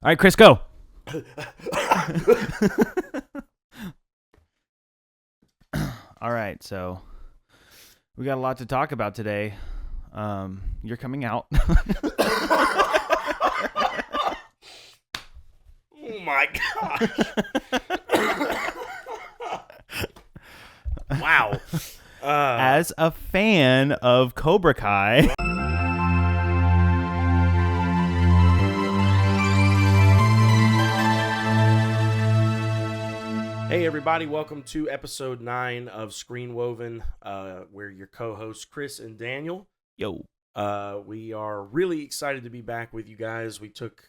All right, Chris, go. All right, so we got a lot to talk about today. You're coming out. Oh my gosh. Wow. As a fan of Cobra Kai. Hey everybody, welcome to episode 9 of Screen Woven. We're your co-hosts Chris and Daniel. Yo. We are really excited to be back with you guys. We took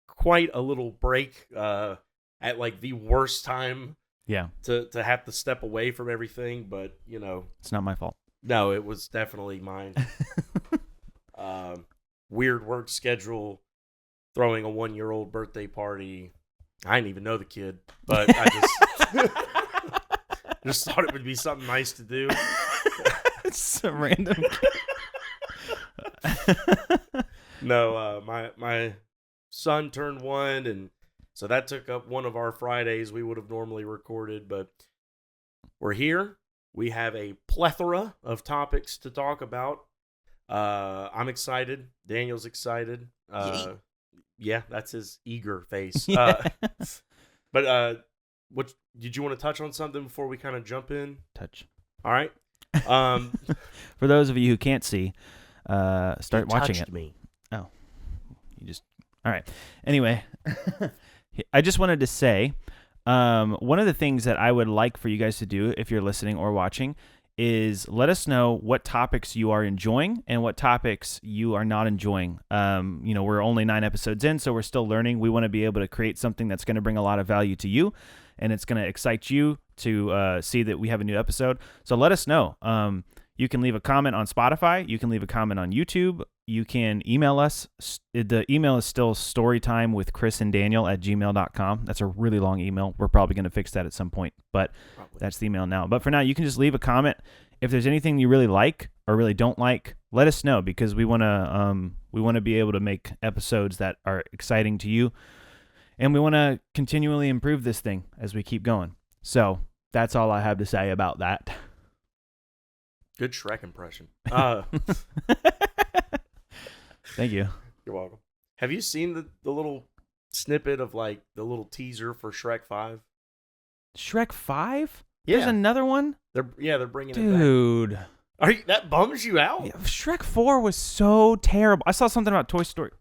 quite a little break at like the worst time Yeah, to have to step away from everything, but you know, it's not my fault. no, it was definitely mine. Weird work schedule, throwing a 1-year-old birthday party. I didn't even know the kid, but I just thought it would be something nice to do. It's a random. No, my son turned 1, and so that took up one of our Fridays we would have normally recorded, but we're here. We have a plethora of topics to talk about. I'm excited. Daniel's excited. Yeah, that's his eager face. Yeah. But what did you want to touch on something before we kind of jump in? Touch. All right. For those of you who can't see, start watching it. Me. Oh, you just all right. Anyway, I just wanted to say, one of the things that I would like for you guys to do, if you're listening or watching, is let us know what topics you are enjoying and what topics you are not enjoying. We're only 9 episodes in, so we're still learning. We want to be able to create something that's going to bring a lot of value to you, and it's going to excite you to see that we have a new episode. So let us know. You can leave a comment on Spotify. You can leave a comment on YouTube. You can email us. The email is still storytimewithchrisandDaniel@gmail.com. That's a really long email. We're probably going to fix that at some point, but that's the email now. But for now, you can just leave a comment. If there's anything you really like or really don't like, let us know, because we want to be able to make episodes that are exciting to you, and we want to continually improve this thing as we keep going. So that's all I have to say about that. Good Shrek impression. Thank you. You're welcome. Have you seen the little snippet of like the little teaser for Shrek 5? Shrek 5? Yeah. There's another one? They're bringing it Dude. back. That bums you out? Yeah, Shrek 4 was so terrible. I saw something about Toy Story.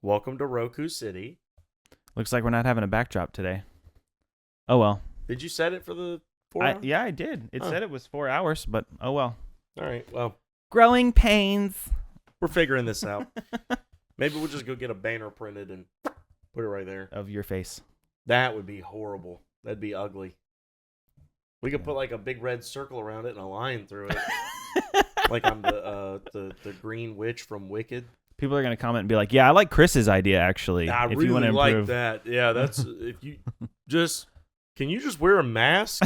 Welcome to Roku City. Looks like we're not having a backdrop today. Oh well. Did you set it for the 4 hours? Yeah, I did. It said it was 4 hours, but oh well. All right, well. Growing pains. We're figuring this out. Maybe we'll just go get a banner printed and put it right there. Of your face. That would be horrible. That'd be ugly. We could put like a big red circle around it and a line through it. Like I'm the green witch from Wicked. People are going to comment and be like, yeah, I like Chris's idea, actually. I if really you want to like that. Yeah, that's... if you just... Can you just wear a mask?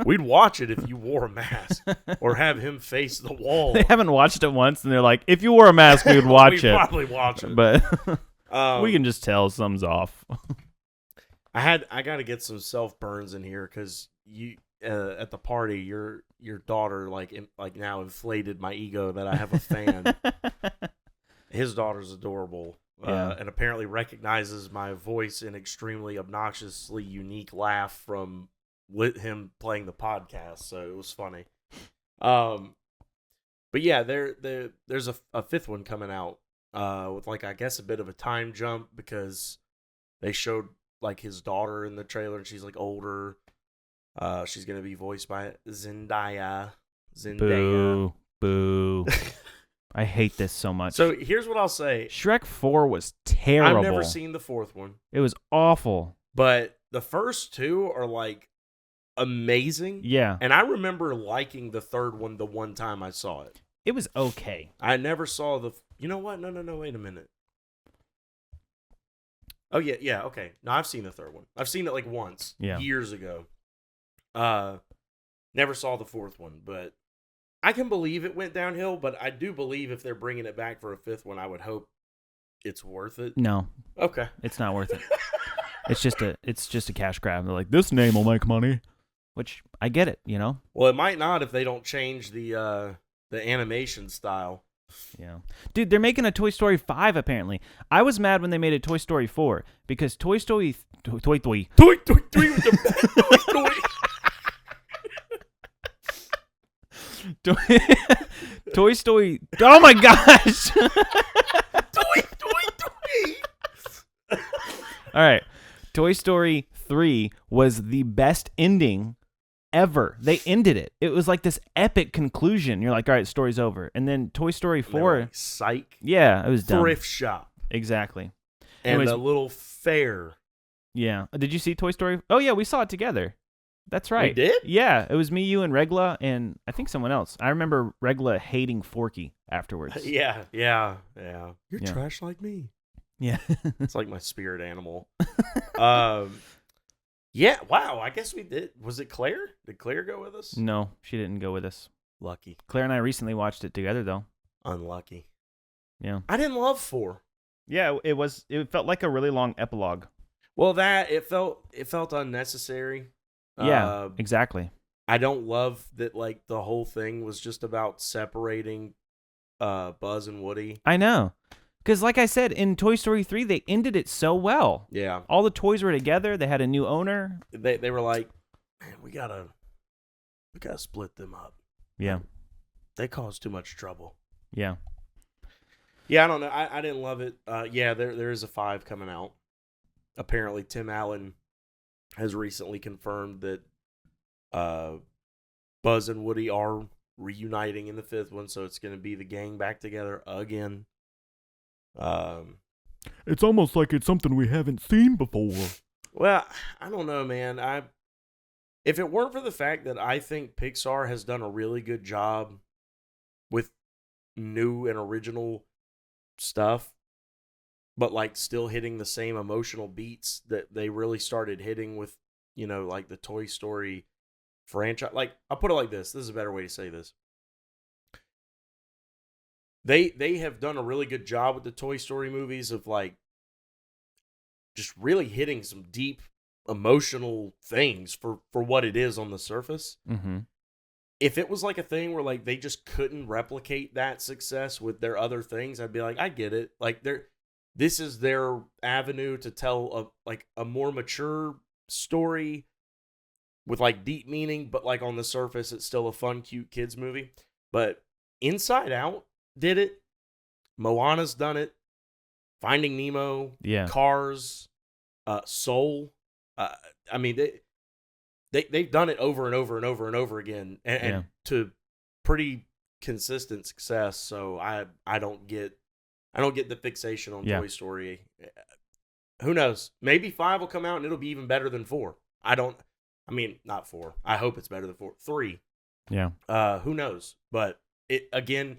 We'd watch it if you wore a mask. Or have him face the wall. They haven't watched it once, and they're like, if you wore a mask, we would watch We'd it. probably watch it. But we can just tell something's off. I got to get some self burns in here because you at the party your daughter like now inflated my ego that I have a fan. His daughter's adorable. Yeah. And apparently recognizes my voice in extremely obnoxiously unique laugh from him playing the podcast, so it was funny. But yeah, there's a 5th one coming out with like I guess a bit of a time jump because they showed like his daughter in the trailer and she's like older. She's gonna be voiced by Zendaya. Boo. I hate this so much. So here's what I'll say. Shrek 4 was terrible. I've never seen the 4th one. It was awful. But the first 2 are like amazing. Yeah. And I remember liking the 3rd one the one time I saw it. It was okay. I never saw the... You know what? No, wait a minute. Oh, yeah, okay. No, I've seen the 3rd one. I've seen it like once. Yeah. Years ago. Never saw the 4th one, but... I can believe it went downhill, but I do believe if they're bringing it back for a 5th one, I would hope it's worth it? No, Okay. it's not worth it. It's just a cash grab. They're like, this name will make money, which I get it, you know. Well, it might not if they don't change the animation style. Yeah, dude, they're making a Toy Story 5 apparently. I was mad when they made a Toy Story 4 because Toy Story Toy with the Toy Story. Toy Story. Oh my gosh! Toy. All right, Toy Story 3 was the best ending ever. They ended it. It was like this epic conclusion. You're like, all right, story's over. And then Toy Story 4, Like, psych. yeah, it was dumb. Thrift shop. Exactly. And Anyways, a little fair. Yeah. Did you see Toy Story? Oh yeah, we saw it together. That's right. We did? Yeah, it was me, you, and Regla, and I think someone else. I remember Regla hating Forky afterwards. Yeah. You're Yeah. trash like me. Yeah. It's like my spirit animal. Yeah, wow, I guess we did. Was it Claire? Did Claire go with us? No, she didn't go with us. Lucky. Claire and I recently watched it together, though. Unlucky. Yeah. I didn't love 4. Yeah, it felt like a really long epilogue. Well, it felt unnecessary. Yeah, exactly. I don't love that, like, the whole thing was just about separating Buzz and Woody. I know. Because like I said, in Toy Story 3, they ended it so well. Yeah. All the toys were together. They had a new owner. They were like, man, we gotta split them up. Yeah. They caused too much trouble. Yeah. Yeah, I don't know. I didn't love it. Yeah, there is a 5 coming out. Apparently, Tim Allen has recently confirmed that Buzz and Woody are reuniting in the 5th one, so it's going to be the gang back together again. It's almost like it's something we haven't seen before. Well, I don't know, man. If it weren't for the fact that I think Pixar has done a really good job with new and original stuff, but like still hitting the same emotional beats that they really started hitting with, like the Toy Story franchise. Like, I'll put it like this. This is a better way to say this. They have done a really good job with the Toy Story movies of like just really hitting some deep emotional things for what it is on the surface. Mm-hmm. If it was like a thing where like they just couldn't replicate that success with their other things, I'd be like, I get it. Like this is their avenue to tell a more mature story with like deep meaning, but like on the surface, it's still a fun, cute kids movie. But Inside Out did it. Moana's done it. Finding Nemo. Yeah. Cars. Soul. I mean, they've done it over and over and over and over again, and to pretty consistent success. So I don't get the fixation on Toy Story. Who knows? Maybe 5 will come out and it'll be even better than 4. Not 4. I hope it's better than 4. 3. Yeah. Who knows? But it again.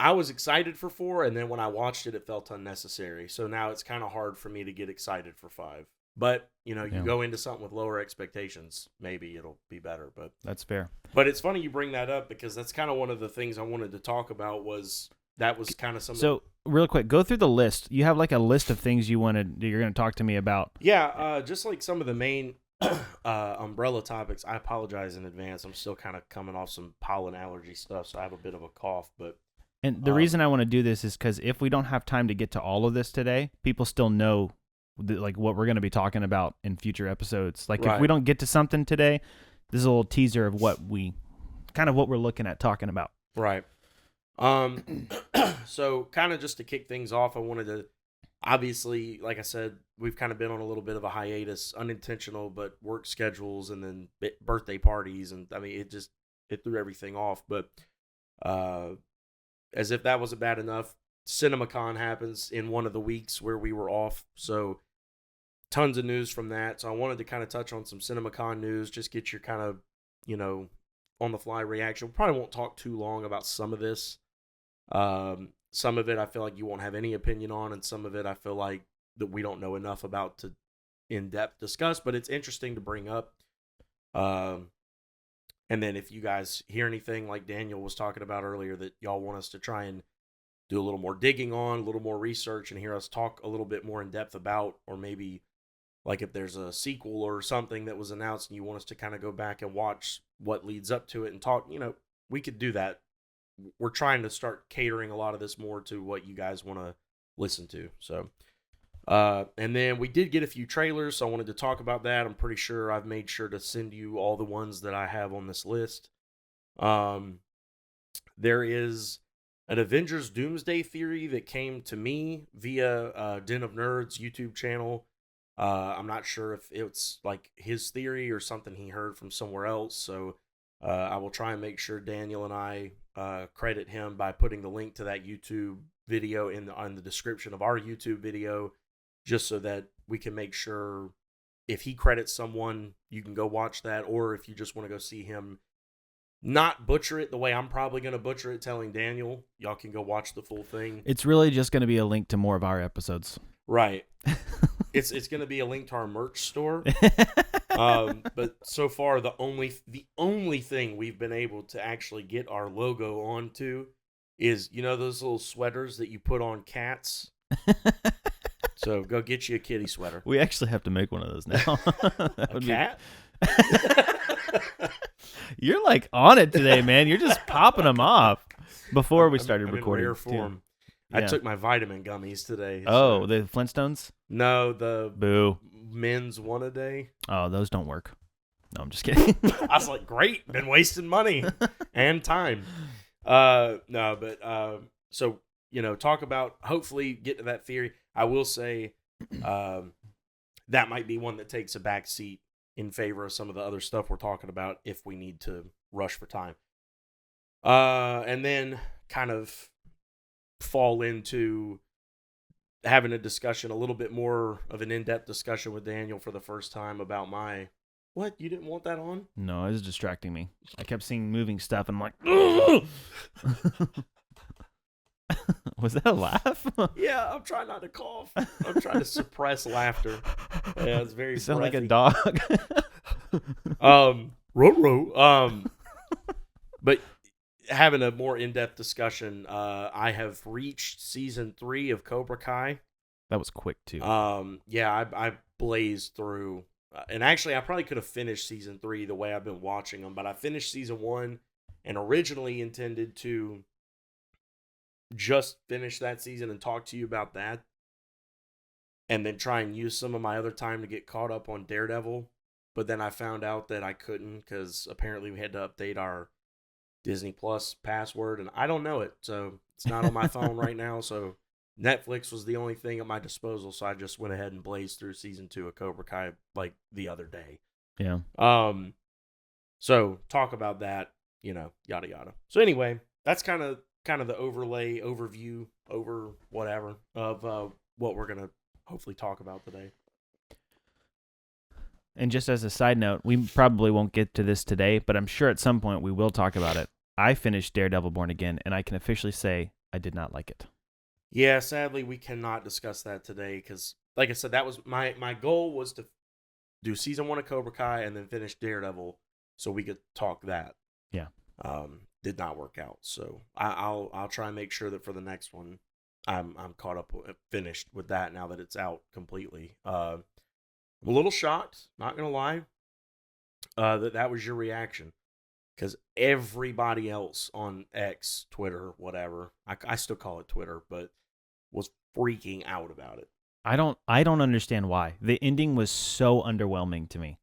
I was excited for 4, and then when I watched it, it felt unnecessary. So now it's kind of hard for me to get excited for 5. But, you go into something with lower expectations, maybe it'll be better. But that's fair. But it's funny you bring that up because that's kind of one of the things I wanted to talk about was kind of something. So, real quick, go through the list. You have like a list of things you're going to talk to me about. Yeah, just like some of the main umbrella topics. I apologize in advance. I'm still kind of coming off some pollen allergy stuff, so I have a bit of a cough, but and the reason I want to do this is because if we don't have time to get to all of this today, people still know like what we're going to be talking about in future episodes. Like if we don't get to something today, this is a little teaser of what we're looking at talking about. Right. So kind of just to kick things off, I wanted to obviously, like I said, we've kind of been on a little bit of a hiatus, unintentional, but work schedules and then birthday parties. And I mean, it threw everything off, but, as if that wasn't bad enough, CinemaCon happens in one of the weeks where we were off. So tons of news from that. So I wanted to kind of touch on some CinemaCon news, just get your kind of, on the fly reaction. We probably won't talk too long about some of this. Some of it I feel like you won't have any opinion on, and some of it I feel like that we don't know enough about to in depth discuss, but it's interesting to bring up. And then if you guys hear anything like Daniel was talking about earlier that y'all want us to try and do a little more digging on, a little more research, and hear us talk a little bit more in depth about, or maybe like if there's a sequel or something that was announced and you want us to kind of go back and watch what leads up to it and talk, we could do that. We're trying to start catering a lot of this more to what you guys want to listen to. So, and then we did get a few trailers, so I wanted to talk about that. I'm pretty sure I've made sure to send you all the ones that I have on this list. There is an Avengers Doomsday theory that came to me via Den of Nerds YouTube channel. I'm not sure if it's like his theory or something he heard from somewhere else, so I will try and make sure Daniel and I credit him by putting the link to that YouTube video on the description of our YouTube video, just so that we can make sure if he credits someone, you can go watch that, or if you just want to go see him not butcher it the way I'm probably going to butcher it telling Daniel, y'all can go watch the full thing. It's really just going to be a link to more of our episodes. Right. It's going to be a link to our merch store. But so far, the only thing we've been able to actually get our logo onto is, those little sweaters that you put on cats. So go get you a kitty sweater. We actually have to make one of those now. A cat? You're like on it today, man. You're just popping them off before we started I'm recording. In rare form. Yeah. I took my vitamin gummies today. Oh, the Flintstones? No, the Boo. men's one a day. Oh, those don't work. No, I'm just kidding. I was like, great, been wasting money and time. So, talk about, hopefully get to that theory. I will say that might be one that takes a back seat in favor of some of the other stuff we're talking about if we need to rush for time. And then kind of fall into having a discussion, a little bit more of an in-depth discussion with Daniel for the first time about what? You didn't want that on? No, it was distracting me. I kept seeing moving stuff and I'm like, was that a laugh? Yeah, I'm trying not to cough. I'm trying to suppress laughter. Yeah, it's very You sound like a breathy. dog. But having a more in-depth discussion, I have reached season 3 of Cobra Kai. That was quick too. I blazed through, and actually I probably could have finished season 3 the way I've been watching them, but I finished season 1 and originally intended to just finish that season and talk to you about that, and then try and use some of my other time to get caught up on Daredevil. But then I found out that I couldn't, because apparently we had to update our Disney Plus password, and I don't know it, so it's not on my phone right now. So Netflix was the only thing at my disposal, so I just went ahead and blazed through season 2 of Cobra Kai like the other day. Yeah. So talk about that, yada yada. So anyway, that's kind of the overview over whatever of what we're gonna hopefully talk about today. And just as a side note, we probably won't get to this today, but I'm sure at some point we will talk about it. I finished Daredevil Born Again, and I can officially say I did not like it. Yeah, sadly, we cannot discuss that today because, like I said, that was my goal was to do season 1 of Cobra Kai and then finish Daredevil so we could talk that. Yeah. Did not work out, so I'll try and make sure that for the next one, I'm caught up, finished with that now that it's out completely. I'm a little shocked, not gonna lie, that was your reaction, because everybody else on X, Twitter, whatever, I still call it Twitter, but was freaking out about it. I don't understand why. The ending was so underwhelming to me.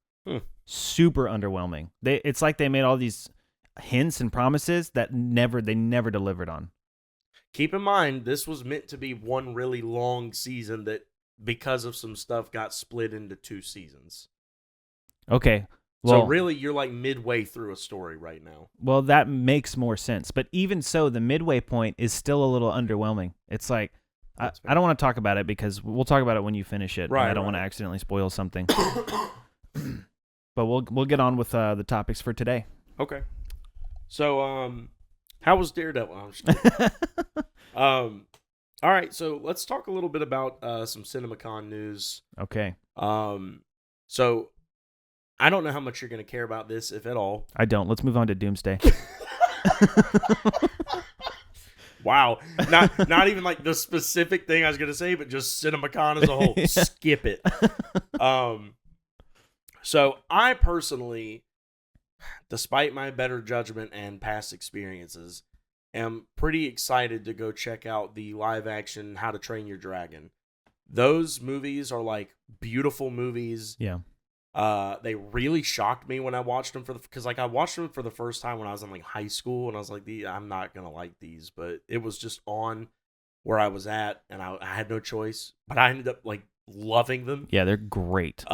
Super underwhelming. It's like they made all these hints and promises that they never delivered on. Keep in mind, this was meant to be one really long season that, because of some stuff, got split into 2 seasons. Okay. Well, so really, you're like midway through a story right now. Well, that makes more sense. But even so, the midway point is still a little underwhelming. It's like, I don't want to talk about it because we'll talk about it when you finish it. Right. And I don't want to accidentally spoil something. But we'll get on with the topics for today. Okay. So, how was Daredevil? I'm just kidding. All right, so let's talk a little bit about some CinemaCon news. Okay. So I don't know how much you're going to care about this, if at all. I don't. Let's move on to Doomsday. Wow. Not even like the specific thing I was gonna say, but just CinemaCon as a whole. Yeah. Skip it. So I personally, despite my better judgment and past experiences, am pretty excited to go check out the live action How to Train Your Dragon. Those movies are like beautiful movies. Yeah. They really shocked me when I watched them because like I watched them for the first time when I was in like high school, and I was like, I'm not gonna like these, but it was just on where I was at, and I had no choice. But I ended up like loving them. Yeah, they're great.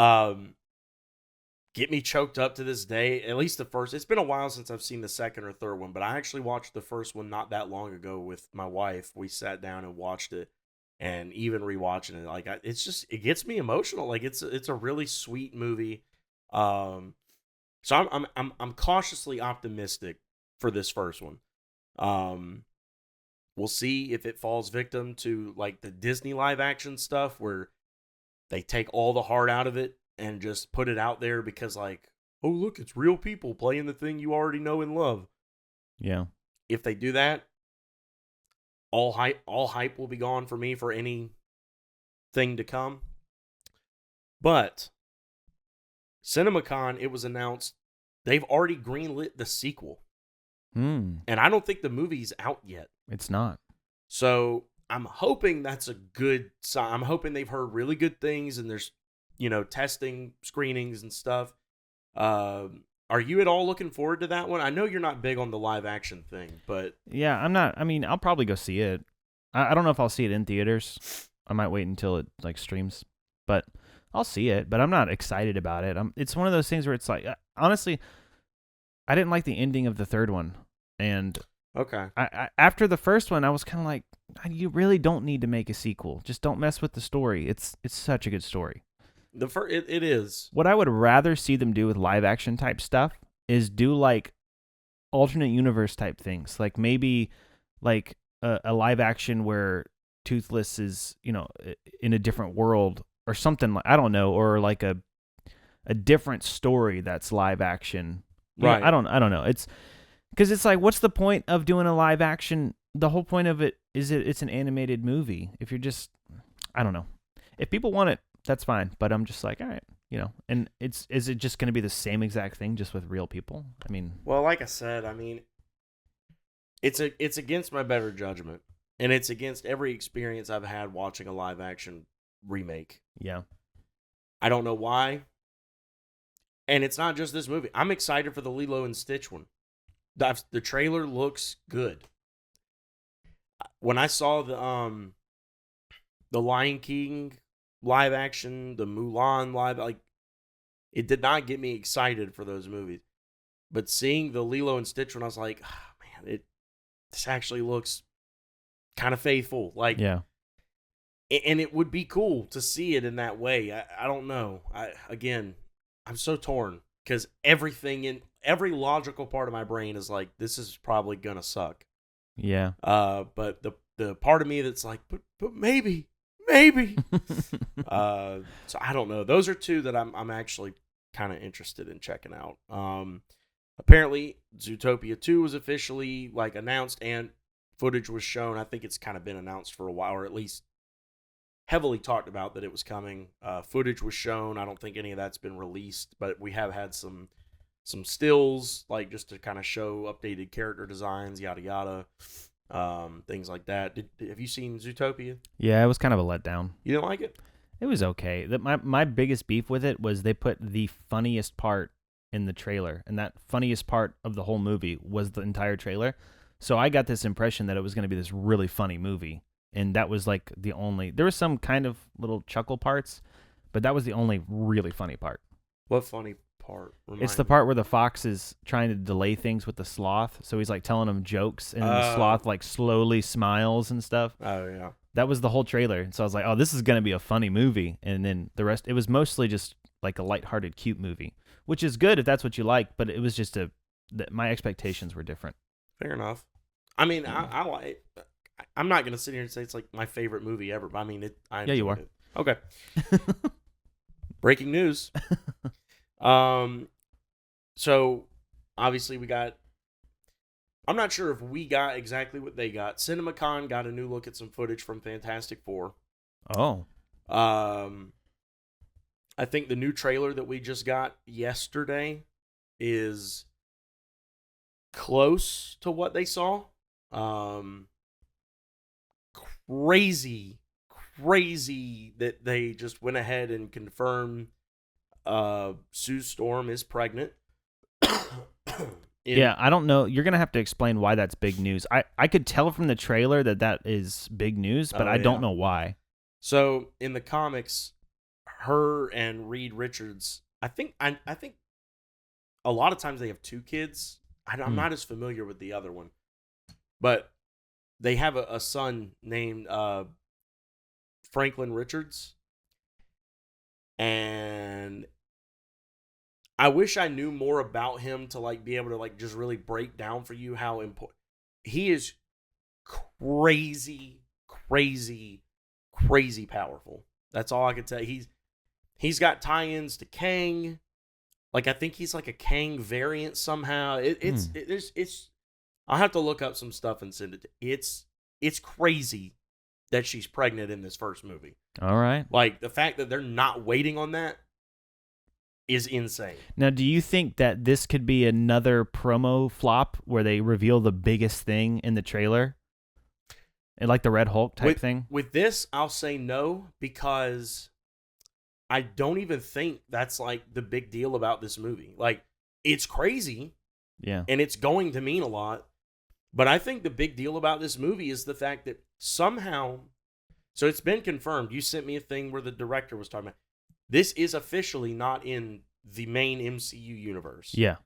Get me choked up to this day. At least the first. It's been a while since I've seen the second or third one, but I actually watched the first one not that long ago with my wife. We sat down and watched it, and even rewatching it, like it gets me emotional. Like it's a really sweet movie. So I'm cautiously optimistic for this first one. We'll see if it falls victim to like the Disney live action stuff where they take all the heart out of it and just put it out there because like, oh look, it's real people playing the thing you already know and love. Yeah. If they do that, all hype will be gone for me for any thing to come. But CinemaCon, it was announced they've already greenlit the sequel. And I don't think the movie's out yet. It's not. So I'm hoping that's a good sign. I'm hoping they've heard really good things and there's, testing screenings and stuff. Are you at all looking forward to that one? I know you're not big on the live action thing, but Yeah, I'm not. I mean, I'll probably go see it. I don't know if I'll see it in theaters. I might wait until it like streams, but I'll see it. But I'm not excited about it. It's one of those things where it's like, honestly, I didn't like the ending of the third one, and okay. I after the first one, I was kind of like, you really don't need to make a sequel. Just don't mess with the story. It's such a good story. It is. What I would rather see them do with live action type stuff is do like alternate universe type things, like maybe like a live action where Toothless is in a different world or something. I don't know, or like a different story that's live action. Right. I don't know. It's because it's like, what's the point of doing a live action? The whole point of it is it's an animated movie. If you're just, I don't know. If people want it, that's fine. But I'm just like, all right, and is it just going to be the same exact thing just with real people? I mean, well, like I said, it's against my better judgment, and it's against every experience I've had watching a live action remake. Yeah. I don't know why. And it's not just this movie. I'm excited for the Lilo and Stitch one. The trailer looks good. When I saw the Lion King live action, the Mulan live, like, it did not get me excited for those movies. But seeing the Lilo and Stitch one, I was like, oh, man, this actually looks kind of faithful. Like, yeah. And it would be cool to see it in that way. I don't know. I'm so torn because everything in every logical part of my brain is like, this is probably gonna suck. Yeah. But the part of me that's like, but maybe. So I don't know. Those are two that I'm actually kind of interested in checking out. Apparently Zootopia 2 was officially like announced and footage was shown. I think it's kind of been announced for a while, or at least heavily talked about that it was coming. Footage was shown. I don't think any of that's been released, but we have had some stills, like just to kind of show updated character designs, yada yada, things like that. Have you seen Zootopia? Yeah, it was kind of a letdown. You didn't like it? It was okay. My biggest beef with it was they put the funniest part in the trailer, and that funniest part of the whole movie was the entire trailer. So I got this impression that it was going to be this really funny movie. And that was like there was some kind of little chuckle parts, but that was the only really funny part. What funny part? It's the part where the fox is trying to delay things with the sloth. So he's like telling him jokes and the sloth like slowly smiles and stuff. Oh yeah. That was the whole trailer. So I was like, oh, this is going to be a funny movie. And then the rest, it was mostly just like a lighthearted, cute movie, which is good if that's what you like. But it was just my expectations were different. Fair enough. I mean, I'm not going to sit here and say it's like my favorite movie ever, but I mean, yeah, you are. It. Okay. Breaking news. So obviously we got I'm not sure if we got exactly what they got. CinemaCon got a new look at some footage from Fantastic Four. Oh. I think the new trailer that we just got yesterday is close to what they saw. Crazy that they just went ahead and confirmed Sue Storm is pregnant. Yeah, I don't know. You're going to have to explain why that's big news. I could tell from the trailer that is big news, but I don't know why. So, in the comics, her and Reed Richards, I think a lot of times they have two kids. I'm not as familiar with the other one. But they have a son named Franklin Richards. And I wish I knew more about him to like be able to like just really break down for you how important he is. Crazy powerful. That's all I can tell you. He's got tie-ins to Kang. Like I think he's like a Kang variant somehow. It's I'll have to look up some stuff and send it. It's crazy that she's pregnant in this first movie. All right. Like the fact that they're not waiting on that is insane. Now, do you think that this could be another promo flop where they reveal the biggest thing in the trailer? And like the Red Hulk type thing? With this, I'll say no, because I don't even think that's like the big deal about this movie. Like, it's crazy. Yeah. And it's going to mean a lot. But I think the big deal about this movie is the fact that somehow, so it's been confirmed. You sent me a thing where the director was talking about, this is officially not in the main MCU universe. Yeah.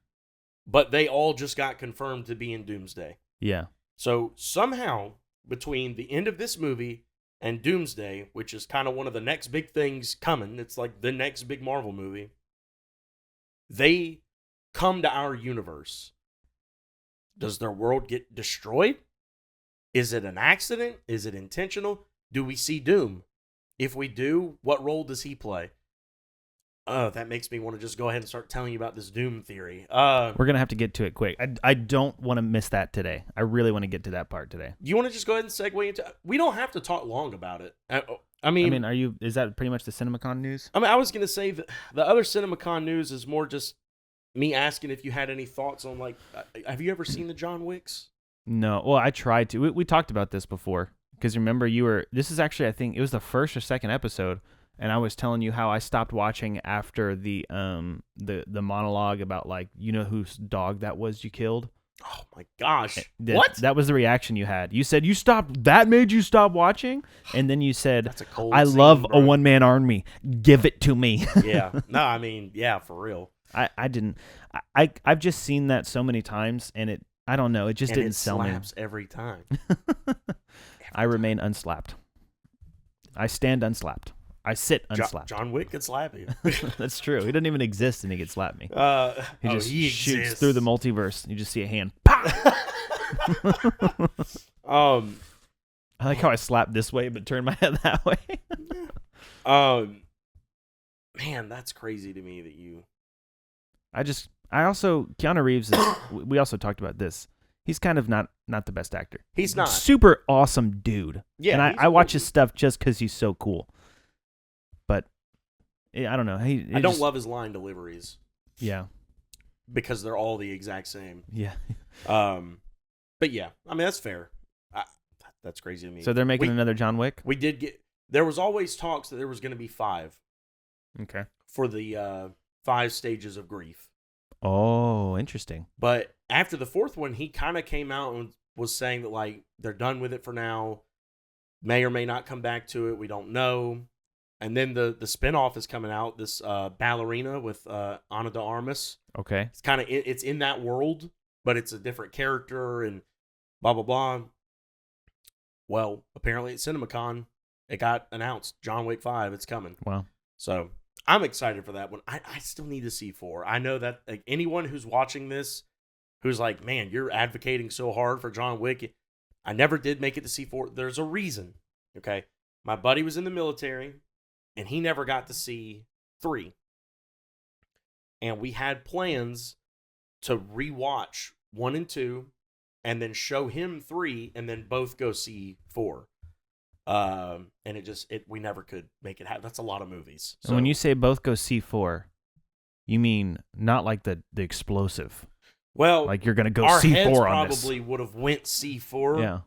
But they all just got confirmed to be in Doomsday. Yeah. So somehow, between the end of this movie and Doomsday, which is kind of one of the next big things coming, it's like the next big Marvel movie, they come to our universe. Does their world get destroyed? Is it an accident? Is it intentional? Do we see Doom? If we do, what role does he play? That makes me want to just go ahead and start telling you about this Doom theory. We're going to have to get to it quick. I don't want to miss that today. I really want to get to that part today. You want to just go ahead and segue into... We don't have to talk long about it. I mean, is that pretty much the CinemaCon news? I mean, I was going to say that the other CinemaCon news is more just me asking if you had any thoughts on, like, have you ever seen the John Wicks? No. Well, I tried to. We talked about this before. Because remember, this is actually, I think, it was the first or second episode, and I was telling you how I stopped watching after the monologue about, like, you know whose dog that was you killed? Oh, my gosh. What? That was the reaction you had. You said, that made you stop watching? And then you said, that's a cold I scene, love bro. a one-man army. Give it to me. Yeah. No, I mean, yeah, for real. I didn't. I've just seen that so many times, and I don't know. It just didn't sell me. It slaps every time. I remain unslapped. I stand unslapped. I sit unslapped. John Wick could slap you. That's true. He doesn't even exist, and he could slap me. He just shoots exists through the multiverse. You just see a hand. Pow! I like how I slap this way, but turn my head that way. Man, that's crazy to me that you. Keanu Reeves. We also talked about this. He's kind of not the best actor. He's not. Super awesome dude. Yeah, and I watch his stuff just because he's so cool. But I don't know. I don't love his line deliveries. Yeah. Because they're all the exact same. Yeah. But yeah, I mean that's fair. That's crazy to me. So they're making another John Wick? We did get. There was always talks that there was going to be 5. Okay. For the 5 stages of grief. Oh, interesting. But after the 4th one, he kind of came out and was saying that, like, they're done with it for now. May or may not come back to it. We don't know. And then the spinoff is coming out, this ballerina with Ana de Armas. Okay. It's kind of, it's in that world, but it's a different character and blah, blah, blah. Well, apparently at CinemaCon, it got announced. John Wick 5, it's coming. Wow. So I'm excited for that one. I still need to see 4. I know that like anyone who's watching this, who's like, man, you're advocating so hard for John Wick. I never did make it to see 4. There's a reason. Okay. My buddy was in the military and he never got to see 3. And we had plans to rewatch 1 and 2 and then show him 3, and then both go see 4. And we never could make it happen. That's a lot of movies. So, And when you say both go C4, you mean not like the explosive. well, Like you're going to go our C4 heads on this. probably would have went C4. Yeah.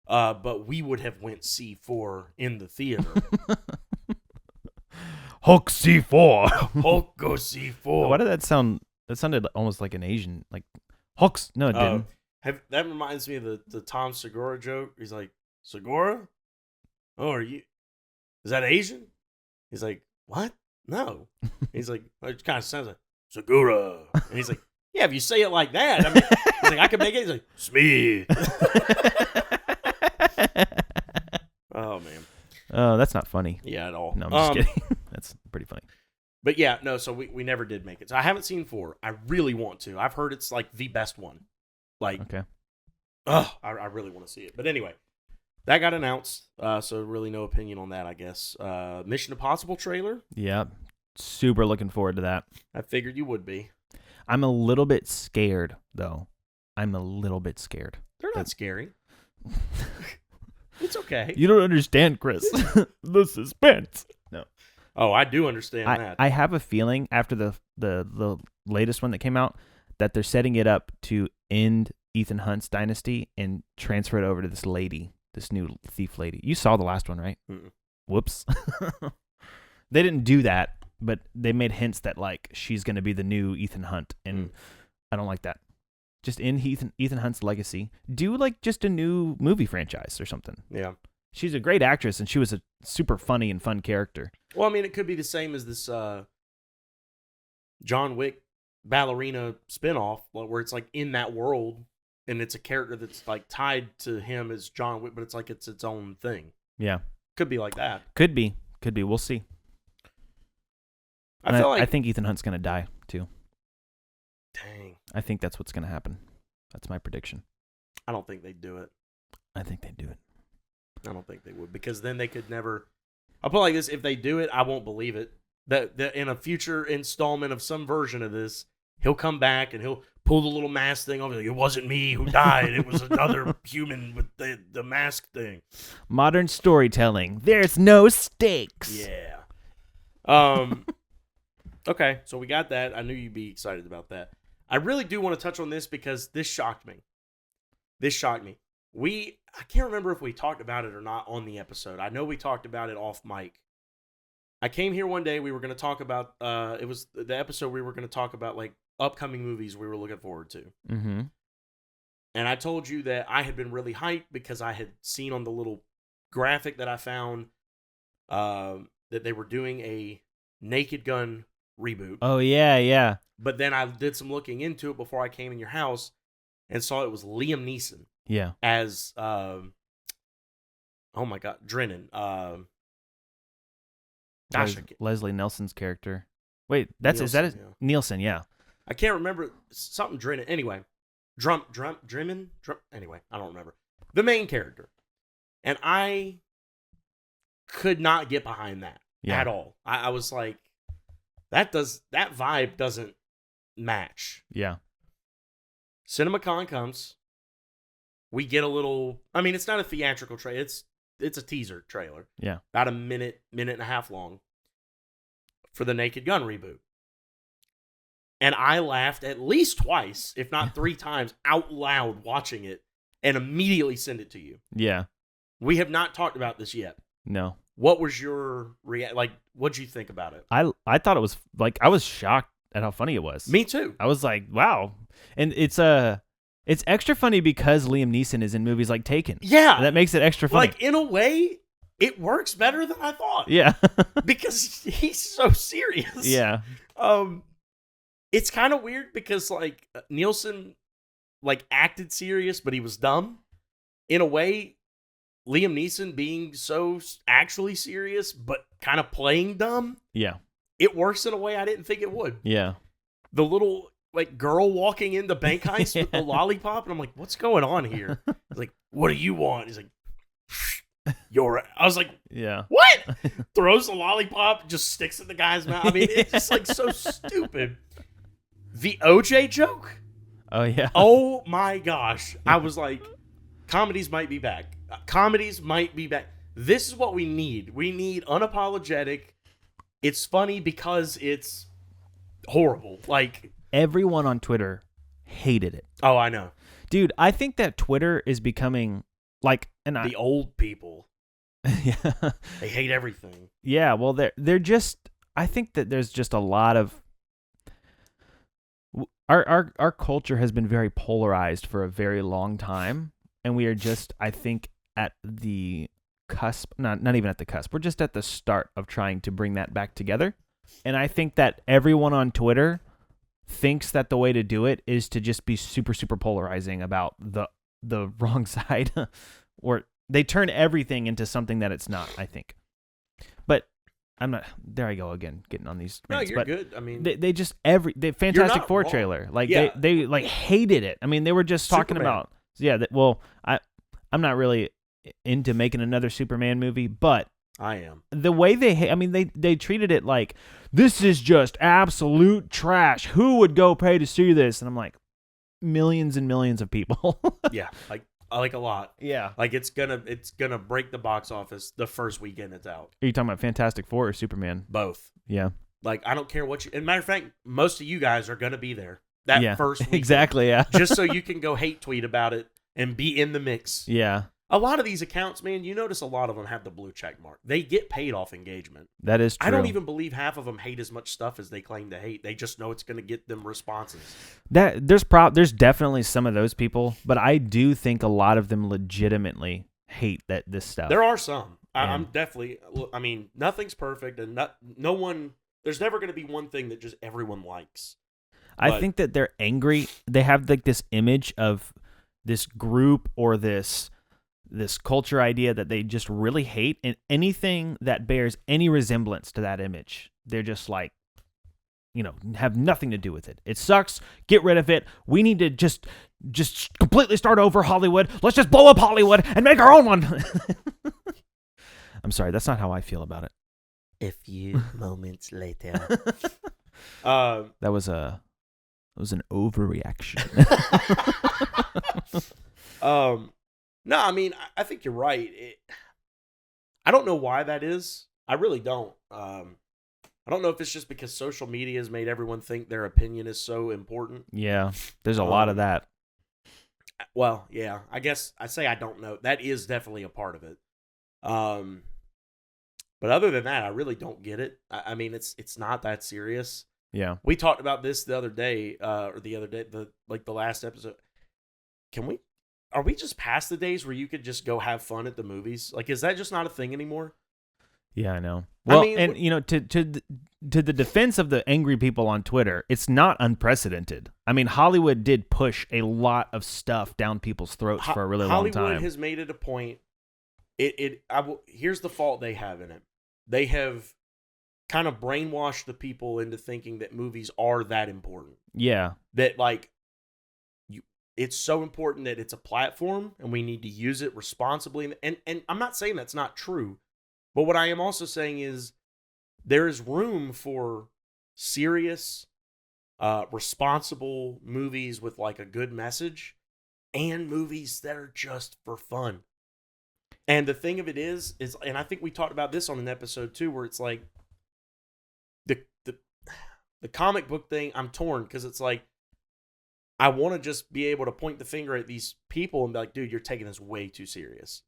But we would have went C4 in the theater. Hulk C4. Hulk go C4. Why did that sound? That sounded almost like an Asian, like Hulk's. No, it didn't. That reminds me of the Tom Segura joke. He's like, Segura? Oh, is that Asian? He's like, what? No. He's like, it kind of sounds like Segura. And he's like, yeah, if you say it like that, I mean, he's like, I can make it. He's like, Smee. Oh, man. Oh, that's not funny. Yeah, at all. No, I'm just kidding. That's pretty funny. But yeah, no, so we never did make it. So I haven't seen 4. I really want to. I've heard it's like the best one. Like, Okay. I really want to see it. But anyway, that got announced. So really no opinion on that, I guess. Mission Impossible trailer. Yeah. Super looking forward to that. I figured you would be. I'm a little bit scared, though. I'm a little bit scared. They're not scary. It's okay. You don't understand, Chris. The suspense. No. Oh, I do understand that. I have a feeling after the latest one that came out that they're setting it up to end Ethan Hunt's dynasty and transfer it over to this new thief lady. You saw the last one, right? Mm-mm. Whoops. They didn't do that, but they made hints that like she's going to be the new Ethan Hunt, and I don't like that. Just end Ethan Hunt's legacy. Do like just a new movie franchise or something. Yeah. She's a great actress, and she was a super funny and fun character. Well, I mean, it could be the same as this John Wick ballerina spinoff, where it's like in that world, and it's a character that's like tied to him as John Wick, but it's like it's its own thing. Yeah. Could be like that. Could be. We'll see. I think Ethan Hunt's going to die, too. Dang. I think that's what's going to happen. That's my prediction. I don't think they'd do it. I think they'd do it. I don't think they would, because then they could never. I'll put it like this: if they do it, I won't believe it. That in a future installment of some version of this, he'll come back and he'll pull the little mask thing off. Like, it wasn't me who died; it was another human with the mask thing. Modern storytelling. There's no stakes. Yeah. Okay, so we got that. I knew you'd be excited about that. I really do want to touch on this because this shocked me. I can't remember if we talked about it or not on the episode. I know we talked about it off mic. I came here one day. We were going to talk about, it was the episode we were going to talk about like upcoming movies we were looking forward to. Mm-hmm. And I told you that I had been really hyped because I had seen on the little graphic that I found that they were doing a Naked Gun reboot. Oh, yeah. But then I did some looking into it before I came in your house and saw it was Liam Neeson. Yeah. As, oh my God, Drennan. Leslie Nelson's character. Wait, is that it? Yeah. Nielsen, yeah. I can't remember something Drennan. Anyway, Drennan. Anyway, I don't remember the main character, and I could not get behind that at all. I was like, that vibe doesn't match. Yeah. CinemaCon comes. We get a little. I mean, it's not a theatrical trailer. It's a teaser trailer. Yeah. About a minute and a half long for the Naked Gun reboot. And I laughed at least twice, if not 3 times, out loud watching it and immediately send it to you. Yeah. We have not talked about this yet. No. What was your what'd you think about it? I thought it was like, I was shocked at how funny it was. Me too. I was like, wow. And it's extra funny because Liam Neeson is in movies like Taken. Yeah. That makes it extra funny. Like, in a way, it works better than I thought. Yeah. Because he's so serious. Yeah. It's kind of weird because, like, Nielsen, like, acted serious, but he was dumb. In a way, Liam Neeson being so actually serious, but kind of playing dumb. Yeah. It works in a way I didn't think it would. Yeah. The little, like, girl walking in the bank heist with the lollipop, and I'm like, what's going on here? He's like, what do you want? He's like, I was like, yeah. What? Throws the lollipop, just sticks in the guy's mouth. I mean, it's just, like, so stupid. The OJ joke? Oh yeah. Oh my gosh. I was like, comedies might be back. Comedies might be back. This is what we need. We need unapologetic. It's funny because it's horrible. Like, Everyone on Twitter hated it. oh, I know. Dude, I think that Twitter is becoming like The old people. yeah. They hate everything. Yeah, well they're just I think that there's just a lot of our culture has been very polarized for a very long time, and we are just, I think, at the cusp, not even at the cusp. We're just at the start of trying to bring that back together. And I think that everyone on Twitter thinks that the way to do it is to just be super, super polarizing about the wrong side, or they turn everything into something that it's not, I think. But I'm not, there I go again, getting on these rants. No, you're but good. I mean, they just, the Fantastic Four wrong. trailer, like Yeah. they like hated it. I mean, they were just talking Superman. about, yeah, well, I'm not really into making another Superman movie, but I am. the way they treated it like, this is just absolute trash. Who would go pay to see this? And I'm like, millions and millions of people. Yeah, like a lot. Yeah. Like it's gonna break the box office the first weekend it's out. Are you talking about Fantastic Four or Superman? Both. Yeah. Like, I don't care what you. As a matter of fact, most of you guys are gonna be there that first weekend. Exactly. Yeah. Just so you can go hate tweet about it and be in the mix. Yeah. A lot of these accounts, man, you notice a lot of them have the blue check mark. They get paid off engagement. That is true. I don't even believe half of them hate as much stuff as they claim to hate. They just know it's going to get them responses. There's definitely some of those people, but I do think a lot of them legitimately hate this stuff. There are some. Yeah. I'm definitely. I mean, nothing's perfect, and no one. There's never going to be one thing that just everyone likes. I think that they're angry. They have like this image of this group or this culture idea that they just really hate, and anything that bears any resemblance to that image, they're just like, have nothing to do with it. It sucks. Get rid of it. We need to just completely start over Hollywood. Let's just blow up Hollywood and make our own one. I'm sorry, that's not how I feel about it. A few moments later. That was an overreaction. No, I mean, I think you're right. I don't know why that is. I really don't. I don't know if it's just because social media has made everyone think their opinion is so important. Yeah, there's a lot of that. Well, yeah, I guess I say I don't know. That is definitely a part of it. But other than that, I really don't get it. I mean, it's not that serious. Yeah. We talked about this the other day, the last episode. Are we just past the days where you could just go have fun at the movies? Like, is that just not a thing anymore? Yeah, I know. Well, I mean, and to the defense of the angry people on Twitter, it's not unprecedented. I mean, Hollywood did push a lot of stuff down people's throats for a really long time. Hollywood has made it a point. Here's the fault they have in it. They have kind of brainwashed the people into thinking that movies are that important. Yeah. That it's so important that it's a platform and we need to use it responsibly. And I'm not saying that's not true, but what I am also saying is there is room for serious, responsible movies with like a good message and movies that are just for fun. And the thing of it is, and I think we talked about this on an episode too, where it's like the comic book thing, I'm torn because it's like, I want to just be able to point the finger at these people and be like, dude, you're taking this way too serious.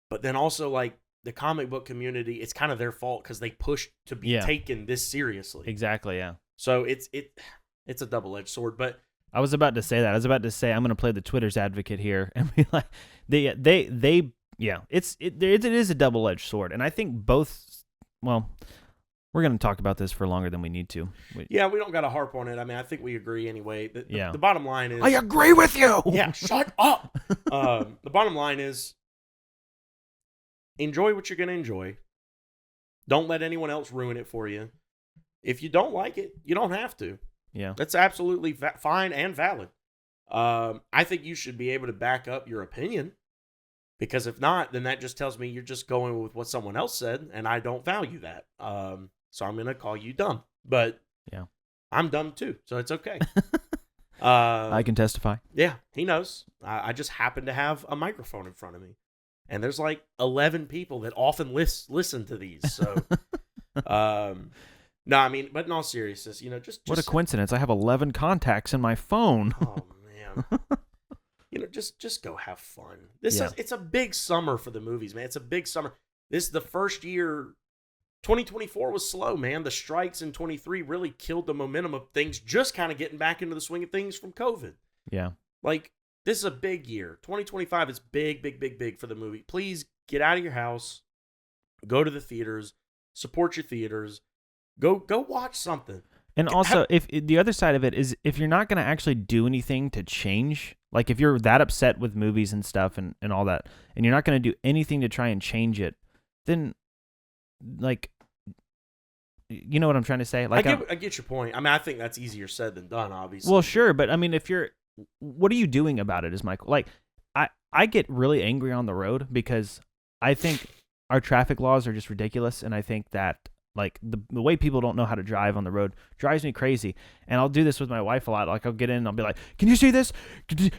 But then also, like, the comic book community, it's kind of their fault because they pushed to be taken this seriously. Exactly, yeah. So it's a double-edged sword. But I was about to say that. I was about to say I'm going to play the Twitter's advocate here and be like, it is a double-edged sword, and I think both. Well, we're going to talk about this for longer than we need to. We don't got to harp on it. I mean, I think we agree anyway. The bottom line is... I agree with you! Yeah, shut up! The bottom line is, enjoy what you're going to enjoy. Don't let anyone else ruin it for you. If you don't like it, you don't have to. Yeah. That's absolutely fine and valid. I think you should be able to back up your opinion. Because if not, then that just tells me you're just going with what someone else said, and I don't value that. So I'm going to call you dumb. But yeah, I'm dumb too, so it's okay. I can testify. Yeah, he knows. I just happen to have a microphone in front of me. And there's like 11 people that often listen to these. So, no, I mean, but in all seriousness, just what a coincidence. I have 11 contacts in my phone. Oh, man. Just go have fun. It's a big summer for the movies, man. It's a big summer. This is the first year. 2024 was slow, man. The strikes in 23 really killed the momentum of things just kind of getting back into the swing of things from COVID. Yeah. Like, this is a big year. 2025 is big, big, big, big for the movie. Please get out of your house. Go to the theaters. Support your theaters. Go watch something. And also, if the other side of it is, if you're not going to actually do anything to change, like if you're that upset with movies and stuff and all that, and you're not going to do anything to try and change it, then, like, you know what I'm trying to say? Like, I get your point. I mean, I think that's easier said than done, obviously. Well, sure, but I mean, what are you doing about it? Is Michael like? I get really angry on the road because I think our traffic laws are just ridiculous, and I think that like the way people don't know how to drive on the road drives me crazy. And I'll do this with my wife a lot. Like I'll get in and I'll be like, "Can you see this?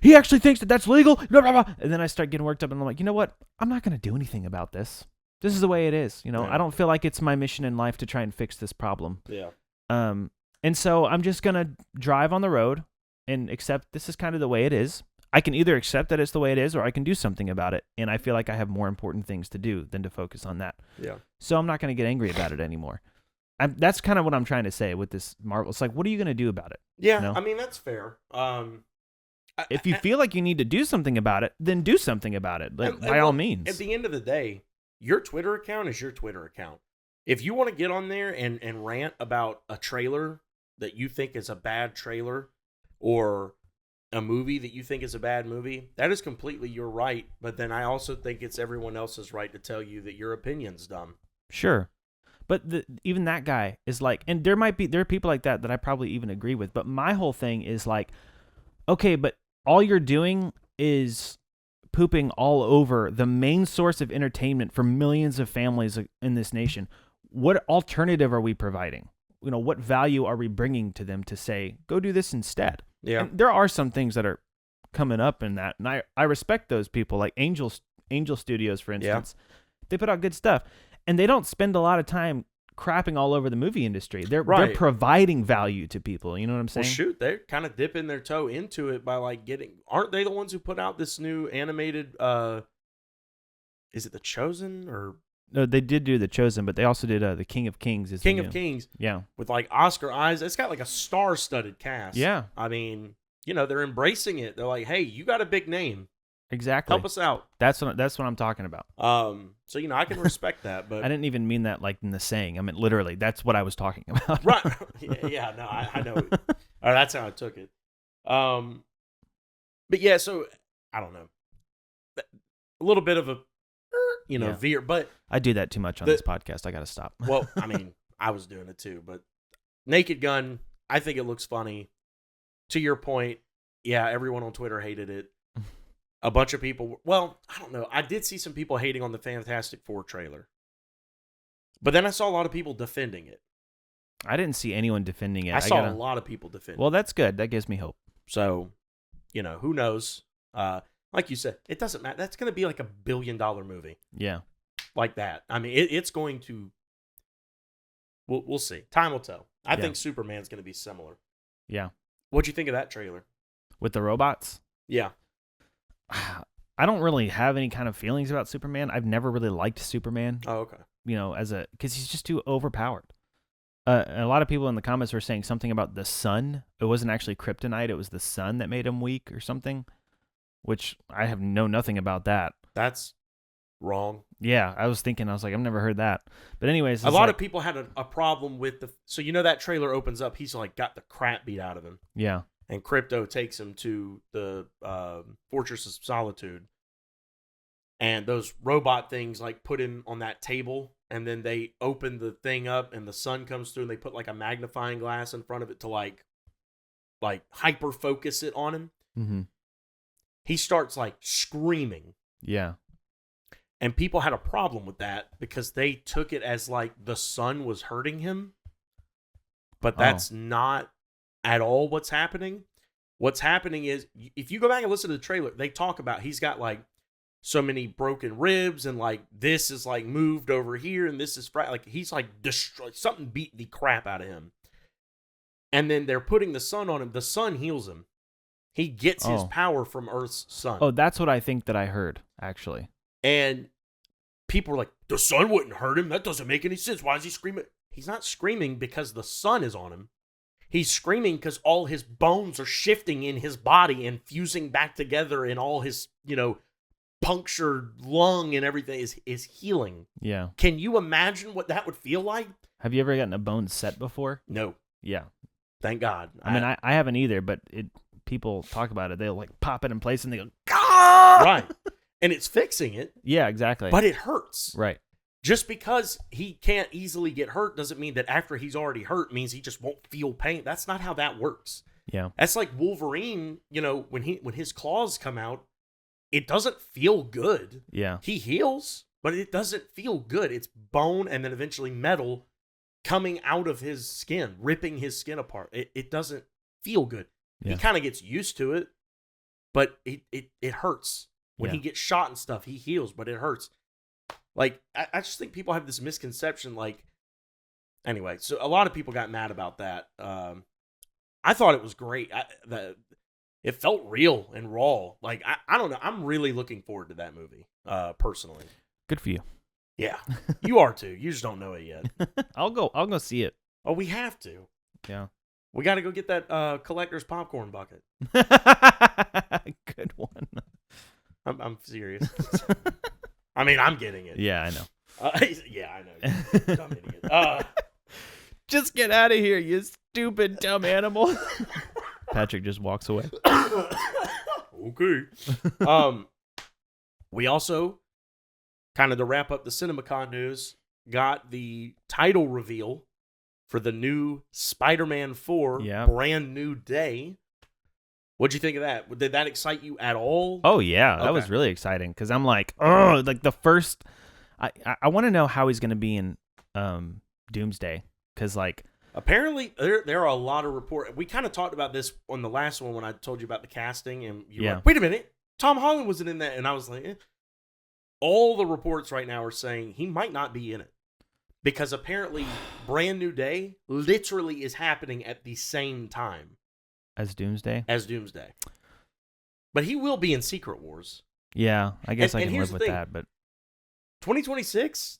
He actually thinks that that's legal." Blah, blah, blah. And then I start getting worked up, and I'm like, you know what? I'm not going to do anything about this. This is the way it is, Yeah. I don't feel like it's my mission in life to try and fix this problem. Yeah. And so I'm just gonna drive on the road and accept this is kind of the way it is. I can either accept that it's the way it is, or I can do something about it. And I feel like I have more important things to do than to focus on that. Yeah. So I'm not gonna get angry about it anymore. That's kind of what I'm trying to say with this Marvel. It's like, what are you gonna do about it? Yeah, I mean that's fair. If you feel like you need to do something about it, then do something about it. By all means. At the end of the day, your Twitter account is your Twitter account. If you want to get on there and rant about a trailer that you think is a bad trailer or a movie that you think is a bad movie, that is completely your right. But then I also think it's everyone else's right to tell you that your opinion's dumb. Sure. But even that guy is like, and there are people like that I probably even agree with. But my whole thing is like, okay, but all you're doing is pooping all over the main source of entertainment for millions of families in this nation. What alternative are we providing? What value are we bringing to them to say, go do this instead? Yeah. And there are some things that are coming up in that, and I respect those people, like Angel Studios, for instance. Yeah. They put out good stuff, and they don't spend a lot of time crapping all over the movie industry. They're providing value to people. You know what I'm saying? Well, shoot, they're kind of dipping their toe into it by like aren't they the ones who put out this new animated, is it The Chosen or? No, they did do The Chosen, but they also did The King of Kings. King of Kings. Yeah. With like Oscar Isaac. It's got like a star-studded cast. Yeah. I mean, they're embracing it. They're like, hey, you got a big name. Exactly. Help us out. That's what I'm talking about. So I can respect that, but I didn't even mean that like in the saying. I mean literally. That's what I was talking about. Right. Yeah. No, I know. That's how I took it. But yeah. So I don't know. A little bit of a, veer, but I do that too much on this podcast. I got to stop. Well, I mean, I was doing it too, but Naked Gun. I think it looks funny. To your point, yeah, everyone on Twitter hated it. A bunch of people, well, I don't know. I did see some people hating on the Fantastic Four trailer. But then I saw a lot of people defending it. I didn't see anyone defending it. I saw a lot of people defending it. Well, that's good. That gives me hope. So, who knows? Like you said, it doesn't matter. That's going to be like $1 billion movie. Yeah. Like that. I mean, it's going to, we'll see. Time will tell. I think Superman's going to be similar. Yeah. What'd you think of that trailer? With the robots? Yeah. I don't really have any kind of feelings about Superman. I've never really liked Superman. Oh, okay. Because he's just too overpowered. A lot of people in the comments were saying something about the sun. It wasn't actually kryptonite. It was the sun that made him weak or something, which I know nothing about that. That's wrong. Yeah, I was like, I've never heard that. But anyways, a lot of people had a problem with so that trailer opens up. He's like got the crap beat out of him. Yeah. And Crypto takes him to the Fortress of Solitude. And those robot things like put him on that table, and then they open the thing up and the sun comes through and they put like a magnifying glass in front of it to like hyper focus it on him. Mm-hmm. He starts like screaming. Yeah. And people had a problem with that because they took it as like the sun was hurting him. But that's not at all what's happening. what's happening is, if you go back and listen to the trailer, they talk about he's got like so many broken ribs, and like this is like moved over here, and this is like he's like destroyed. Something beat the crap out of him. And then they're putting the sun on him. The sun heals him. He gets his power from Earth's sun. Oh, that's what I think that I heard, actually. And people are like, the sun wouldn't hurt him. That doesn't make any sense. Why is he screaming? He's not screaming because the sun is on him. He's screaming because all his bones are shifting in his body and fusing back together, and all his, punctured lung and everything is healing. Yeah. Can you imagine what that would feel like? Have you ever gotten a bone set before? No. Yeah. Thank God. I mean, I haven't either, but people talk about it. They'll like pop it in place and they go, "Gah!" Right. And it's fixing it. Yeah, exactly. But it hurts. Right. Just because he can't easily get hurt doesn't mean that after he's already hurt means he just won't feel pain. That's not how that works. Yeah. That's like Wolverine, when his claws come out, it doesn't feel good. Yeah. He heals, but it doesn't feel good. It's bone and then eventually metal coming out of his skin, ripping his skin apart. It doesn't feel good. Yeah. He kind of gets used to it, but it hurts. When he gets shot and stuff, he heals, but it hurts. Like, I just think people have this misconception, like, anyway, so a lot of people got mad about that. I thought it was great. It felt real and raw. Like, I don't know. I'm really looking forward to that movie, personally. Good for you. Yeah, you are too. You just don't know it yet. I'll go see it. Oh, we have to. Yeah. We got to go get that collector's popcorn bucket. Good one. I'm serious. I mean, I'm getting it. Yeah, I know. Yeah, I know. Dumb idiot. Just get out of here, you stupid dumb animal. Patrick just walks away. Okay. We also, kind of to wrap up the CinemaCon news, got the title reveal for the new Spider-Man 4 Brand New Day. What'd you think of that? Did that excite you at all? Oh, yeah. That was really exciting because I'm like, oh, like the first... I want to know how he's going to be in Doomsday because, like... Apparently, there are a lot of reports. We kind of talked about this on the last one when I told you about the casting, and you were like, wait a minute, Tom Holland wasn't in that. And I was like, eh. All the reports right now are saying he might not be in it because apparently Brand New Day literally is happening at the same time. As Doomsday? As Doomsday. But he will be in Secret Wars. Yeah, I guess I can live with that. But 2026,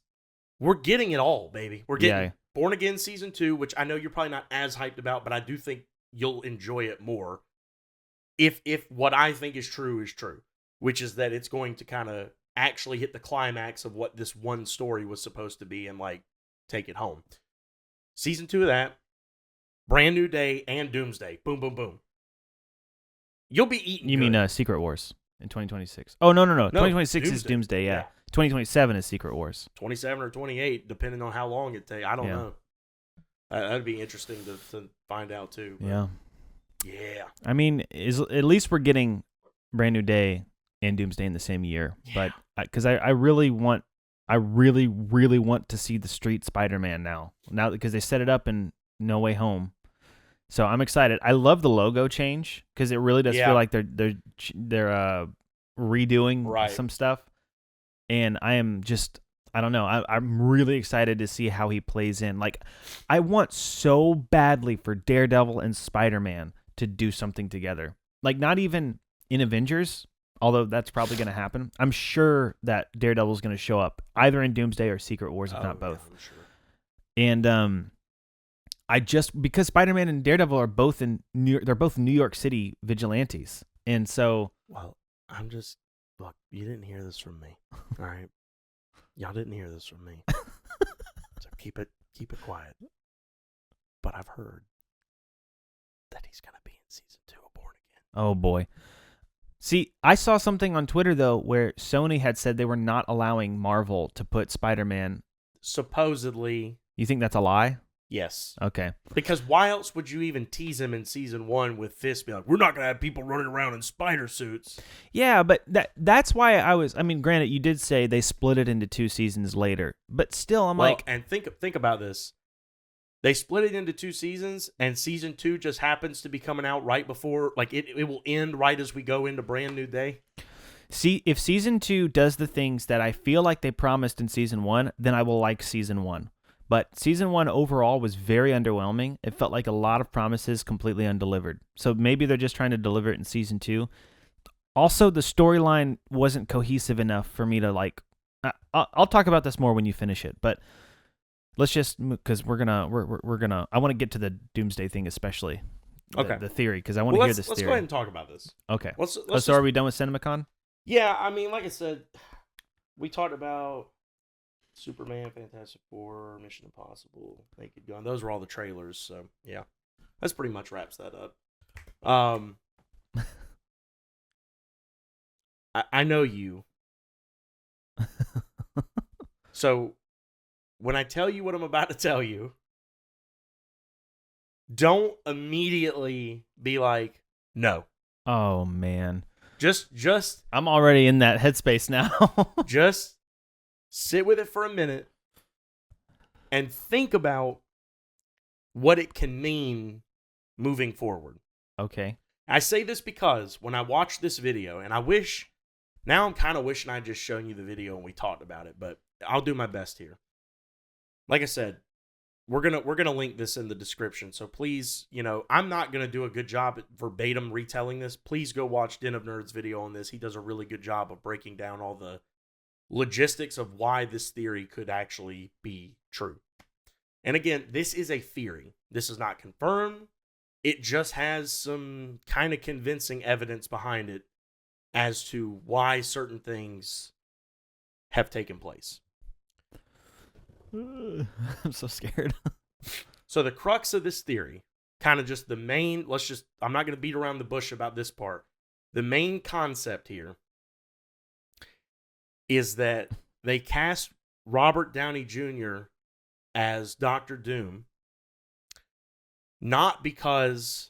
we're getting it all, baby. We're getting Born Again Season 2, which I know you're probably not as hyped about, but I do think you'll enjoy it more if what I think is true, which is that it's going to kind of actually hit the climax of what this one story was supposed to be and, like, take it home. Season 2 of that. Brand New Day and Doomsday. Boom, boom, boom. You'll be eating. You mean Secret Wars in 2026? Oh, no. 2026 is Doomsday, yeah. 2027 is Secret Wars. 27 or 28, depending on how long it takes. I don't know. That'd be interesting to find out, too. But yeah. I mean, at least we're getting Brand New Day and Doomsday in the same year. Yeah. But because I really want to see the Street Spider-Man now because they set it up in No Way Home. So I'm excited. I love the logo change because it really does feel like they're redoing some stuff. And I am just, I don't know. I'm really excited to see how he plays in. Like, I want so badly for Daredevil and Spider-Man to do something together. Like, not even in Avengers, although that's probably going to happen. I'm sure that Daredevil's going to show up either in Doomsday or Secret Wars, if not both. I'm sure. And because Spider-Man and Daredevil are both they're both New York City vigilantes. And so... Well, look, you didn't hear this from me. All right? Y'all didn't hear this from me. So keep it quiet. But I've heard that he's going to be in season 2 of Born Again. Oh, boy. See, I saw something on Twitter, though, where Sony had said they were not allowing Marvel to put Spider-Man. Supposedly. You think that's a lie? Yes. Okay. Because why else would you even tease him in season 1 with this? Be like, we're not going to have people running around in spider suits. Yeah, but that's why granted, you did say they split it into 2 seasons later. But still, I'm like... And think about this. They split it into 2 seasons, and season 2 just happens to be coming out right before, like it will end right as we go into Brand New Day. See, if season 2 does the things that I feel like they promised in season 1, then I will like season 1. But season 1 overall was very underwhelming. It felt like a lot of promises completely undelivered. So maybe they're just trying to deliver it in season 2. Also, the storyline wasn't cohesive enough for me to like. I'll talk about this more when you finish it, but let's just, because we're gonna. I want to get to the Doomsday thing, especially. Okay. The theory, because I want to hear this let's theory. go ahead and talk about this. Okay. Let's so are we done with CinemaCon? Yeah, I mean, like I said, we talked about Superman, Fantastic Four, Mission Impossible, Naked Gun. Those were all the trailers, so yeah. That's pretty much wraps that up. I know you. So, when I tell you what I'm about to tell you, don't immediately be like, no. Oh, man. Just I'm already in that headspace now. just sit with it for a minute and think about what it can mean moving forward. Okay. I say this because when I watched this video, and now I'm kind of wishing I'd just shown you the video and we talked about it, but I'll do my best here. Like I said, we're gonna link this in the description. So please, I'm not gonna do a good job at verbatim retelling this. Please go watch Den of Nerds' video on this. He does a really good job of breaking down all the logistics of why this theory could actually be true. And again, this is a theory. This is not confirmed. It just has some kind of convincing evidence behind it as to why certain things have taken place. I'm so scared. So the crux of this theory, kind of just the main, I'm not going to beat around the bush about this part. The main concept here is that they cast Robert Downey Jr. as Dr. Doom, not because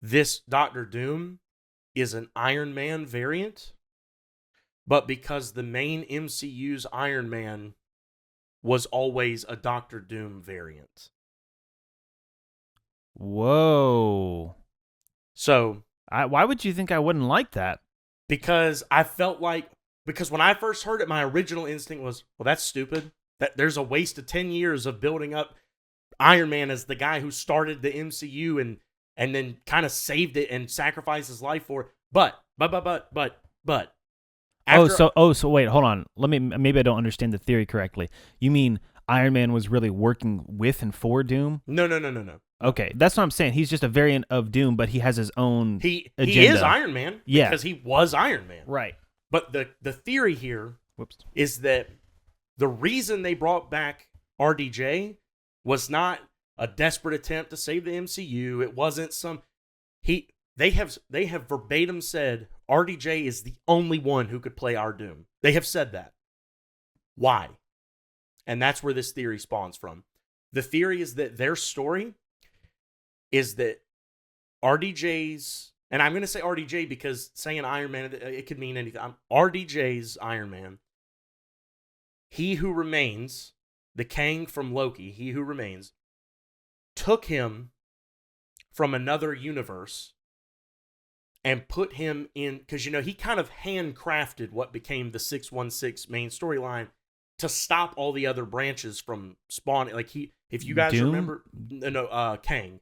this Dr. Doom is an Iron Man variant, but because the main MCU's Iron Man was always a Doctor Doom variant. Whoa. So, why would you think I wouldn't like that? Because when I first heard it, my original instinct was, well, that's stupid. That there's a waste of 10 years of building up Iron Man as the guy who started the MCU and then kind of saved it and sacrificed his life for it. But. So wait, hold on. Maybe I don't understand the theory correctly. You mean Iron Man was really working with and for Doom? No. Okay, that's what I'm saying. He's just a variant of Doom, but he has his own He agenda. is Iron Man. Yeah. Because he was Iron Man. Right. But the theory here is that the reason they brought back RDJ was not a desperate attempt to save the MCU. It wasn't they have verbatim said RDJ is the only one who could play our Doom. They have said that. Why? And that's where this theory spawns from. The theory is that their story is that RDJ's, and I'm going to say RDJ because saying Iron Man, it could mean anything. RDJ's Iron Man, he who remains, the Kang from Loki, he who remains, took him from another universe and put him in, because, he kind of handcrafted what became the 616 main storyline to stop all the other branches from spawning. Like, if you guys Doom? remember, Kang.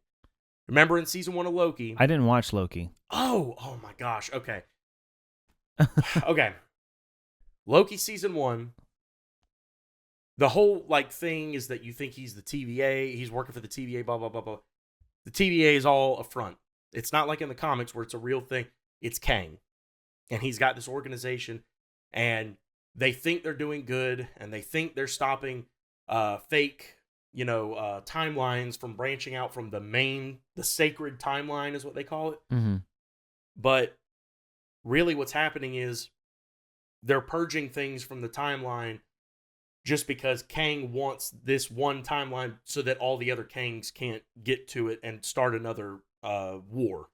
Remember in season 1 of Loki? I didn't watch Loki. Oh my gosh. Okay. Okay. Loki season 1. The whole thing is that you think he's the TVA. He's working for the TVA. Blah blah blah blah. The TVA is all a front. It's not like in the comics where it's a real thing. It's Kang, and he's got this organization, and they think they're doing good, and they think they're stopping fake, timelines from branching out from the sacred timeline is what they call it. Mm-hmm. But really what's happening is they're purging things from the timeline just because Kang wants this one timeline so that all the other Kangs can't get to it and start another war.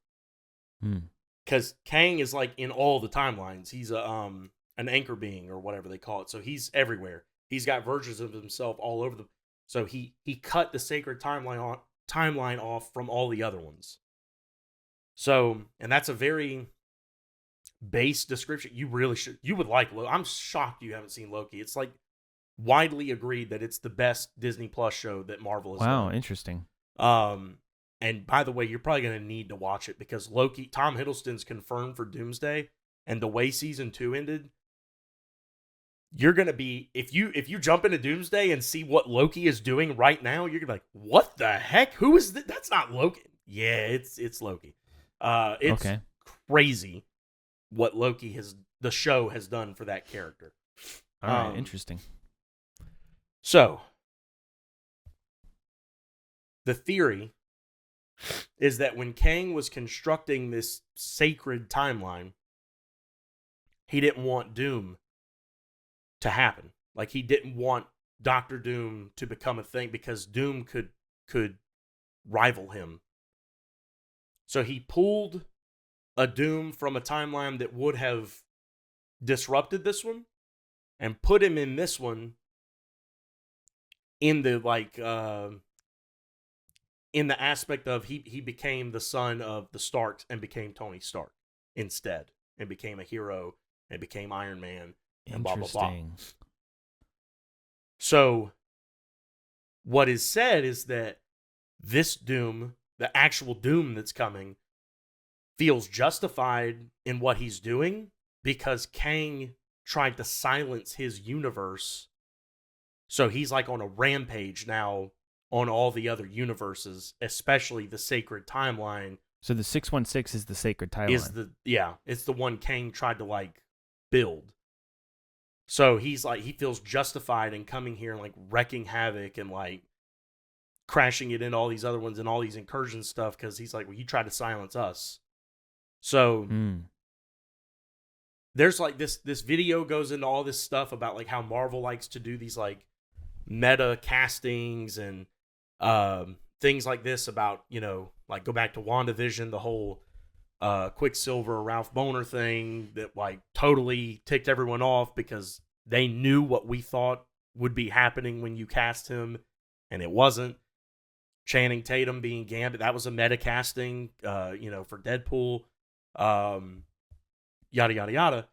Because Kang is in all the timelines. He's an anchor being or whatever they call it. So he's everywhere. He's got versions of himself all over them. So he cut the sacred timeline off from all the other ones. So, and that's a very base description. You really should. You would like Loki. I'm shocked you haven't seen Loki. It's like widely agreed that it's the best Disney Plus show that Marvel has done. Wow, interesting. And by the way, you're probably going to need to watch it because Loki, Tom Hiddleston's confirmed for Doomsday, and the way season 2 ended, you're going to be, if you jump into Doomsday and see what Loki is doing right now, you're going to be like, what the heck? Who is this? That's not Loki. Yeah, it's Loki. It's Okay. crazy what the show has done for that character. All right, interesting. So, the theory is that when Kang was constructing this sacred timeline, he didn't want Doom to happen. Like, he didn't want Doctor Doom to become a thing because Doom could rival him. So he pulled a Doom from a timeline that would have disrupted this one and put him in this one in the in the aspect of he became the son of the Starks and became Tony Stark instead, and became a hero and became Iron Man and blah blah blah. So what is said is that this Doom, the actual Doom that's coming, feels justified in what he's doing because Kang tried to silence his universe. So he's like on a rampage now on all the other universes, especially the sacred timeline. So the 616 is the sacred timeline. It's the one Kang tried to like build. So he's like, he feels justified in coming here and like wrecking havoc and like crashing it into all these other ones and all these incursion stuff because he's like, well, you tried to silence us. So there's like this video goes into all this stuff about like how Marvel likes to do these like meta castings and things like this about, you know, like go back to WandaVision, the whole Quicksilver Ralph Boner thing that like totally ticked everyone off because they knew what we thought would be happening when you cast him and it wasn't. Channing Tatum being Gambit, that was a meta casting, for Deadpool, yada yada yada.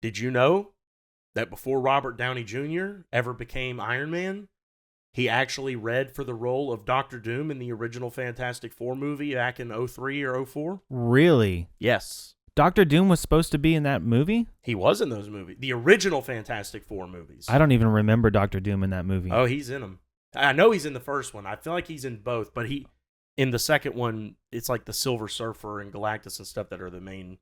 Did you know that before Robert Downey Jr. ever became Iron Man, he actually read for the role of Doctor Doom in the original Fantastic Four movie back in 03 or 04? Really? Yes. Doctor Doom was supposed to be in that movie? He was in those movies. The original Fantastic Four movies. I don't even remember Doctor Doom in that movie. Oh, he's in them. I know he's in the first one. I feel like he's in both, but in the second one, it's like the Silver Surfer and Galactus and stuff that are the main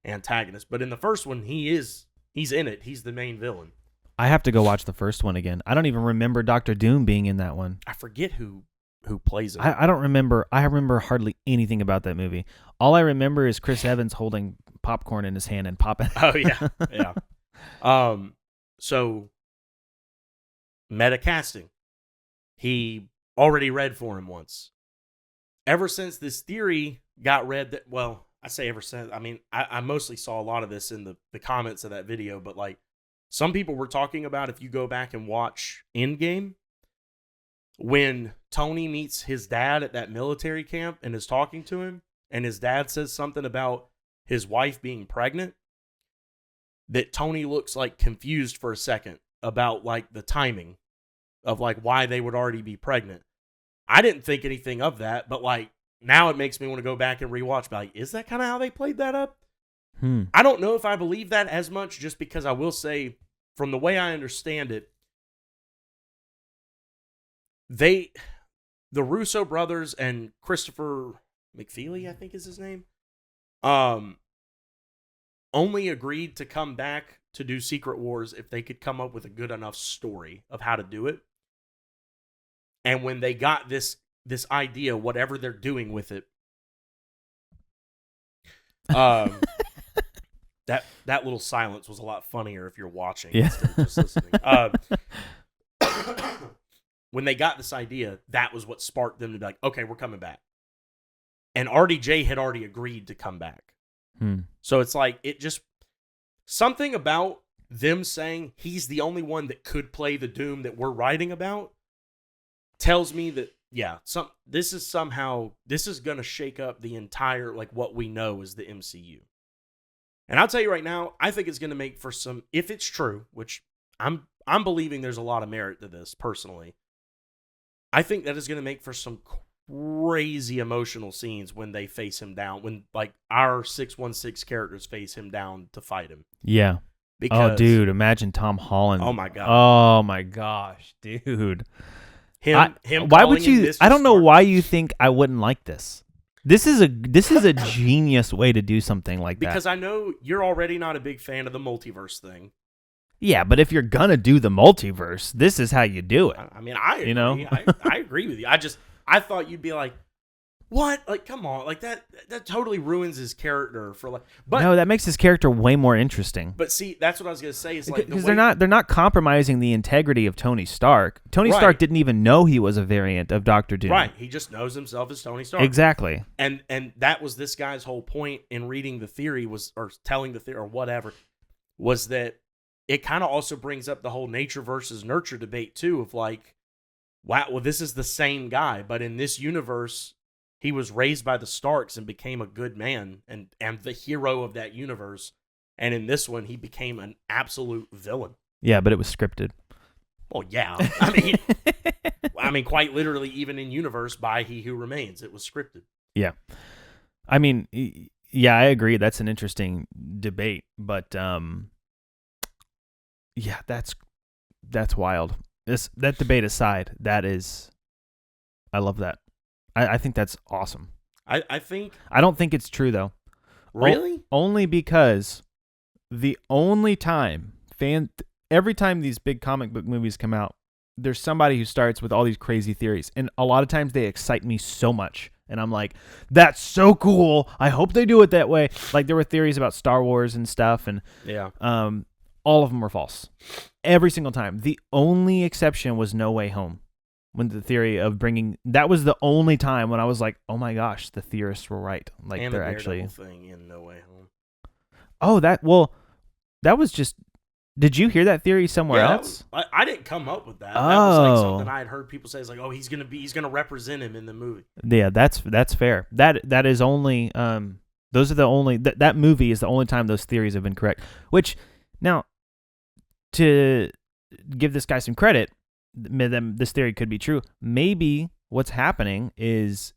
antagonists. But in the first one, he's in it. He's the main villain. I have to go watch the first one again. I don't even remember Doctor Doom being in that one. I forget who plays him. I don't remember. I remember hardly anything about that movie. All I remember is Chris Evans holding popcorn in his hand and popping. Oh yeah, yeah. So meta casting. He already read for him once. Ever since this theory got read, that, well, I say ever since. I mean, I mostly saw a lot of this in the comments of that video, but like some people were talking about if you go back and watch Endgame, when Tony meets his dad at that military camp and is talking to him, and his dad says something about his wife being pregnant, that Tony looks like confused for a second about like the timing of like why they would already be pregnant. I didn't think anything of that, but like now it makes me want to go back and rewatch. But like, is that kind of how they played that up? I don't know if I believe that as much, just because I will say, from the way I understand it, the Russo brothers and Christopher McFeely, I think is his name, only agreed to come back to do Secret Wars if they could come up with a good enough story of how to do it. And when they got this idea, whatever they're doing with it, that little silence was a lot funnier if you're watching instead of just listening. When they got this idea, that was what sparked them to be like, okay, we're coming back. And RDJ had already agreed to come back. So it's like, it just, something about them saying he's the only one that could play the Doom that we're writing about tells me that this is going to shake up the entire like what we know as the MCU. And I'll tell you right now, I think it's going to make for some, if it's true, which I'm believing there's a lot of merit to this personally. I think that is going to make for some crazy emotional scenes when they face him down, when like our 616 characters face him down to fight him. Yeah. Because, dude, imagine Tom Holland. Oh my god. Oh my gosh, dude. Him. Why would you? I don't know Stark. why you think I wouldn't like this. This is a genius way to do something like that. Because I know you're already not a big fan of the multiverse thing. Yeah, but if you're gonna do the multiverse, this is how you do it. I mean, I agree. You know? I agree with you. I thought you'd be like, what? Like, come on, like that totally ruins his character for like. But no, that makes his character way more interesting. But see, that's what I was gonna say. Is like because they're not compromising the integrity of Tony Stark. Tony Stark didn't even know he was a variant of Doctor Doom. Right, he just knows himself as Tony Stark. Exactly. And that was this guy's whole point in reading the theory or telling the theory or whatever, was that it kind of also brings up the whole nature versus nurture debate too. Of like, wow, well, this is the same guy, but in this universe, he was raised by the Starks and became a good man and the hero of that universe. And in this one, he became an absolute villain. Yeah, but it was scripted. Well, yeah. I mean, quite literally, even in universe, by He Who Remains, it was scripted. Yeah. I mean, yeah, I agree. That's an interesting debate, but yeah, that's wild. That debate aside, I love that. I think that's awesome. I don't think it's true though. Really? Only because the only time every time these big comic book movies come out, there's somebody who starts with all these crazy theories, and a lot of times they excite me so much, and I'm like, that's so cool. I hope they do it that way. Like there were theories about Star Wars and stuff, and yeah, all of them were false. Every single time. The only exception was No Way Home. When the theory of that was the only time when I was like, oh my gosh, the theorists were right. Like and they're the actually thing in No Way Home. Oh, that was just. Did you hear that theory somewhere else? I didn't come up with that. Oh. That was like something I had heard people say. It's like, oh, he's gonna represent him in the movie. Yeah, that's fair. That is only those are the only that movie is the only time those theories have been correct. Which now, to give this guy some credit, this theory could be true. Maybe what's happening is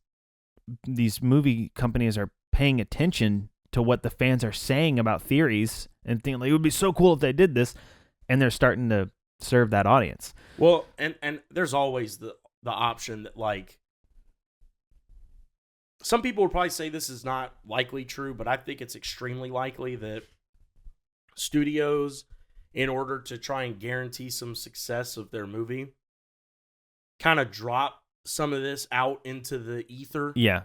these movie companies are paying attention to what the fans are saying about theories and thinking like it would be so cool if they did this, and they're starting to serve that audience. Well, and there's always the option that like some people would probably say this is not likely true, but I think it's extremely likely that studios, in order to try and guarantee some success of their movie, kind of drop some of this out into the ether. Yeah.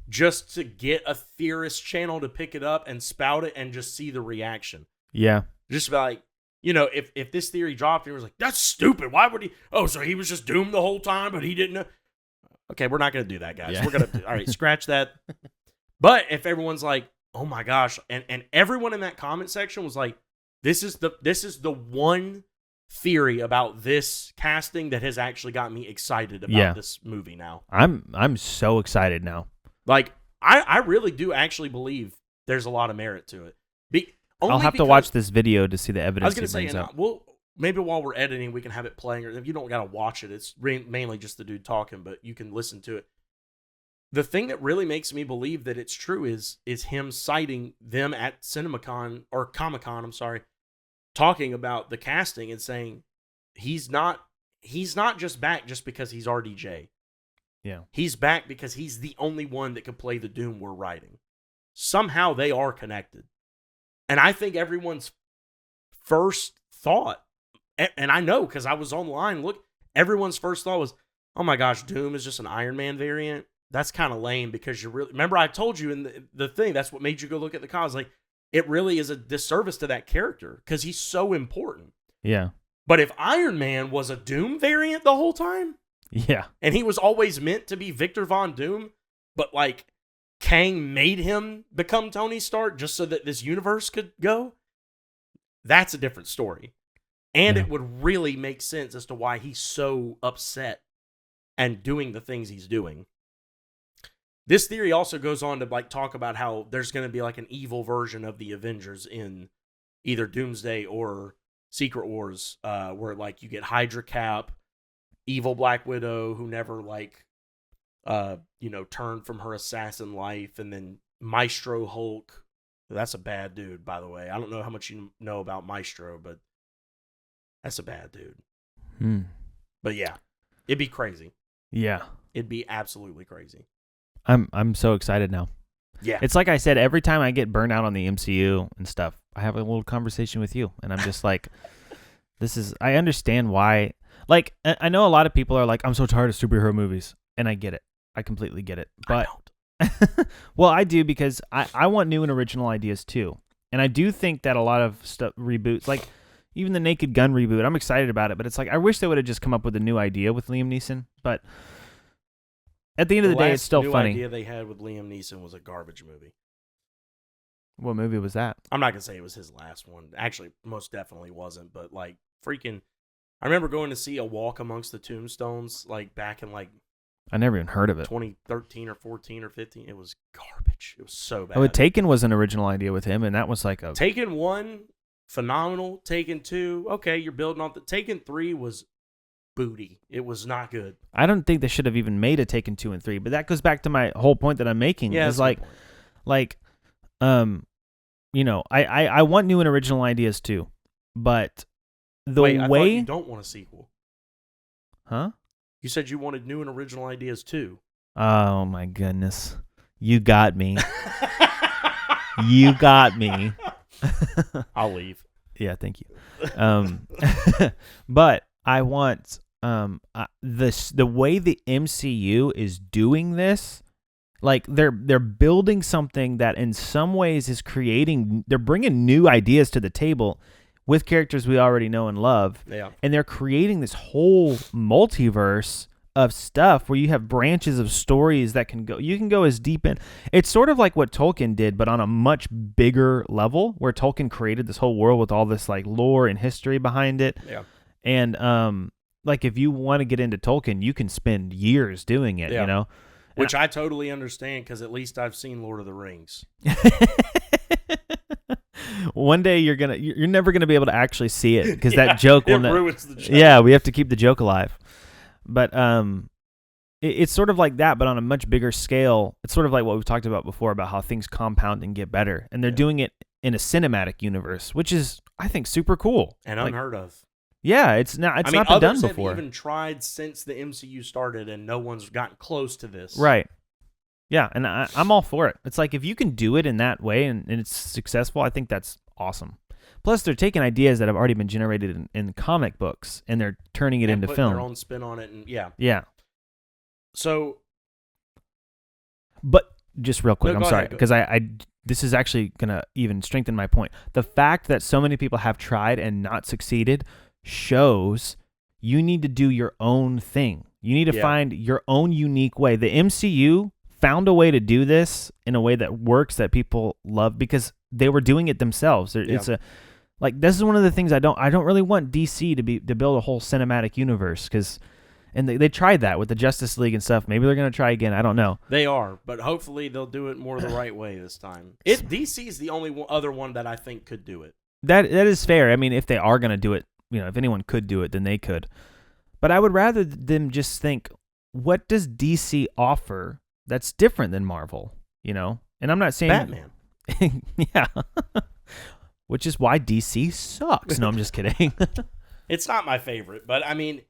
Just to get a theorist channel to pick it up and spout it and just see the reaction. Yeah. Just like, if this theory dropped and it was like, that's stupid. Why would he? Oh, so he was just doomed the whole time, but he didn't know. Okay, we're not going to do that, guys. Yeah. We're going to, all right, scratch that. But if everyone's like, oh my gosh, and everyone in that comment section was like, this is the one theory about this casting that has actually got me excited about this movie now. I'm so excited now. Like, I really do actually believe there's a lot of merit to it. I'll have to watch this video to see the evidence. I was going to say, brings up. Well, maybe while we're editing, we can have it playing. Or if you don't got to watch it, it's mainly just the dude talking, but you can listen to it. The thing that really makes me believe that it's true is him citing them at CinemaCon or Comic-Con, I'm sorry, talking about the casting and saying he's not just back just because he's RDJ. Yeah. He's back because he's the only one that could play the Doom we're writing. Somehow they are connected. And I think everyone's first thought, and I know because I was online, everyone's first thought was, oh my gosh, Doom is just an Iron Man variant. That's kind of lame because remember I told you in the thing, that's what made you go look at the cause. Like, it really is a disservice to that character because he's so important. Yeah. But if Iron Man was a Doom variant the whole time, yeah, and he was always meant to be Victor Von Doom, but like Kang made him become Tony Stark just so that this universe could go, that's a different story. And it would really make sense as to why he's so upset and doing the things he's doing. This theory also goes on to like talk about how there's going to be like an evil version of the Avengers in either Doomsday or Secret Wars, where like you get Hydra Cap, evil Black Widow who never like turned from her assassin life, and then Maestro Hulk. That's a bad dude, by the way. I don't know how much you know about Maestro, but that's a bad dude. But yeah, it'd be crazy. Yeah. It'd be absolutely crazy. I'm so excited now. Yeah. It's like I said, every time I get burnt out on the MCU and stuff, I have a little conversation with you, and I'm just like, I understand why. Like, I know a lot of people are like, I'm so tired of superhero movies, and I get it. I completely get it. But I don't. well, I do, because I want new and original ideas too. And I do think that a lot of stuff reboots, like even the Naked Gun reboot, I'm excited about it, but it's like I wish they would have just come up with a new idea with Liam Neeson. But at the end of the day, it's still funny. The idea they had with Liam Neeson was a garbage movie. What movie was that? I'm not going to say it was his last one. Actually, most definitely wasn't. But like freaking, I remember going to see A Walk Amongst the Tombstones like back in like I never even heard of it. 2013 or 14 or 15. It was garbage. It was so bad. Oh, Taken was an original idea with him, and that was like a Taken 1, phenomenal. Taken 2, okay, you're building off the Taken 3 was booty. It was not good. I don't think they should have even made a Taken 2 and 3, but that goes back to my whole point that I'm making. Yeah, is like I want new and original ideas too, but I thought you don't want a sequel. Huh? You said you wanted new and original ideas too. Oh my goodness. You got me. You got me. I'll leave. Yeah, thank you. But I want the way the MCU is doing this, like they're building something that in some ways is they're bringing new ideas to the table with characters we already know and love. Yeah. And they're creating this whole multiverse of stuff where you have branches of stories that you can go as deep in. It's sort of like what Tolkien did, but on a much bigger level, where Tolkien created this whole world with all this like lore and history behind it. Yeah. And like if you want to get into Tolkien, you can spend years doing it, yeah. you know? Which I totally understand, because at least I've seen Lord of the Rings. One day you're never gonna be able to actually see it, because that joke ruins the joke. Yeah, we have to keep the joke alive. But it's sort of like that, but on a much bigger scale. It's sort of like what we've talked about before about how things compound and get better, and they're doing it in a cinematic universe, which is, I think, super cool and unheard of. Yeah, it's not been done before. Others have even tried since the MCU started, and no one's gotten close to this. Right. Yeah, and I'm all for it. It's like if you can do it in that way and it's successful, I think that's awesome. Plus, they're taking ideas that have already been generated in comic books, and they're turning it into film. Their own spin on it, and yeah. Yeah. So, but just real quick, I'm sorry, ahead, because this is actually gonna even strengthen my point. The fact that so many people have tried and not succeeded shows you need to do your own thing. You need to find your own unique way. The MCU found a way to do this in a way that works, that people love, because they were doing it themselves. It's this is one of the things I don't really want DC to build a whole cinematic universe, and they tried that with the Justice League and stuff. Maybe they're going to try again. I don't know. They are, but hopefully they'll do it more the right way this time. DC is the only other one that I think could do it. That is fair. I mean, if they are going to do it, if anyone could do it, then they could. But I would rather them just think, what does DC offer that's different than Marvel? And I'm not saying Batman. Yeah. Which is why DC sucks. No, I'm just kidding. It's not my favorite, but I mean,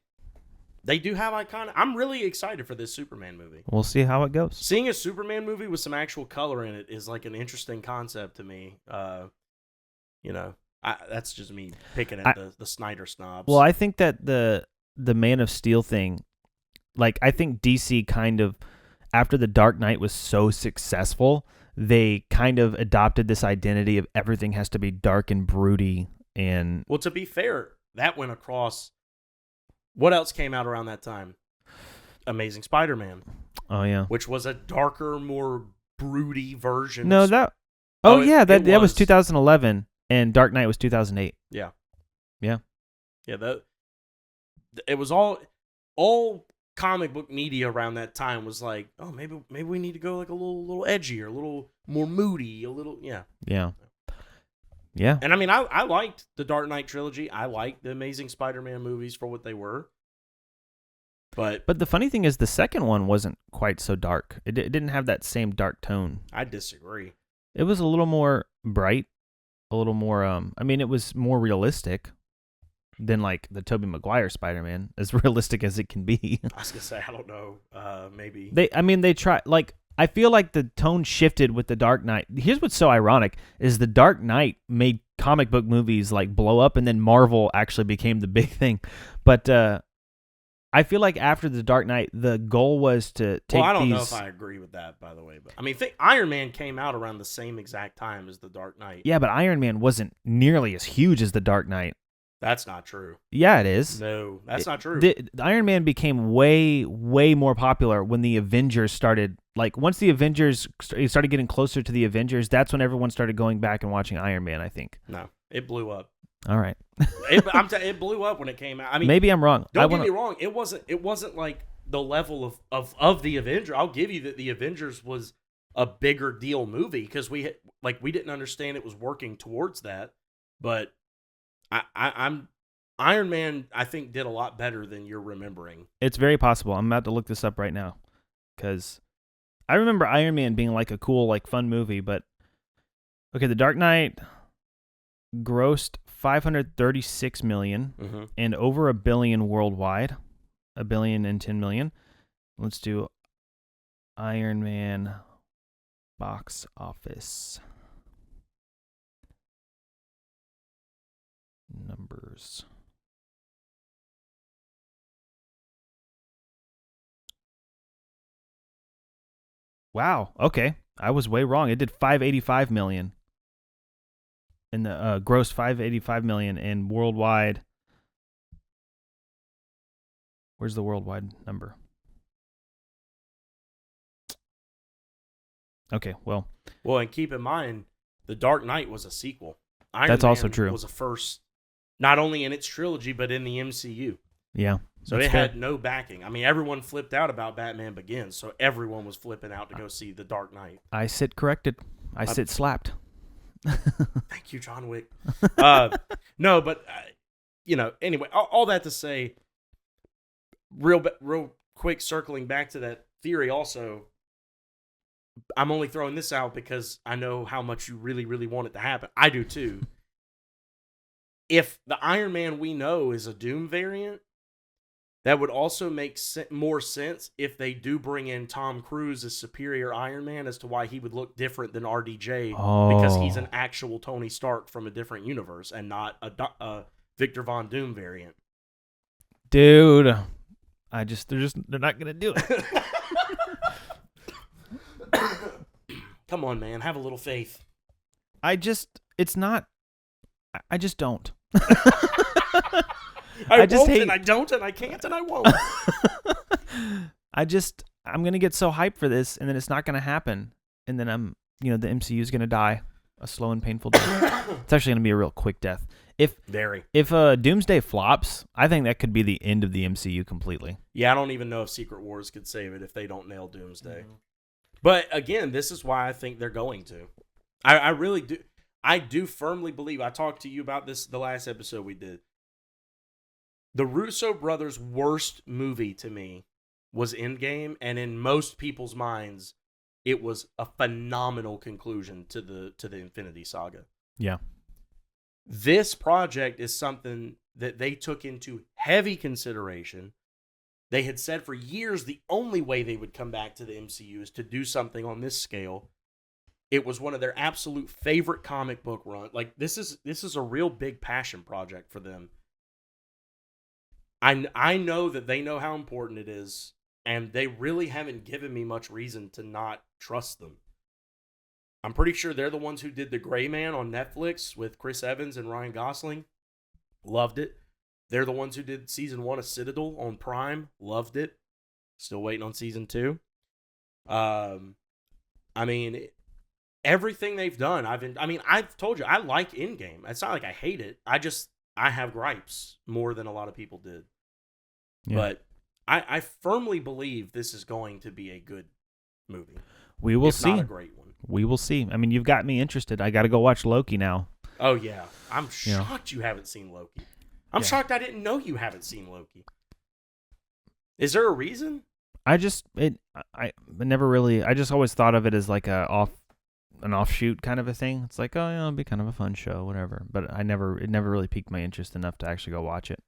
they do have iconic. I'm really excited for this Superman movie. We'll see how it goes. Seeing a Superman movie with some actual color in it is like an interesting concept to me. That's just me picking at the Snyder snobs. Well, I think that the Man of Steel thing, like I think DC kind of, after The Dark Knight was so successful, they kind of adopted this identity of everything has to be dark and broody. And well, to be fair, that went across. What else came out around that time? Amazing Spider-Man. Oh yeah, which was a darker, more broody version. No, that. Oh yeah, that was 2011, and Dark Knight was 2008. Yeah. Yeah. Yeah. It was all comic book media around that time was like, oh, maybe we need to go like a little edgier, a little more moody, a little Yeah. And I mean, I liked the Dark Knight trilogy. I liked the Amazing Spider-Man movies for what they were. But the funny thing is, the second one wasn't quite so dark. It didn't have that same dark tone. I disagree. It was a little more bright, a little more. I mean, it was more realistic than like the Tobey Maguire Spider-Man, as realistic as it can be. I was gonna say, I don't know. Maybe they try. Like, I feel like the tone shifted with the Dark Knight. Here's what's so ironic: is the Dark Knight made comic book movies like blow up, and then Marvel actually became the big thing. But I feel like after the Dark Knight, the goal was to take. Well, I don't know if I agree with that, by the way. But I mean, Iron Man came out around the same exact time as the Dark Knight. Yeah, but Iron Man wasn't nearly as huge as the Dark Knight. That's not true. Yeah, it is. No, that's not true. The Iron Man became way, way more popular when the Avengers started. Like, once the Avengers started getting closer to the Avengers, that's when everyone started going back and watching Iron Man, I think. No, it blew up. All right. It blew up when it came out. I mean, maybe I'm wrong. Don't get me wrong. It wasn't like the level of the Avengers. I'll give you that the Avengers was a bigger deal movie because we didn't understand it was working towards that. But I'm Iron Man, I think, did a lot better than you're remembering. It's very possible. I'm about to look this up right now because I remember Iron Man being like a cool, like fun movie. But okay, The Dark Knight grossed $536 million and over $1 billion worldwide, $1 billion and 10 million. Let's do Iron Man box office numbers. Wow. Okay, I was way wrong. It did $585 million. In the gross $585 million, and worldwide. Where's the worldwide number? Okay, well, and keep in mind, The Dark Knight was a sequel. That's also true. Was a first, not only in its trilogy but in the MCU. Yeah. So it had no backing. I mean, everyone flipped out about Batman Begins, so everyone was flipping out to go see The Dark Knight. I sit corrected. I sit slapped. Thank you, John Wick. No, but anyway, all that to say, real quick, circling back to that theory. Also, I'm only throwing this out because I know how much you really, really want it to happen. I do too. If the Iron Man we know is a Doom variant, that would also make more sense if they do bring in Tom Cruise as superior Iron Man as to why he would look different than RDJ because he's an actual Tony Stark from a different universe and not a Victor Von Doom variant. Dude, they're not gonna do it. Come on, man, have a little faith. I just don't. I just hate, and I don't, and I can't, and I won't. I'm going to get so hyped for this, and then it's not going to happen. And then the MCU is going to die a slow and painful death. It's actually going to be a real quick death. If Doomsday flops, I think that could be the end of the MCU completely. Yeah, I don't even know if Secret Wars could save it if they don't nail Doomsday. Mm-hmm. But again, this is why I think they're going to. I really do. I do firmly believe, I talked to you about this the last episode we did. The Russo brothers' worst movie to me was Endgame, and in most people's minds, it was a phenomenal conclusion to the Infinity Saga. Yeah. This project is something that they took into heavy consideration. They had said for years the only way they would come back to the MCU is to do something on this scale. It was one of their absolute favorite comic book run. Like, this is a real big passion project for them. I know that they know how important it is, and they really haven't given me much reason to not trust them. I'm pretty sure they're the ones who did The Gray Man on Netflix with Chris Evans and Ryan Gosling. Loved it. They're the ones who did season 1 of Citadel on Prime. Loved it. Still waiting on season 2. I mean, everything they've done, I've told you, I like Endgame. It's not like I hate it. I have gripes more than a lot of people did. Yeah. But I firmly believe this is going to be a good movie. We will if see. Not a great one. We will see. I mean, you've got me interested. I got to go watch Loki now. Oh yeah, I'm shocked you haven't seen Loki. I'm shocked I didn't know you haven't seen Loki. Is there a reason? I just always thought of it as like an offshoot kind of a thing. It's like, oh yeah, it'll be kind of a fun show, whatever. But it never really piqued my interest enough to actually go watch it.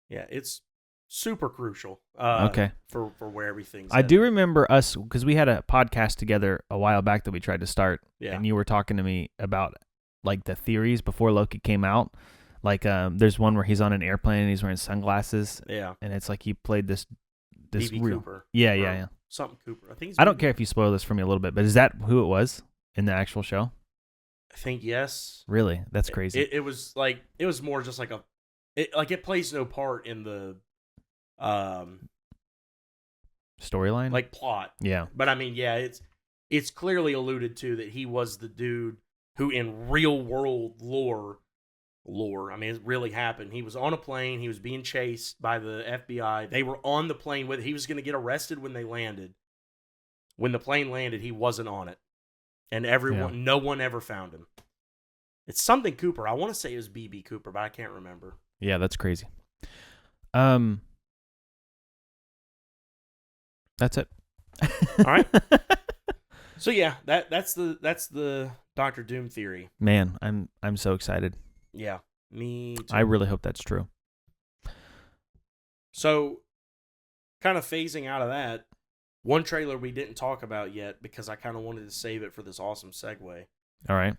Yeah, it's super crucial. Okay. For where everything's. I do remember us, because we had a podcast together a while back that we tried to start, and you were talking to me about like the theories before Loki came out. Like, there's one where he's on an airplane and he's wearing sunglasses. Yeah, and it's like he played this B.B. real Cooper. Yeah. Something Cooper. I think. I don't care if you spoil this for me a little bit, but is that who it was in the actual show? I think yes. Really, that's crazy. It was more just like it plays no part in the storyline, like plot. Yeah, but I mean, yeah, it's clearly alluded to that he was the dude who, in real world lore, I mean, it really happened. He was on a plane. He was being chased by the FBI. They were on the plane with. He was going to get arrested when they landed. When the plane landed, he wasn't on it, and no one ever found him. It's something Cooper. I want to say it was B.B. Cooper, but I can't remember. Yeah, that's crazy. That's it. All right. So yeah, that's the Doctor Doom theory. Man, I'm so excited. Yeah, me too. I really hope that's true. So, kind of phasing out of that, one trailer we didn't talk about yet because I kind of wanted to save it for this awesome segue. All right.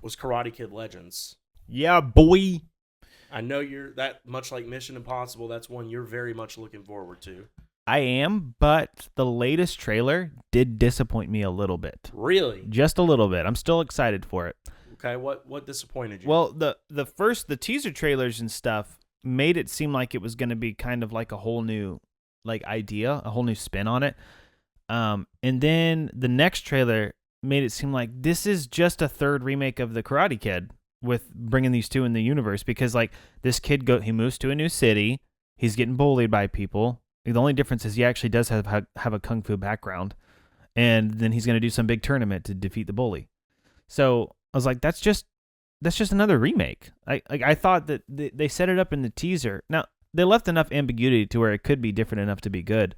Was Karate Kid Legends. Yeah, boy. I know you're that much like Mission Impossible. That's one you're very much looking forward to. I am, but the latest trailer did disappoint me a little bit. Really? Just a little bit. I'm still excited for it. Okay, what disappointed you? Well, the teaser trailers and stuff made it seem like it was going to be kind of like a whole new like idea, a whole new spin on it. And then the next trailer made it seem like this is just a third remake of the Karate Kid with bringing these two in the universe, because like this kid he moves to a new city, he's getting bullied by people. The only difference is he actually does have a kung fu background, and then he's going to do some big tournament to defeat the bully. So I was like, that's just another remake. I thought that they set it up in the teaser. Now they left enough ambiguity to where it could be different enough to be good,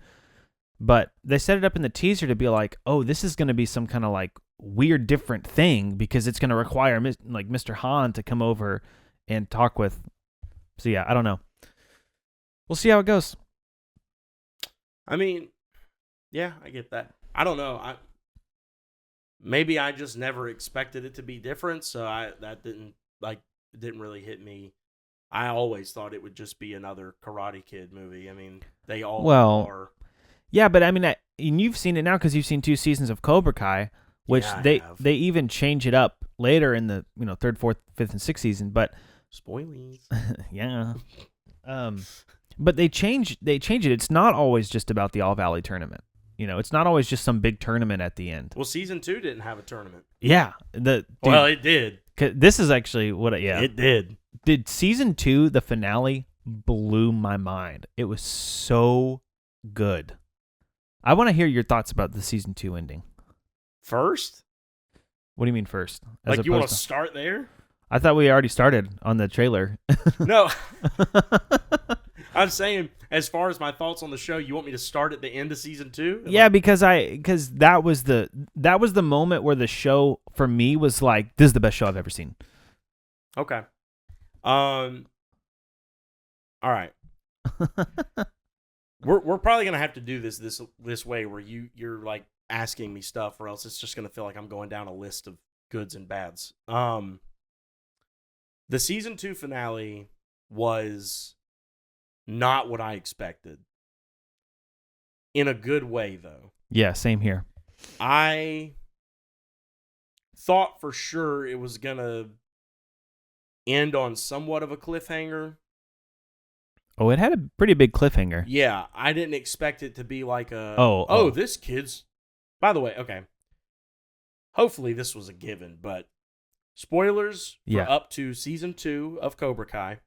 but they set it up in the teaser to be like, oh, this is going to be some kind of like weird different thing because it's going to require like Mr. Han to come over and talk with. So yeah, I don't know. We'll see how it goes. I mean, yeah, I get that. I don't know. Maybe I just never expected it to be different, so that didn't really hit me. I always thought it would just be another Karate Kid movie. I mean, they all are. Yeah, but I mean, and you've seen it now because you've seen 2 seasons of Cobra Kai, which they even change it up later in the 3rd, 4th, 5th, and 6th season. But spoilies. Yeah. But they change it. It's not always just about the All Valley tournament. It's not always just some big tournament at the end. Well, season 2 didn't have a tournament. Yeah. Well, it did. This is actually It did. Did season 2, the finale, blew my mind. It was so good. I want to hear your thoughts about the season 2 ending. First? What do you mean first? Like you want to start there? I thought we already started on the trailer. No. I'm saying, as far as my thoughts on the show, you want me to start at the end of season 2? Yeah, because that was the moment where the show for me was like, this is the best show I've ever seen. Okay. All right. We're probably gonna have to do this way where you're like asking me stuff, or else it's just gonna feel like I'm going down a list of goods and bads. The season 2 finale was not what I expected. In a good way, though. Yeah, same here. I thought for sure it was going to end on somewhat of a cliffhanger. Oh, it had a pretty big cliffhanger. Yeah, I didn't expect it to be like this kid's... By the way, okay. Hopefully this was a given, but spoilers for up to season 2 of Cobra Kai.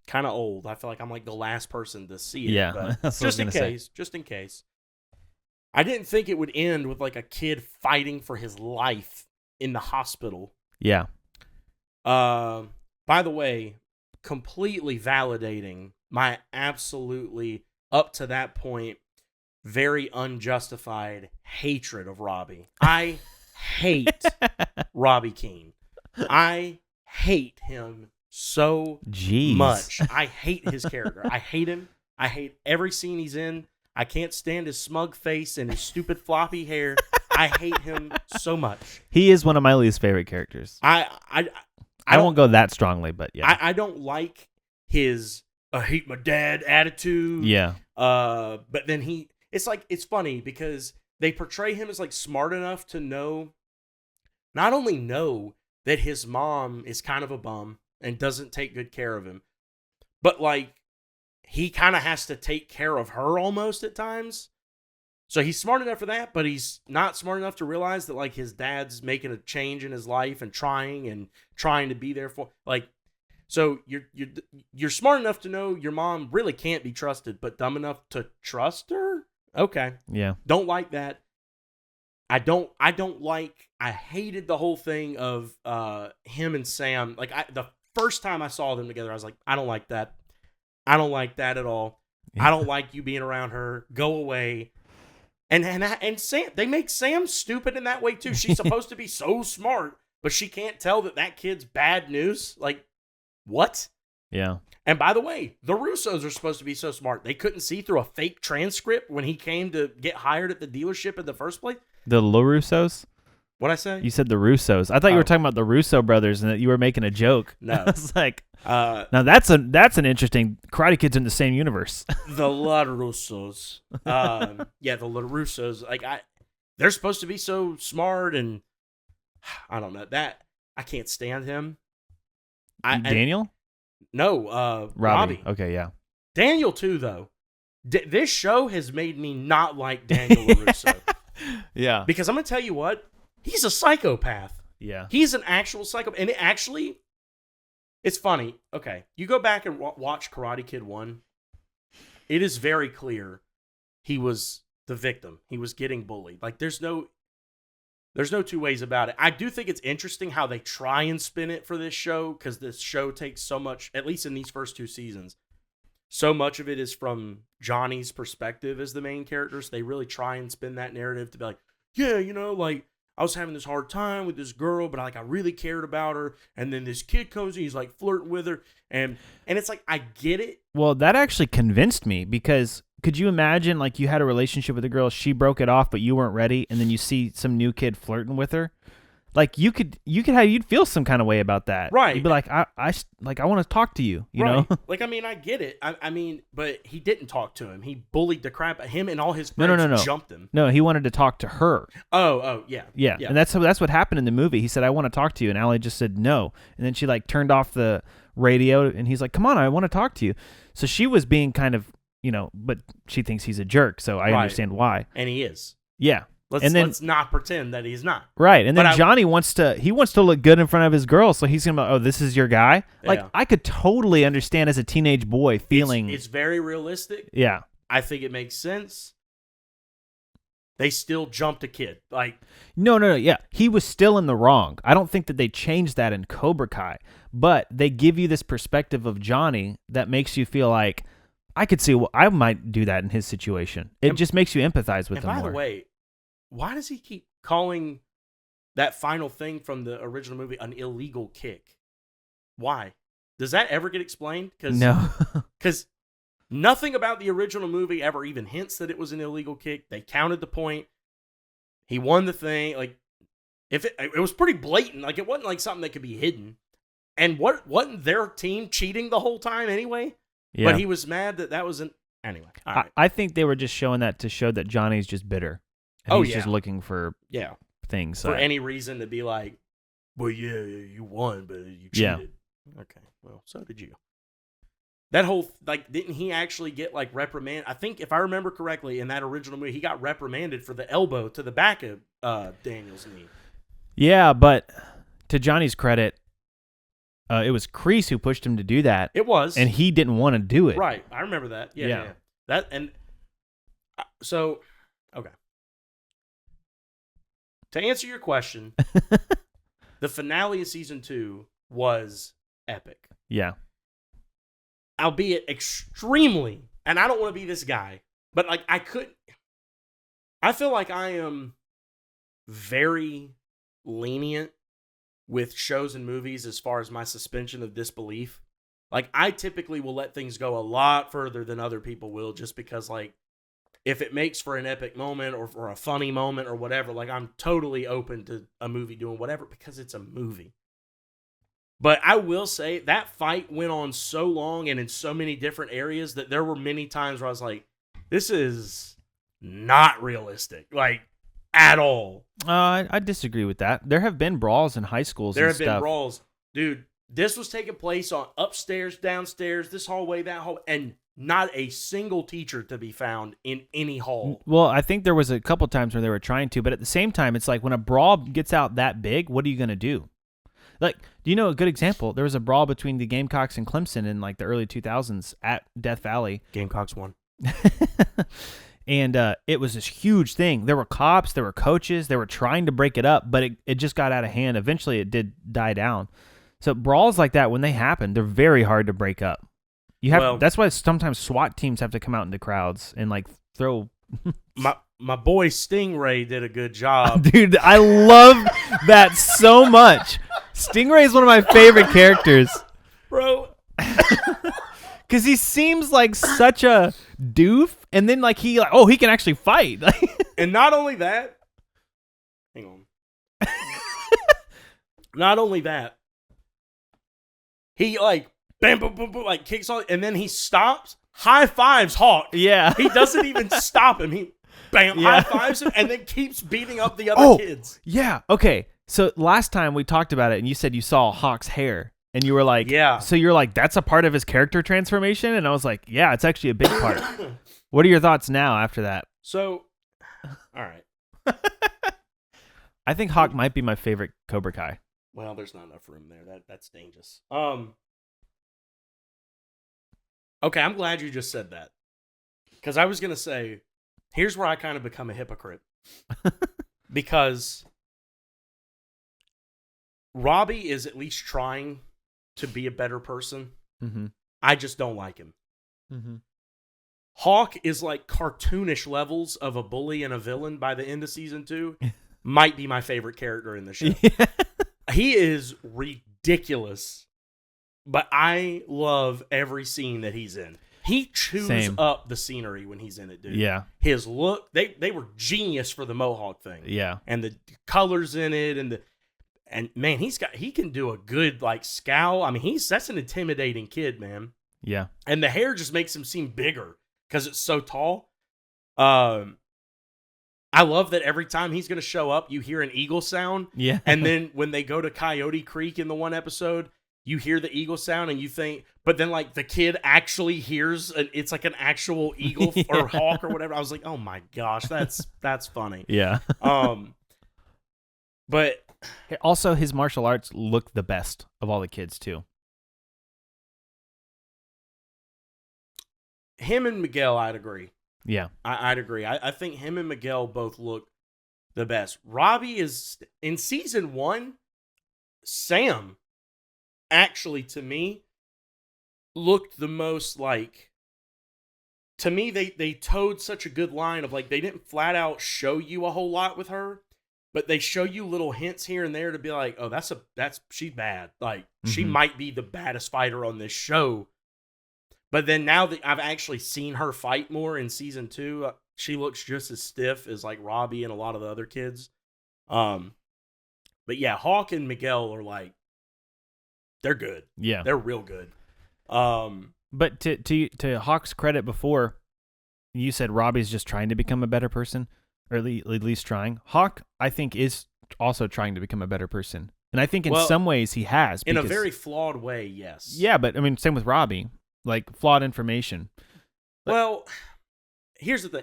kind of old. I feel like I'm like the last person to see it. Yeah, But that's what I was gonna say. just in case. I didn't think it would end with like a kid fighting for his life in the hospital. Yeah. By the way, completely validating my absolutely up to that point very unjustified hatred of Robbie. I hate Robbie Keane. I hate him so much. I hate his character. I hate him. I hate every scene he's in. I can't stand his smug face and his stupid floppy hair. I hate him so much. He is one of my least favorite characters. I won't go that strongly, but yeah. I don't like his I hate my dad attitude. Yeah. But then it's funny because they portray him as like smart enough to not only know that his mom is kind of a bum and doesn't take good care of him, but like he kind of has to take care of her almost at times. So he's smart enough for that, but he's not smart enough to realize that like his dad's making a change in his life and trying to be there for like. So you're smart enough to know your mom really can't be trusted, but dumb enough to trust her. Okay. Yeah. Don't like that. I hated the whole thing of him and Sam. Like the first time I saw them together, I was like, I don't like that. I don't like that at all. Yeah. I don't like you being around her. Go away. And Sam, they make Sam stupid in that way too. She's supposed to be so smart, but she can't tell that kid's bad news. Like, what? Yeah. And by the way, the Russos are supposed to be so smart. They couldn't see through a fake transcript when he came to get hired at the dealership in the first place. The LaRussos? What'd I say? You said the Russos. I thought you were talking about the Russo brothers and that you were making a joke. No. I was like, now that's an interesting Karate Kid's in the same universe. The La Russos. Yeah, the La Russos. Like they're supposed to be so smart, and I don't know that I can't stand him. Daniel? No, Robbie. Okay, yeah. Daniel too, though. This show has made me not like Daniel LaRusso. Yeah. Because I'm gonna tell you what, he's a psychopath. Yeah. He's an actual psychopath, and it's funny. Okay, you go back and watch Karate Kid 1. It is very clear he was the victim. He was getting bullied. Like there's no two ways about it. I do think it's interesting how they try and spin it for this show, because this show takes so much, at least in these first 2 seasons, so much of it is from Johnny's perspective as the main character. So they really try and spin that narrative to be like, yeah, like I was having this hard time with this girl, but like I really cared about her. And then this kid comes and he's like flirting with her. And it's like, I get it. Well, that actually convinced me, because could you imagine like you had a relationship with a girl, she broke it off, but you weren't ready, and then you see some new kid flirting with her? Like you'd feel some kind of way about that. Right. You'd be like, I want to talk to you, you know? Like, I mean, I get it. I mean, but he didn't talk to him. He bullied the crap out of him, and all his friends No. jumped him. No, he wanted to talk to her. Oh, yeah. Yeah. And that's what happened in the movie. He said, I want to talk to you. And Allie just said no. And then she like turned off the radio, and he's like, come on, I want to talk to you. So she was being kind of, but she thinks he's a jerk. So I understand why. And he is. Yeah. Let's not pretend that he's not. Right. And then Johnny wants to look good in front of his girl. So he's going to be, oh, this is your guy. Yeah. Like, I could totally understand as a teenage boy feeling. It's very realistic. Yeah. I think it makes sense. They still jumped a kid. Like, No. Yeah. He was still in the wrong. I don't think that they changed that in Cobra Kai, but they give you this perspective of Johnny that makes you feel like, I could see, I might do that in his situation. It just makes you empathize with him more. By the way, why does he keep calling that final thing from the original movie an illegal kick? Why? Does that ever get explained? No. Because nothing about the original movie ever even hints that it was an illegal kick. They counted the point. He won the thing. Like, if it was pretty blatant. Like, it wasn't like something that could be hidden. And wasn't their team cheating the whole time anyway? Yeah. But he was mad that wasn't. Anyway. All right. I think they were just showing that to show that Johnny's just bitter. And he's just looking for things. For any reason to be like, well, yeah, you won, but you cheated. Yeah. Okay, well, so did you. That whole, like, didn't he actually get, like, reprimanded? I think, if I remember correctly, in that original movie, he got reprimanded for the elbow to the back of Daniel's knee. Yeah, but to Johnny's credit, It was Kreese who pushed him to do that. It was. And he didn't want to do it. Right. I remember that. Yeah. That, and so, okay. To answer your question, the finale of season 2 was epic. Yeah. Albeit extremely, and I don't want to be this guy, but like I feel like I am very lenient with shows and movies as far as my suspension of disbelief. Like, I typically will let things go a lot further than other people will, just because, like, if it makes for an epic moment or for a funny moment or whatever, like, I'm totally open to a movie doing whatever because it's a movie. But I will say that fight went on so long and in so many different areas that there were many times where I was like, this is not realistic, like, at all. I disagree with that. There have been brawls in high schools. There and have stuff. been brawls. Dude, this was taking place on upstairs, downstairs, this hallway, that hallway, and not a single teacher to be found in any hall. Well, I think there was a couple times where they were trying to, but at the same time, it's like when a brawl gets out that big, what are you going to do? Like, do you know a good example? There was a brawl between the Gamecocks and Clemson in like the early 2000s at Death Valley. Gamecocks won. And it was this huge thing. There were cops, there were coaches, they were trying to break it up, but it just got out of hand. Eventually, it did die down. So brawls like that, when they happen, they're very hard to break up. That's why sometimes SWAT teams have to come out into crowds and like throw. My boy Stingray did a good job. Dude, I love that so much. Stingray is one of my favorite characters. Bro. Because he seems like such a doof, and then like he can actually fight. And not only that, hang on. Not only that, he like bam, boom, boom, boom, like kicks on, and then he stops, high fives Hawk. Yeah, he doesn't even stop him. He high fives him, and then keeps beating up the other kids. Yeah. Okay. So last time we talked about it, and you said you saw Hawk's hair. And you were like, yeah. So you're like, that's a part of his character transformation? And I was like, yeah, it's actually a big part. What are your thoughts now after that? So, all right. I think Hawk might be my favorite Cobra Kai. Well, there's not enough room there. That's dangerous. Okay, I'm glad you just said that. Because I was going to say, here's where I kind of become a hypocrite. Because Robbie is at least trying to be a better person. Mm-hmm. I just don't like him. Mm-hmm. Hawk is like cartoonish levels of a bully and a villain by the end of season 2. Might be my favorite character in the show. Yeah. He is ridiculous, but I love every scene that he's in. He chews up the scenery when he's in it, dude. Yeah. His look, they were genius for the Mohawk thing. Yeah. And the colors in it and man, he can do a good like scowl. I mean, that's an intimidating kid, man. Yeah. And the hair just makes him seem bigger because it's so tall. I love that every time he's going to show up, you hear an eagle sound. Yeah. And then when they go to Coyote Creek in the one episode, you hear the eagle sound and you think, but then like the kid actually hears, it's like an actual eagle or hawk or whatever. I was like, oh my gosh, that's funny. Yeah. But also his martial arts look the best of all the kids too. Him and Miguel, I'd agree. Yeah. I'd agree. I think him and Miguel both look the best. Robbie is, in season 1, Sam, actually, to me, looked the most like, to me, they towed such a good line of like, they didn't flat out show you a whole lot with her, but they show you little hints here and there to be like, oh, she's bad. Like, she might be the baddest fighter on this show. But then now that I've actually seen her fight more in season 2, she looks just as stiff as like Robbie and a lot of the other kids. But yeah, Hawk and Miguel are like, they're good. Yeah. They're real good. But to Hawk's credit before, you said Robbie's just trying to become a better person, or at least trying. Hawk, I think, is also trying to become a better person. And I think in some ways he has. In a very flawed way, yes. Yeah, but I mean, same with Robbie. Like, flawed information. Well, here's the thing.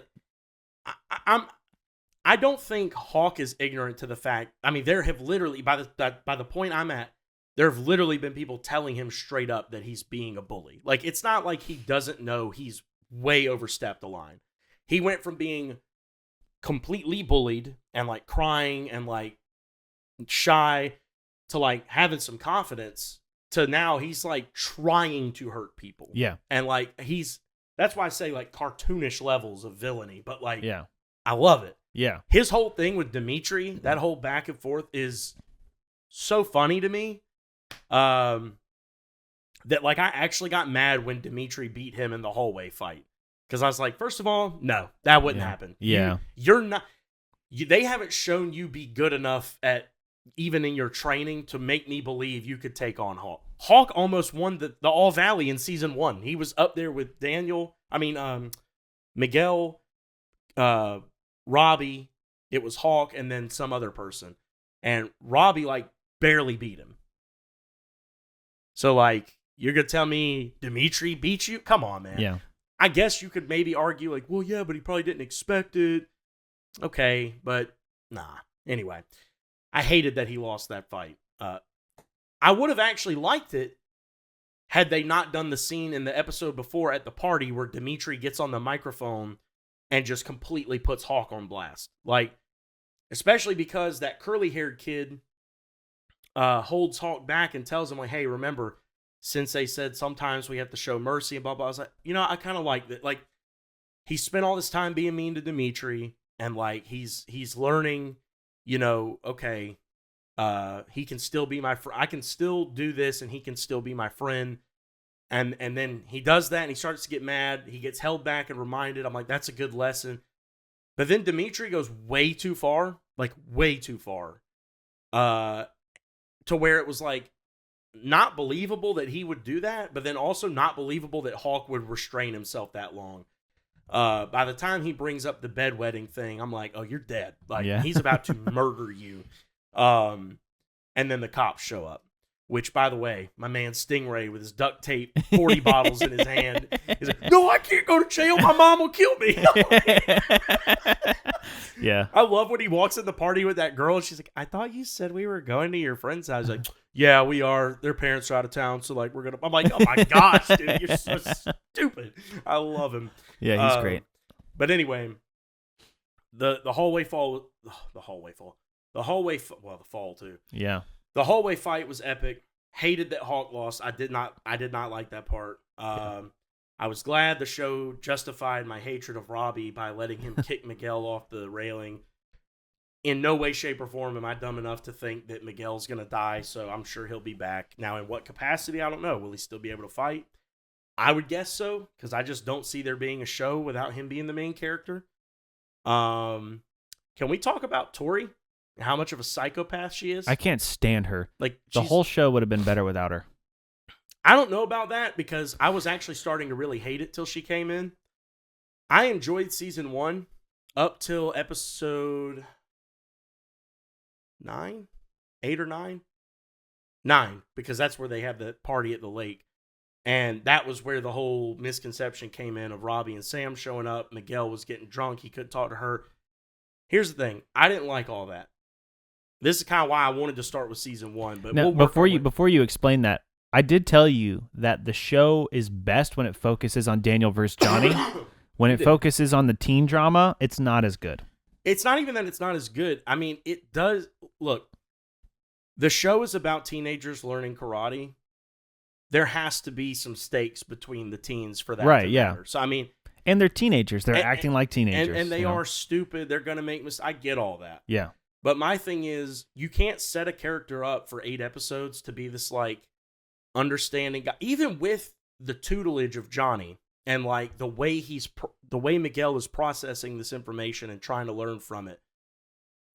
I don't think Hawk is ignorant to the fact. I mean, there have literally, by the point I'm at, there have literally been people telling him straight up that he's being a bully. Like, it's not like he doesn't know he's way overstepped the line. He went from being completely bullied and like crying and like shy to like having some confidence to now he's like trying to hurt people. Yeah. And like that's why I say like cartoonish levels of villainy, but like Yeah. I love it. Yeah. His whole thing with Dimitri, that whole back and forth is so funny to me. That like I actually got mad when Dimitri beat him in the hallway fight. Because I was like, first of all, no, that wouldn't happen. Yeah. You're not. They haven't shown you be good enough at even in your training to make me believe you could take on Hawk. Hawk almost won the All Valley in season 1. He was up there with Miguel, Robbie. It was Hawk and then some other person, and Robbie like barely beat him. So like you're gonna tell me Dimitri beat you? Come on, man. Yeah. I guess you could maybe argue like, well, yeah, but he probably didn't expect it. Okay, but nah. Anyway, I hated that he lost that fight. I would have actually liked it had they not done the scene in the episode before at the party where Dimitri gets on the microphone and just completely puts Hawk on blast. Like, especially because that curly-haired kid holds Hawk back and tells him, like, hey, remember, Sensei said sometimes we have to show mercy and blah, blah. I was like, I kind of like that. Like, he spent all this time being mean to Dimitri, and, like, he's learning, okay, he can still be my friend. I can still do this, and he can still be my friend. And then he does that, and he starts to get mad. He gets held back and reminded. I'm like, that's a good lesson. But then Dimitri goes way too far, like, way too far, to where it was, like, not believable that he would do that, but then also not believable that Hawk would restrain himself that long. By the time he brings up the bedwetting thing, I'm like, oh, you're dead. Like, he's about to murder you. And then the cops show up, which, by the way, my man Stingray with his duct tape, 40 bottles in his hand, he's like, no, I can't go to jail. My mom will kill me. Yeah. I love when he walks in the party with that girl, and she's like, I thought you said we were going to your friend's house. Like, yeah, we are. Their parents are out of town, so like I'm like, oh my gosh, dude, you're so stupid. I love him. Yeah, he's great. But anyway, the hallway fall too. Yeah. The hallway fight was epic. Hated that Hawk lost. I did not like that part. I was glad the show justified my hatred of Robbie by letting him kick Miguel off the railing. In no way, shape, or form am I dumb enough to think that Miguel's going to die, so I'm sure he'll be back. Now, in what capacity, I don't know. Will he still be able to fight? I would guess so, because I just don't see there being a show without him being the main character. Can we talk about Tori? How much of a psychopath she is? I can't stand her. Like, the whole show would have been better without her. I don't know about that, because I was actually starting to really hate it till she came in. I enjoyed season 1 up till episode 9, 8 or 9, 9, because that's where they have the party at the lake. And that was where the whole misconception came in of Robbie and Sam showing up. Miguel was getting drunk. He couldn't talk to her. Here's the thing. I didn't like all that. This is kind of why I wanted to start with season 1. But now, before you explain that, I did tell you that the show is best when it focuses on Daniel versus Johnny. When it focuses on the teen drama, it's not as good. It's not even that it's not as good. I mean, it does. Look, the show is about teenagers learning karate. There has to be some stakes between the teens for that to matter. So, I mean... And they're teenagers. They're acting like teenagers. And they are stupid. They're going to make mistakes. I get all that. Yeah. But my thing is, you can't set a character up for 8 episodes to be this, like, understanding guy. Even with the tutelage of Johnny and, like, the way Miguel is processing this information and trying to learn from it.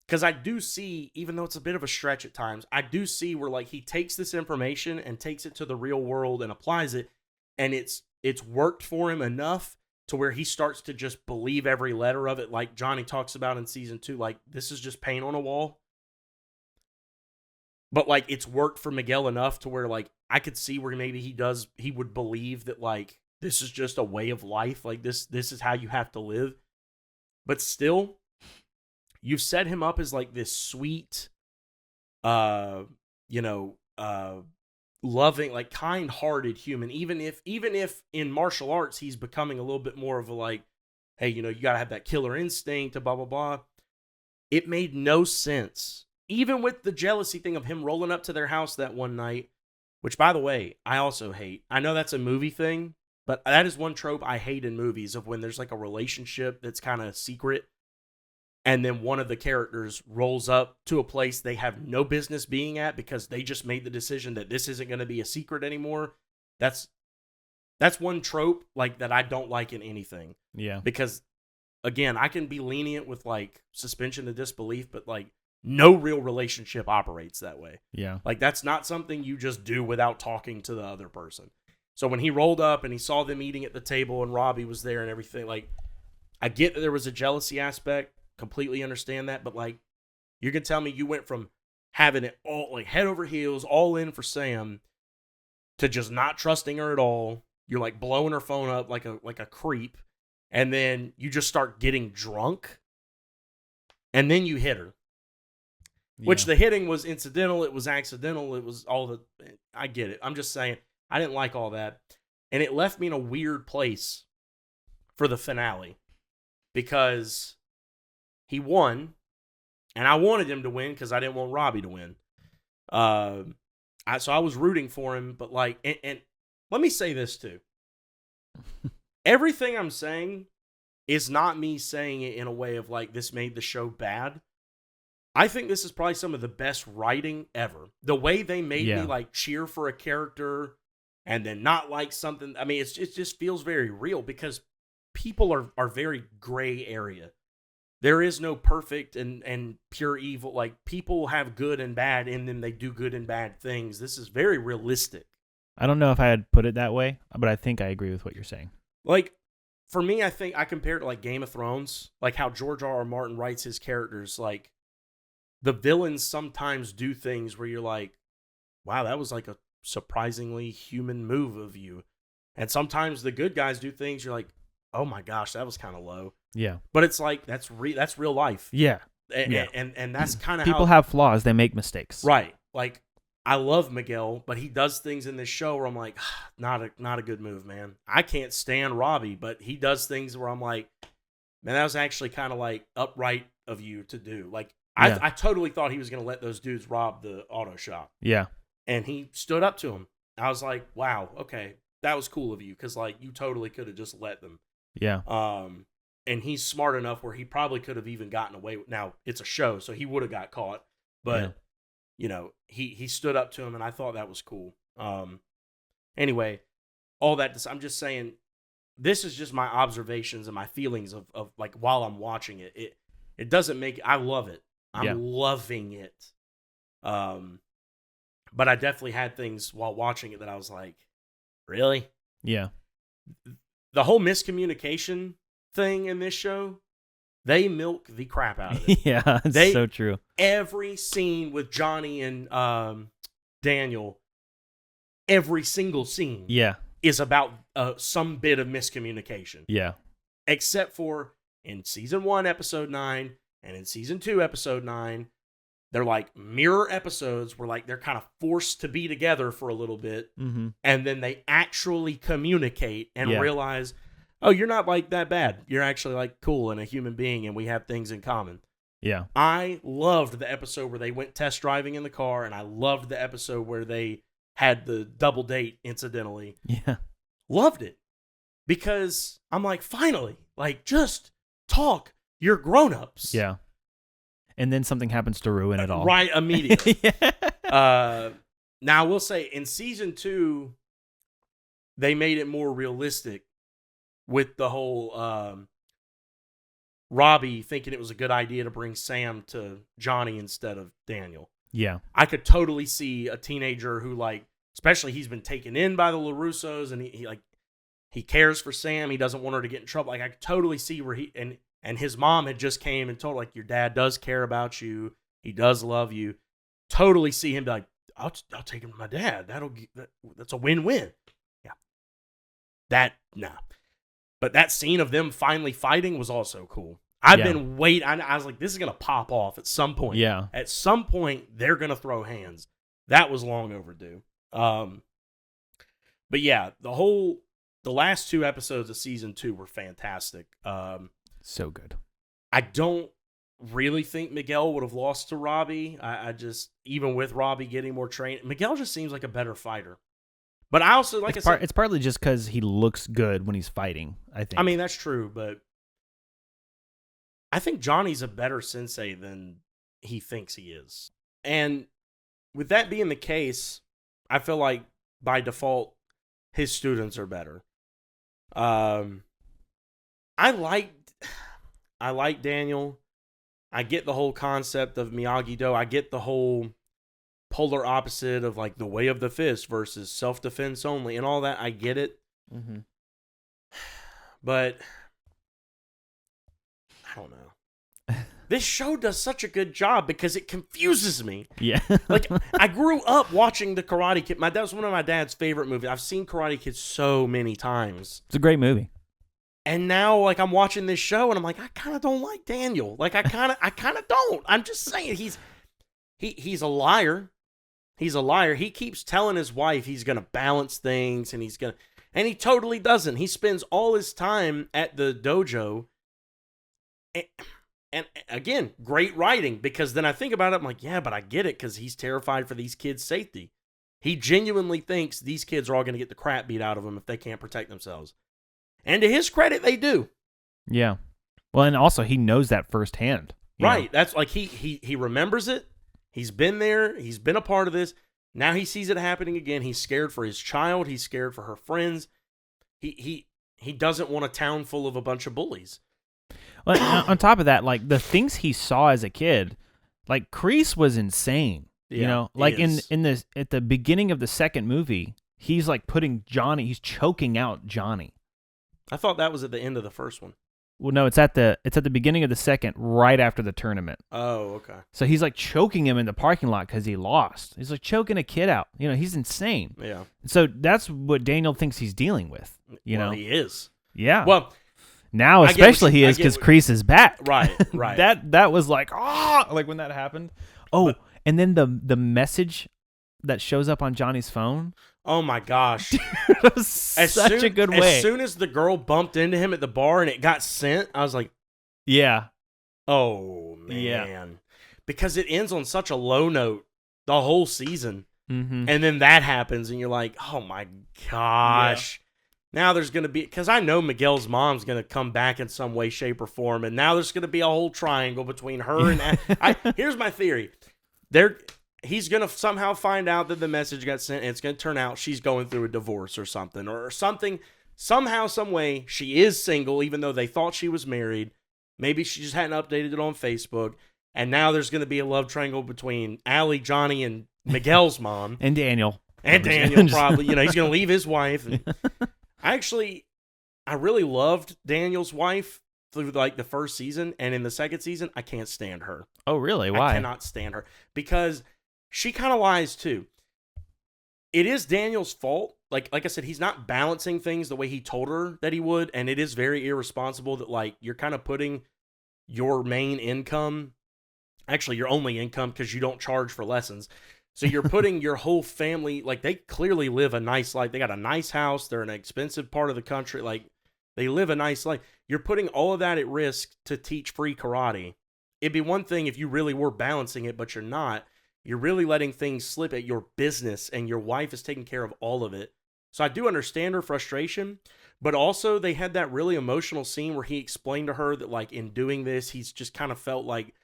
Because I do see, even though it's a bit of a stretch at times, I do see where, like, he takes this information and takes it to the real world and applies it, and it's worked for him enough to where he starts to just believe every letter of it, like Johnny talks about in season 2, like, this is just paint on a wall. But, like, it's worked for Miguel enough to where, like, I could see where maybe he would believe that, like, this is just a way of life, like, this is how you have to live. But still, you've set him up as, like, this sweet, loving, like kind-hearted human. Even if in martial arts he's becoming a little bit more of a like, hey, you gotta have that killer instinct, blah blah blah. It made no sense. Even with the jealousy thing of him rolling up to their house that one night, which by the way, I also hate. I know that's a movie thing, but that is one trope I hate in movies of when there's like a relationship that's kind of secret. And then one of the characters rolls up to a place they have no business being at because they just made the decision that this isn't going to be a secret anymore. That's one trope like that I don't like in anything. Yeah. Because again, I can be lenient with like suspension of disbelief, but like no real relationship operates that way. Yeah. Like that's not something you just do without talking to the other person. So when he rolled up and he saw them eating at the table and Robbie was there and everything, like I get that there was a jealousy aspect. Completely understand that, but like you can tell me you went from having it all like head over heels all in for Sam to just not trusting her at all. You're like blowing her phone up like a creep, and then you just start getting drunk and then you hit her. Which the hitting was incidental, it was accidental, it was all the I get it. I'm just saying I didn't like all that, and it left me in a weird place for the finale because he won, and I wanted him to win because I didn't want Robbie to win. So I was rooting for him, but like, and let me say this too. Everything I'm saying is not me saying it in a way of like, this made the show bad. I think this is probably some of the best writing ever. The way they made me like cheer for a character and then not like something. I mean, it just feels very real because people are very gray area. There is no perfect and pure evil. Like, people have good and bad in them. They do good and bad things. This is very realistic. I don't know if I had put it that way, but I think I agree with what you're saying. Like, for me, I think I compare it to, like, Game of Thrones. Like, how George R.R. Martin writes his characters. Like, the villains sometimes do things where you're like, wow, that was, like, a surprisingly human move of you. And sometimes the good guys do things you're like, oh, my gosh, that was kind of low. Yeah. But it's like, that's real life. Yeah. And that's kind of how... People have flaws. They make mistakes. Right. Like, I love Miguel, but he does things in this show where I'm like, not a good move, man. I can't stand Robbie, but he does things where I'm like, man, that was actually kind of like upright of you to do. Like, I totally thought he was going to let those dudes rob the auto shop. Yeah. And he stood up to him. I was like, wow, okay, that was cool of you, because like, you totally could have just let them. Yeah. And he's smart enough where he probably could have even gotten away with. Now, it's a show, so he would have got caught. But, you know, he stood up to him, and I thought that was cool. Anyway, all that, I'm just saying, this is just my observations and my feelings of like, while I'm watching it. It doesn't make, I love it. I'm loving it. But I definitely had things while watching it that I was like, really? Yeah. The whole miscommunication thing in this show, they milk the crap out of it. Yeah, it's so true. Every scene with Johnny and Daniel, every single scene is about some bit of miscommunication. Yeah. Except for in season 1, episode 9, and in season 2, episode 9, they're like mirror episodes where like they're kind of forced to be together for a little bit. Mm-hmm. And then they actually communicate and realize, oh, you're not like that bad. You're actually like cool and a human being, and we have things in common. Yeah. I loved the episode where they went test driving in the car, and I loved the episode where they had the double date incidentally. Yeah. Loved it. Because I'm like, finally, like, just talk. You're grown-ups. Yeah. And then something happens to ruin it all. Right, immediately. Now, I will say, in season 2, they made it more realistic with the whole Robbie thinking it was a good idea to bring Sam to Johnny instead of Daniel. Yeah. I could totally see a teenager who, like, especially he's been taken in by the LaRussos, and he cares for Sam. He doesn't want her to get in trouble. Like, I could totally see where and his mom had just came and told, like, your dad does care about you. He does love you. Totally see him be like, I'll take him to my dad. That's a win-win. Yeah. But that scene of them finally fighting was also cool. I've been waiting. I was like, this is going to pop off at some point. Yeah. At some point, they're going to throw hands. That was long overdue. But yeah, the last 2 episodes of season 2 were fantastic. So good. I don't really think Miguel would have lost to Robbie. I just, even with Robbie getting more training, Miguel just seems like a better fighter. But I also, like I said, it's partly just because he looks good when he's fighting, I think. I mean, that's true, but I think Johnny's a better sensei than he thinks he is. And with that being the case, I feel like by default, his students are better. I like Daniel. I get the whole concept of Miyagi-Do. I get the whole polar opposite of like the way of the fist versus self-defense only and all that. I get it. Mm-hmm. But I don't know. This show does such a good job because it confuses me. Yeah. Like, I grew up watching the Karate Kid. That was one of my dad's favorite movies. I've seen Karate Kid so many times. It's a great movie. And now, like, I'm watching this show and I'm like, I kind of don't like Daniel. Like, I kind of don't. I'm just saying, he's a liar. He's a liar. He keeps telling his wife he's going to balance things and and he totally doesn't. He spends all his time at the dojo. And again, great writing, because then I think about it, I'm like, yeah, but I get it, because he's terrified for these kids' safety. He genuinely thinks these kids are all going to get the crap beat out of them if they can't protect themselves. And to his credit, they do. Yeah. Well, and also he knows that firsthand. Right. know? That's like he remembers it. He's been there. He's been a part of this. Now he sees it happening again. He's scared for his child. He's scared for her friends. He doesn't want a town full of a bunch of bullies. Well, on top of that, like the things he saw as a kid, like Kreese was insane. Yeah, you know, like at the beginning of the second movie, he's like he's choking out Johnny. I thought that was at the end of the first one. Well, no, it's at the beginning of the second, right after the tournament. Oh, okay. So he's like choking him in the parking lot because he lost. He's like choking a kid out. You know, he's insane. Yeah. So that's what Daniel thinks he's dealing with. You know, he is. Yeah. Well, now especially he is because Kreese is back. Right. Right. that was like like when that happened. Oh, and then the message that shows up on Johnny's phone. Oh my gosh. That was such a good way. As soon as the girl bumped into him at the bar and it got sent, I was like, yeah. Oh, man. Yeah. Because it ends on such a low note the whole season. Mm-hmm. And then that happens and you're like, oh my gosh. Yeah. Now there's going to be, because I know Miguel's mom's going to come back in some way, shape, or form. And now there's going to be a whole triangle between her and here's my theory. He's going to somehow find out that the message got sent, and it's going to turn out she's going through a divorce or something. Somehow, some way, she is single, even though they thought she was married. Maybe she just hadn't updated it on Facebook. And now there's going to be a love triangle between Allie, Johnny, and Miguel's mom. And Daniel. And Daniel, probably. You know, he's going to leave his wife. And I really loved Daniel's wife through like the first season. And in the second season, I can't stand her. Oh, really? Why? I cannot stand her. Because she kind of lies too. It is Daniel's fault. Like I said, he's not balancing things the way he told her that he would, and it is very irresponsible that like you're kind of putting your main income, actually your only income because you don't charge for lessons. So you're putting your whole family, like they clearly live a nice life. They got a nice house. They're in an expensive part of the country. Like they live a nice life. You're putting all of that at risk to teach free karate. It'd be one thing if you really were balancing it, but you're not. You're really letting things slip at your business, and your wife is taking care of all of it. So I do understand her frustration, but also they had that really emotional scene where he explained to her that, like, in doing this, he's just kind of felt like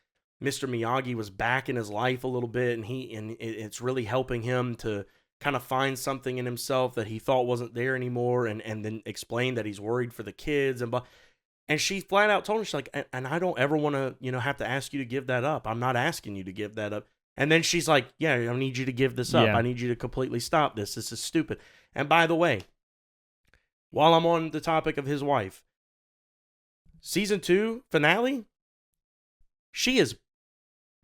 Mr. Miyagi was back in his life a little bit, and it's really helping him to kind of find something in himself that he thought wasn't there anymore, and then explained that he's worried for the kids and blah. And she flat out told him, she's like, and I don't ever want to, have to ask you to give that up. I'm not asking you to give that up. And then she's like, yeah, I need you to give this up. Yeah. I need you to completely stop this. This is stupid. And by the way, while I'm on the topic of his wife, season 2 finale, she is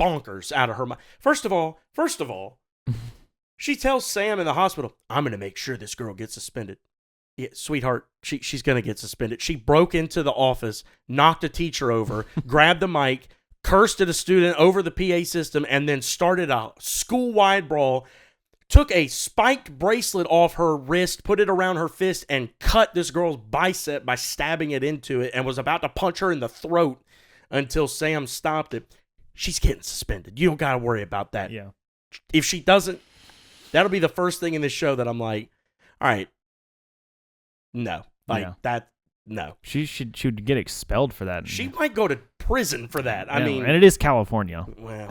bonkers out of her mind. First of all, she tells Sam in the hospital, I'm going to make sure this girl gets suspended. Yeah, sweetheart, she's going to get suspended. She broke into the office, knocked a teacher over, grabbed the mic, cursed at a student over the PA system, and then started a school-wide brawl. took a spiked bracelet off her wrist, put it around her fist, and cut this girl's bicep by stabbing it into it, and was about to punch her in the throat until Sam stopped it. She's getting suspended. You don't got to worry about that. Yeah. If she doesn't, that'll be the first thing in this show that I'm like, all right, no. No. She should get expelled for that. She might go to prison for that. I mean, and it is California. Well,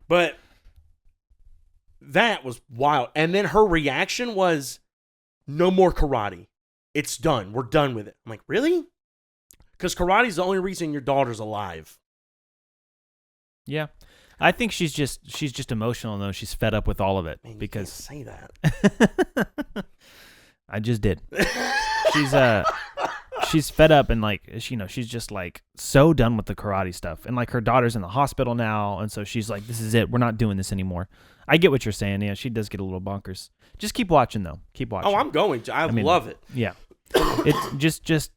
but that was wild. And then her reaction was, no more karate. It's done. We're done with it. I'm like, really? Because karate's the only reason your daughter's alive. Yeah. I think she's just emotional, though. She's fed up with all of it. Man, because you can't say that. I just did. She's fed up and like she's just like so done with the karate stuff, and like her daughter's in the hospital now, and so she's like, this is it, we're not doing this anymore. I get what you're saying. Yeah, she does get a little bonkers. Just keep watching though. Keep watching. Oh, I'm going to. I mean, love it. Yeah. It's just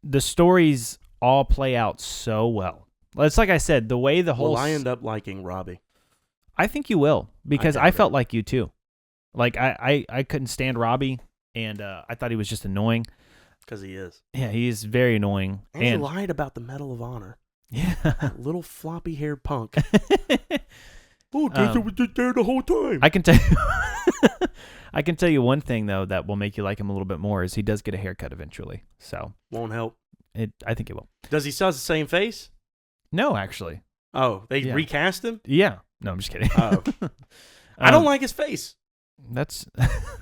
the stories all play out so well. It's like I said, the way the whole Will I end up liking Robbie? I think you will, because I felt like you too. Like I couldn't stand Robbie, and I thought he was just annoying. Because he is. Yeah, he is very annoying. And he lied about the Medal of Honor. Yeah. That little floppy-haired punk. Oh, guess it was just there the whole time. I can tell you I can tell you one thing, though, that will make you like him a little bit more, is he does get a haircut eventually. So won't help. I think it will. Does he still have the same face? No, actually. Oh, they recast him? Yeah. No, I'm just kidding. Oh. I don't like his face. That's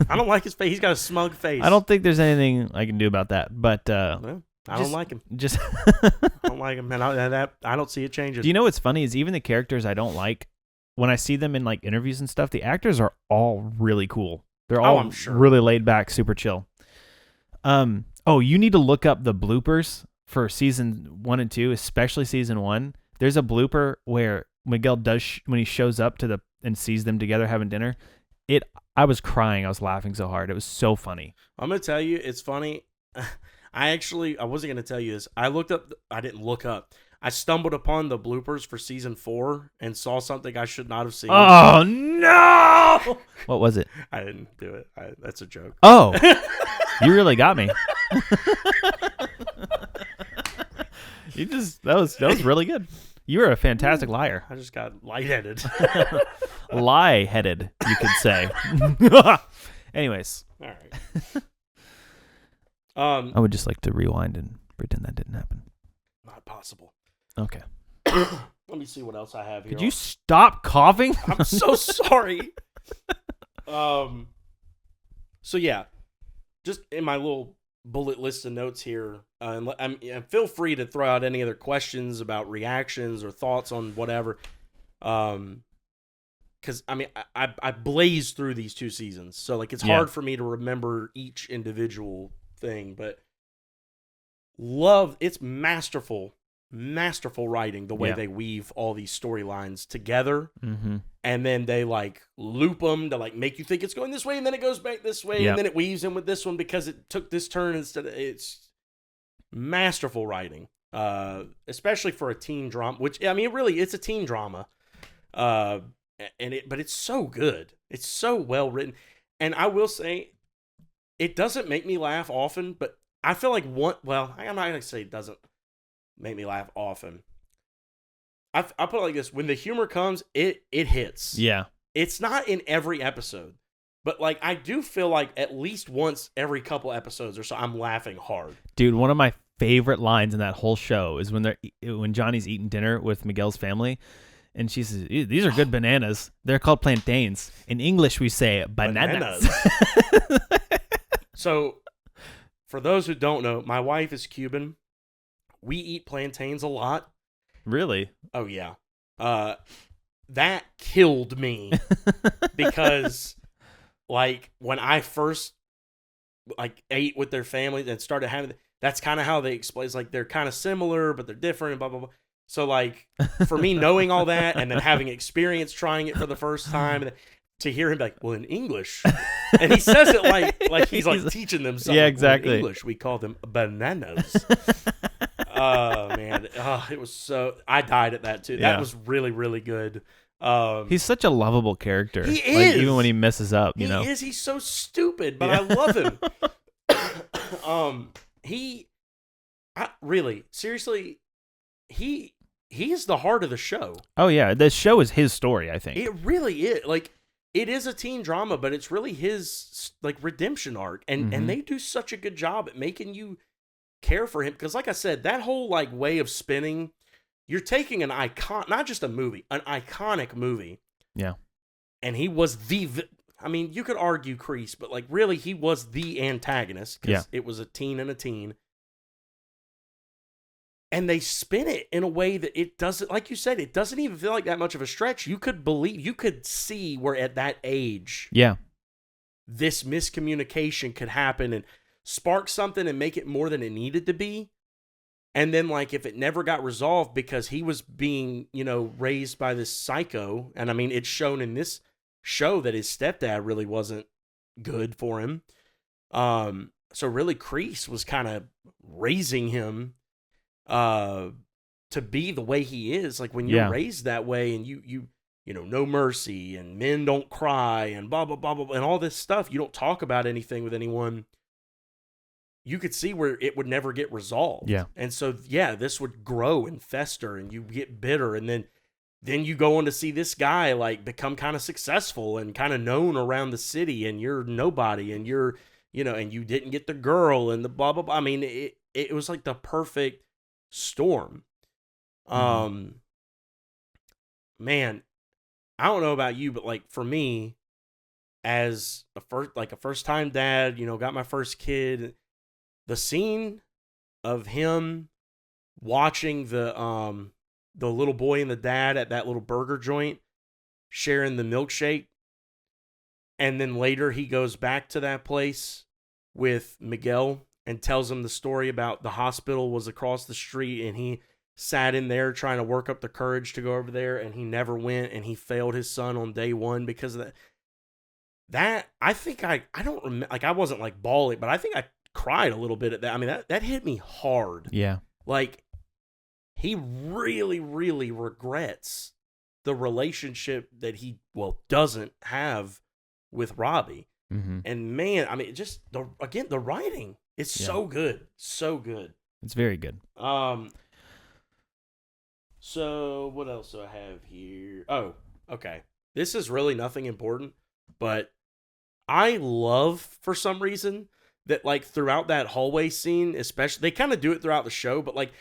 I don't like his face. He's got a smug face. I don't think there's anything I can do about that. But well, I don't like him. Just I don't like him, and I don't see it changing. Do you know what's funny is even the characters I don't like, when I see them in like interviews and stuff, the actors are all really cool. They're all I'm sure. really laid back, super chill. Oh, you need to look up the bloopers for season 1 and 2, especially season 1. There's a blooper where Miguel does when he shows up and sees them together having dinner. I was crying. I was laughing so hard. It was so funny. I'm gonna tell you, it's funny. I wasn't gonna tell you this. I didn't look up. I stumbled upon the bloopers for season 4 and saw something I should not have seen. Oh no! What was it? I didn't do it. That's a joke. Oh, you really got me. That was really good. You were a fantastic liar. I just got lightheaded. Lie-headed, you could say. Anyways. All right. I would just like to rewind and pretend that didn't happen. Not possible. Okay. Let me see what else I have here. Could you stop coughing? I'm so sorry. So yeah, just in my little bullet list of notes here, and feel free to throw out any other questions about reactions or thoughts on whatever. Because I mean, I blazed through these 2 seasons, so like it's hard for me to remember each individual thing, but it's masterful writing, the way they weave all these storylines together, and then they like loop them to like make you think it's going this way, and then it goes back this way, and then it weaves in with this one because it took this turn instead of. It's masterful writing, especially for a teen drama, which I mean, really, it's a teen drama, but it's so good. It's so well written, and I will say, it doesn't make me laugh often, but I feel like I'm not gonna say it doesn't make me laugh often. I put it like this: when the humor comes, it hits. Yeah, it's not in every episode, but like I do feel like at least once every couple episodes or so, I'm laughing hard. Dude, one of my favorite lines in that whole show is when Johnny's eating dinner with Miguel's family, and she says, "These are good bananas. They're called plantains. In English, we say bananas." So, for those who don't know, my wife is Cuban. We eat plantains a lot. Really? Oh, yeah. That killed me because, like, when I first, like, ate with their family and started having, that's kind of how they explain. It's like they're kind of similar, but they're different and blah, blah, blah. So, like, for me knowing all that and then having experience trying it for the first time, and to hear him be like, well, in English, and he says it like he's like teaching them something. Yeah, exactly. Well, in English, we call them bananas. Oh man, it was so. I died at that too. That was really, really good. He's such a lovable character. He Like, is. even when he messes up, you He know. is. He's so stupid, but Yeah. I love him. Really, seriously, he is the heart of the show. Oh yeah, the show is his story, I think. It really is. Like, it is a teen drama, but it's really his like redemption arc, and Mhm. they do such a good job at making you care for him. Because, like I said, that whole like way of spinning, you're taking an icon, not just a movie, an iconic movie. Yeah. And he was I mean, you could argue Kreese, but like really, he was the antagonist because it was a teen and a teen. And they spin it in a way that it doesn't, like you said, it doesn't even feel like that much of a stretch. You could see where at that age, Yeah. this miscommunication could happen and spark something and make it more than it needed to be. And then, like, if it never got resolved because he was being, raised by this psycho, and I mean, it's shown in this show that his stepdad really wasn't good for him. So really, Kreese was kind of raising him to be the way he is. Like, when you're raised that way and you no mercy and men don't cry and blah, blah, blah, blah, and all this stuff, you don't talk about anything with anyone, you could see where it would never get resolved. Yeah. And so, this would grow and fester and you get bitter. And then you go on to see this guy like become kind of successful and kind of known around the city, and you're nobody, and you're, and you didn't get the girl and the blah, blah, blah. I mean, it was like the perfect storm. Man, I don't know about you, but like for me, as a first time dad, got my first kid, the scene of him watching the little boy and the dad at that little burger joint sharing the milkshake, and then later he goes back to that place with Miguel and tells him the story about the hospital was across the street, and he sat in there trying to work up the courage to go over there, and he never went, and he failed his son on day one because of that. That, I think I don't remember, like, I wasn't like bawling, but I think I cried a little bit at that. I mean, that hit me hard. Yeah. Like, he really, really regrets the relationship that he, doesn't have with Robbie. Mm-hmm. And man, I mean, just the writing, it's so good. So good. It's very good. So what else do I have here? Oh, okay. This is really nothing important, but I love, for some reason, that like throughout that hallway scene, especially, they kind of do it throughout the show, but like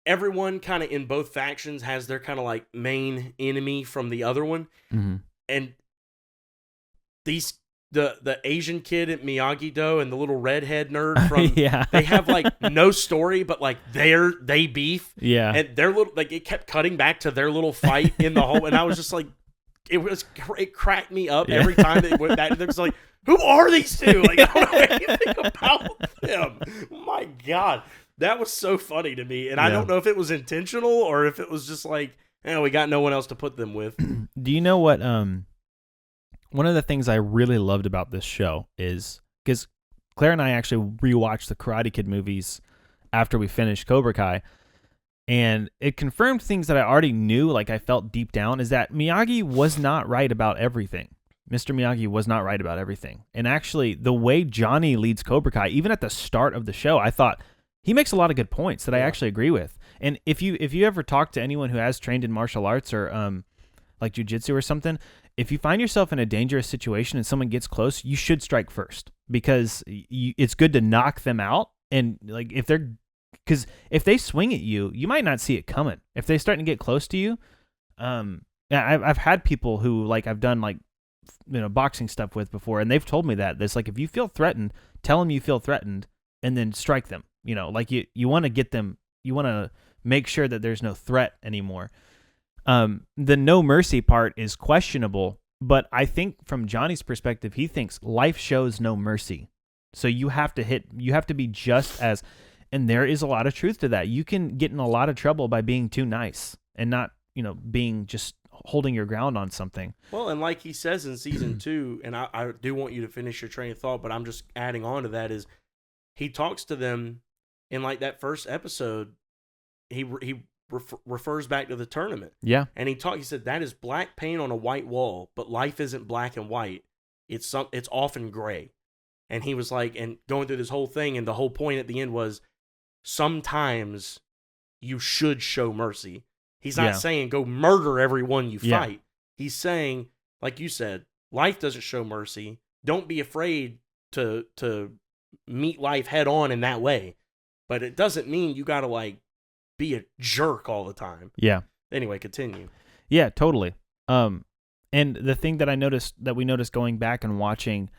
everyone kind of in both factions has their kind of like main enemy from the other one. Mm-hmm. And the Asian kid at Miyagi-Do and the little redhead nerd from they have like no story, but like they beef. Yeah. And their little, like, it kept cutting back to their little fight in the hole, and I was just like, it cracked me up every time it was like, who are these two? Like, I don't know anything about them. My God, that was so funny to me, and I don't know if it was intentional or if it was just like, we got no one else to put them with. Do you know what? One of the things I really loved about this show is because Claire and I actually rewatched the Karate Kid movies after we finished Cobra Kai, and it confirmed things that I already knew, like I felt deep down, is that Miyagi was not right about everything. Mr. Miyagi was not right about everything. And actually, the way Johnny leads Cobra Kai, even at the start of the show, I thought he makes a lot of good points that I actually agree with. And if you ever talk to anyone who has trained in martial arts or like jiu-jitsu or something, if you find yourself in a dangerous situation and someone gets close, you should strike first, because it's good to knock them out. And like because if they swing at you, you might not see it coming. If they're starting to get close to you, I've had people who like I've done like boxing stuff with before, and they've told me that it's like, if you feel threatened, tell them you feel threatened, and then strike them. Like you want to get them, you want to make sure that there's no threat anymore. The no mercy part is questionable, but I think from Johnny's perspective, he thinks life shows no mercy. So you have to be just as, and there is a lot of truth to that. You can get in a lot of trouble by being too nice and not, being just holding your ground on something. Well, and like he says in season 2, and I do want you to finish your train of thought, but I'm just adding on to that, is he talks to them in like that first episode. He refers back to the tournament. Yeah. And he said that is black paint on a white wall, but life isn't black and white. It's often gray. And he was like, and going through this whole thing, and the whole point at the end was sometimes you should show mercy. He's not saying go murder everyone you fight. He's saying, like you said, life doesn't show mercy. Don't be afraid to meet life head on in that way. But it doesn't mean you got to like be a jerk all the time. Yeah. Anyway, continue. Yeah, totally. And the thing that we noticed going back and watching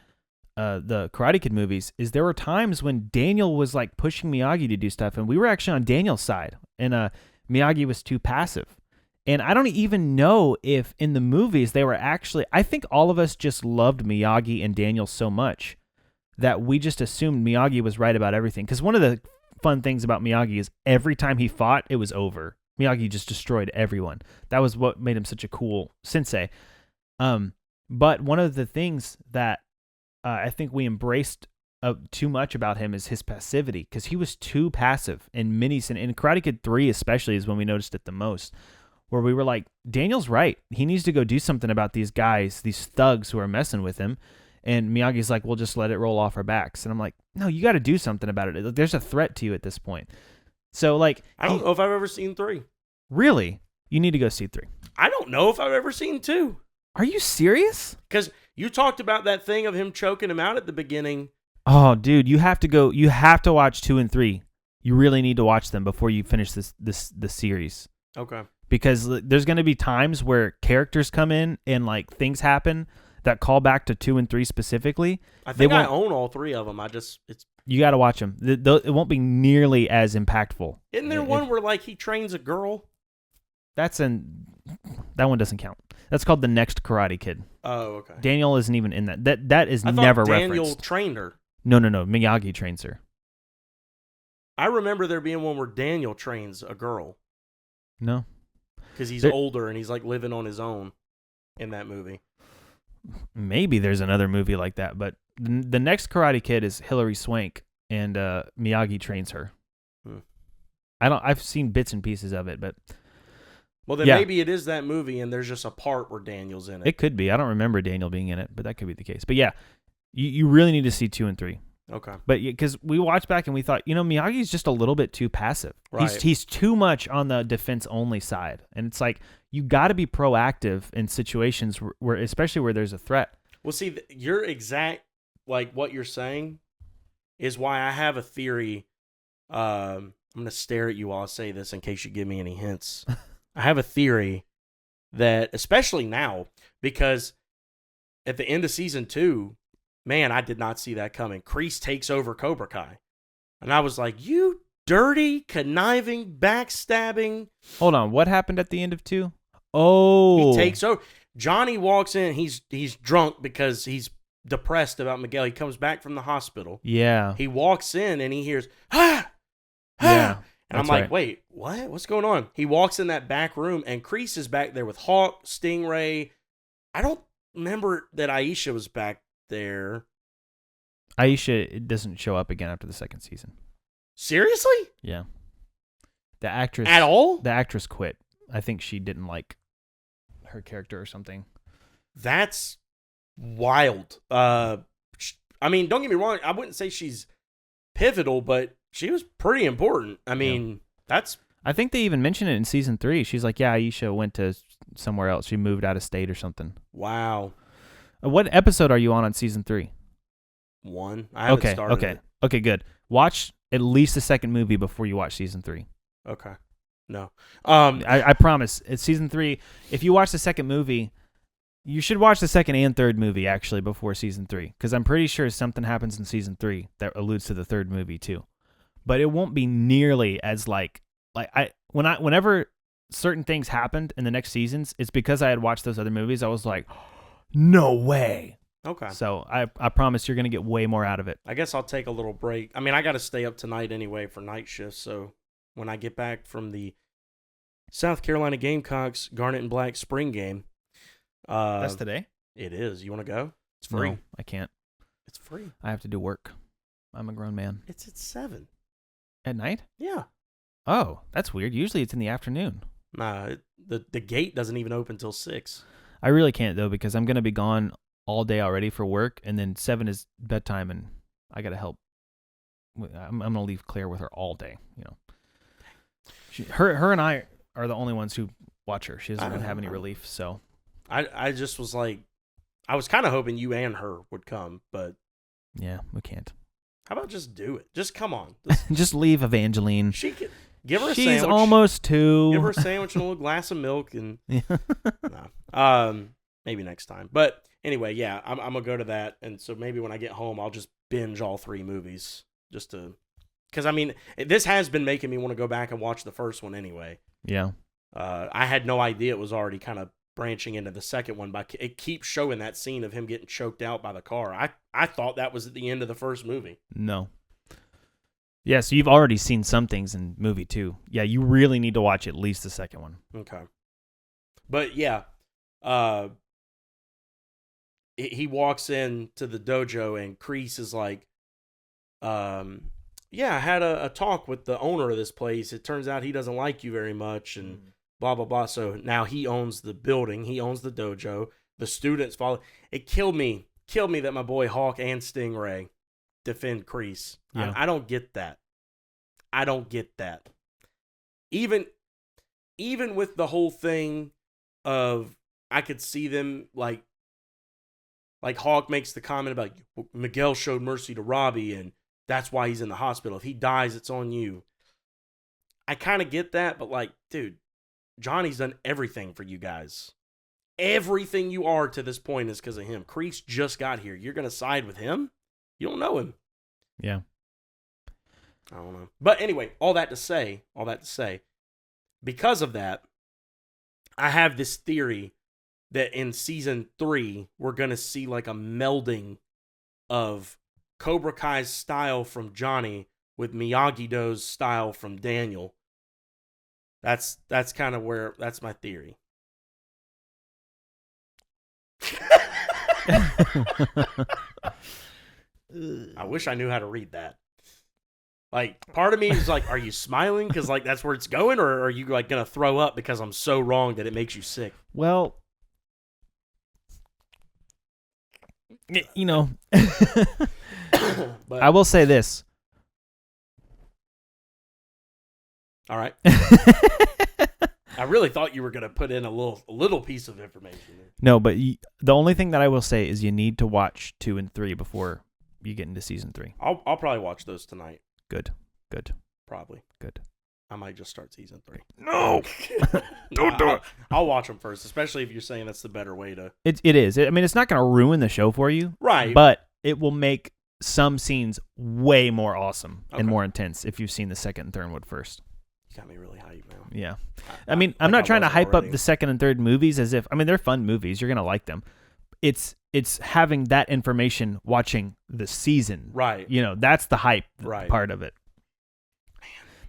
the Karate Kid movies is there were times when Daniel was like pushing Miyagi to do stuff, and we were actually on Daniel's side, and Miyagi was too passive. And I don't even know if in the movies they were actually, I think all of us just loved Miyagi and Daniel so much that we just assumed Miyagi was right about everything. Because one of the fun things about Miyagi is every time he fought, it was over. Miyagi just destroyed everyone. That was what made him such a cool sensei. But one of the things that I think we embraced too much about him is his passivity, because he was too passive in in Karate Kid 3 especially is when we noticed it the most, where we were like, Daniel's right. He needs to go do something about these guys, these thugs who are messing with him. And Miyagi's like, we'll just let it roll off our backs. And I'm like, no, you got to do something about it. There's a threat to you at this point. So like, I don't know if I've ever seen 3. Really? You need to go see 3. I don't know if I've ever seen 2. Are you serious? Because you talked about that thing of him choking him out at the beginning. Oh, dude, you have to watch 2 and 3. You really need to watch them before you finish this series. Okay. Because there's going to be times where characters come in and like things happen that call back to 2 and 3 specifically. I think I own all 3 of them. You got to watch them. It won't be nearly as impactful. Isn't there one where like he trains a girl? That one doesn't count. That's called The Next Karate Kid. Oh, okay. Daniel isn't even in that. That is I never thought Daniel referenced. trained her. No. Miyagi trains her. I remember there being one where Daniel trains a girl. No. Because he's older and he's like living on his own in that movie. Maybe there's another movie like that, but the Next Karate Kid is Hilary Swank, and Miyagi trains her. I've seen bits and pieces of it, but well, then maybe it is that movie, and there's just a part where Daniel's in it. It could be. I don't remember Daniel being in it, but that could be the case. But yeah, you really need to see 2 and 3. Okay. But because we watched back and we thought, Miyagi's just a little bit too passive. Right. He's too much on the defense only side, and it's like you got to be proactive in situations where, especially where there's a threat. Well, see, your exact like what you're saying is why I have a theory. I'm gonna stare at you while I say this in case you give me any hints. I have a theory that, especially now, because at the end of season 2. Man, I did not see that coming. Kreese takes over Cobra Kai. And I was like, you dirty, conniving, backstabbing. Hold on. What happened at the end of 2? Oh. He takes over. Johnny walks in. He's drunk because he's depressed about Miguel. He comes back from the hospital. Yeah. He walks in and he hears, ah! Yeah. And I'm like, wait, what? What's going on? He walks in that back room and Kreese is back there with Hawk, Stingray. I don't remember that Aisha was back there. Aisha doesn't show up again after the second season. Seriously? Yeah. The actress at all? The actress quit. I think she didn't like her character or something. That's wild. I mean, don't get me wrong. I wouldn't say she's pivotal, but she was pretty important. I mean, that's. I think they even mentioned it in season 3. She's like, yeah, Aisha went to somewhere else. She moved out of state or something. Wow. What episode are you on season 3? 1. I haven't started it. Okay, good. Watch at least the second movie before you watch season 3. Okay. No. I promise. It's season 3. If you watch the second movie, you should watch the second and third movie actually before season 3, because I'm pretty sure something happens in season 3 that alludes to the third movie too. But it won't be nearly as whenever certain things happened in the next seasons, it's because I had watched those other movies. I was like, no way. Okay. So I promise you're going to get way more out of it. I guess I'll take a little break. I mean, I got to stay up tonight anyway for night shift. So when I get back from the South Carolina Gamecocks Garnet and Black spring game. That's today? It is. You want to go? It's free. No, I can't. It's free. I have to do work. I'm a grown man. It's at 7. At night? Yeah. Oh, that's weird. Usually it's in the afternoon. Nah, the gate doesn't even open till 6. I really can't though because I'm gonna be gone all day already for work, and then 7 is bedtime, and I gotta help. I'm gonna leave Claire with her all day. You know, her and I are the only ones who watch her. She doesn't have any relief, so I just was like, I was kind of hoping you and her would come, but yeah, we can't. how about just do it? Just come on. Just leave Evangeline. She can give her a She's sandwich. almost 2. Give her a sandwich and a little glass of milk, and Yeah. maybe next time. But anyway, yeah, I'm gonna go to that, and so maybe when I get home, I'll just binge all 3 movies just to, because I mean, this has been making me want to go back and watch the first one anyway. Yeah. I had no idea it was already kind of branching into the second one, but it keeps showing that scene of him getting choked out by the car. I thought that was at the end of the first movie. No. Yeah, so you've already seen some things in movie 2. Yeah, you really need to watch at least the second one. Okay. But yeah, he walks into the dojo and Kreese is like, yeah, I had a talk with the owner of this place. It turns out he doesn't like you very much and blah, blah, blah. So now he owns the building. He owns the dojo. The students follow. It killed me that my boy Hawk and Stingray defend Kreese. Yeah. I don't get that. I don't get that. Even with the whole thing of, I could see them like Hawk makes the comment about Miguel showed mercy to Robbie and that's why he's in the hospital. If he dies, it's on you. I kind of get that, but like, dude, Johnny's done everything for you guys. Everything you are to this point is because of him. Kreese just got here. You're going to side with him? You don't know him. Yeah. I don't know. But anyway, all that to say, because of that, I have this theory that in season 3, we're going to see like a melding of Cobra Kai's style from Johnny with Miyagi-Do's style from Daniel. That's kind of where, that's my theory. I wish I knew how to read that. Like, part of me is like, are you smiling because like that's where it's going, or are you like gonna throw up because I'm so wrong that it makes you sick? Well, you know, But, I will say this. all right. I really thought you were gonna put in a little piece of information there. No, but the only thing that I will say is you need to watch 2 and 3 before you get into season 3. I'll probably watch those tonight. Good. Probably. Good. I might just start season 3. No, don't do it. I'll watch them first, especially if you're saying that's the better way to. It is. I mean, it's not going to ruin the show for you, Right. but it will make some scenes way more awesome and Okay. more intense if you've seen the second and third one first. You got me really hyped now. Yeah. I mean, I'm not trying to hype up the second and third movies as if, I mean, they're fun movies. You're going to like them. It's having that information watching the season. Right. You know, that's the hype part of it.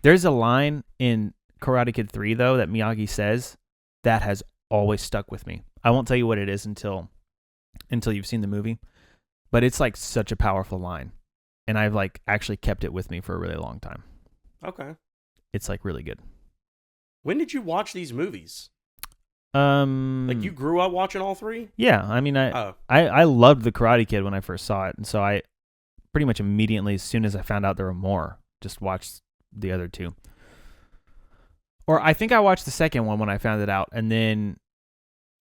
There's a line in Karate Kid 3, though, that Miyagi says that has always stuck with me. I won't tell you what it is until you've seen the movie, but it's like such a powerful line, and I've like actually kept it with me for a really long time. Okay. It's like really good. When did you watch these movies? Like you grew up watching all 3? Yeah, I mean, I loved the Karate Kid when I first saw it, and so I pretty much immediately, as soon as I found out there were more, just watched the other 2. Or I think I watched the second one when I found it out, and then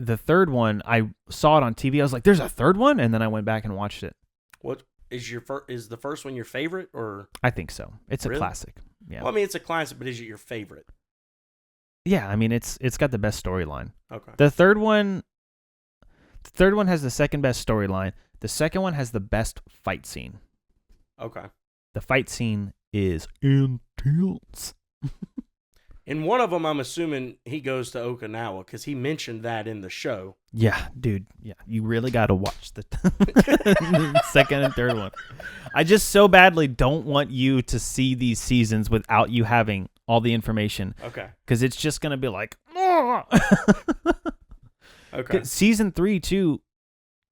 the third one, I saw it on TV. I was like, "There's a third one," and then I went back and watched it. What is is the first one your favorite, or? I think so. It's Really? a classic. Yeah. Well, I mean, it's a classic, but is it your favorite? Yeah, I mean, it's got the best storyline. Okay. The third one has the second best storyline. The second one has the best fight scene. Okay. The fight scene is intense. In one of them, I'm assuming he goes to Okinawa because he mentioned that in the show. Yeah, dude. Yeah, you really got to watch the second and third one. I just so badly don't want you to see these seasons without you having all the information. Okay. Because it's just going to be like, oh. Okay. Season 3, too,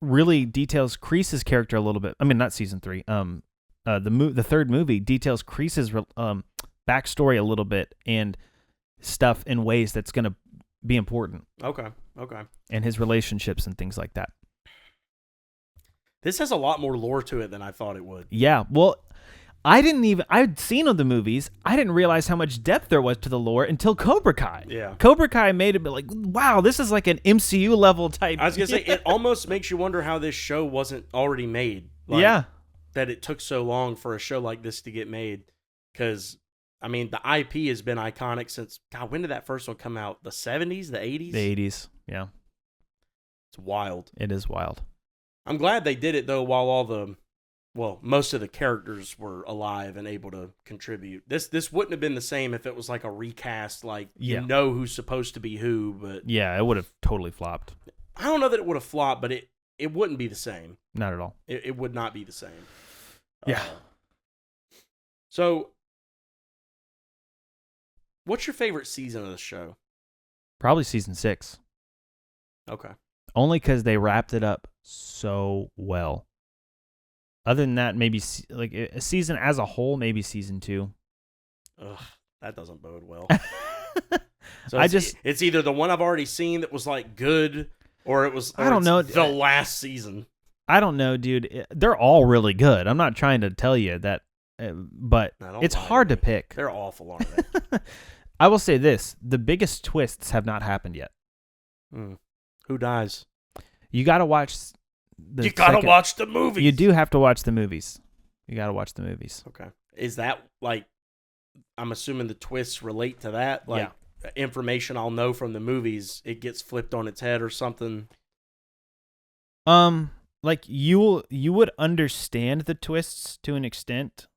really details Kreese's character a little bit. I mean, not season 3. The third movie details Kreese's backstory a little bit and stuff in ways that's going to be important. Okay. And his relationships and things like that. This has a lot more lore to it than I thought it would. Yeah. Well, I'd seen the movies. I didn't realize how much depth there was to the lore until Cobra Kai. Yeah. Cobra Kai made it be like, wow, this is like an MCU level type. I was going to say, it almost makes you wonder how this show wasn't already made. Like, yeah. That it took so long for a show like this to get made. Because, I mean, the IP has been iconic since, God, when did that first one come out? The 70s? The 80s? The 80s. Yeah. It's wild. It is wild. I'm glad they did it, though, while most of the characters were alive and able to contribute. This wouldn't have been the same if it was like a recast, like, you know who's supposed to be who, but... Yeah, it would have totally flopped. I don't know that it would have flopped, but it wouldn't be the same. Not at all. It would not be the same. Yeah. So, what's your favorite season of the show? Probably season 6. Okay. Only because they wrapped it up so well. Other than that, maybe like a season as a whole, maybe season 2. Ugh, that doesn't bode well. So it's either the one I've already seen that was like good, or I don't know, the last season. I don't know, dude. They're all really good. I'm not trying to tell you that, but it's hard to pick. They're awful, aren't they? I will say this: the biggest twists have not happened yet. Who dies? You got to watch. You gotta watch the movies. You do have to watch the movies. You got to watch the movies. Okay. Is that like? I'm assuming the twists relate to that. Like information I'll know from the movies, it gets flipped on its head or something. Like you would understand the twists to an extent,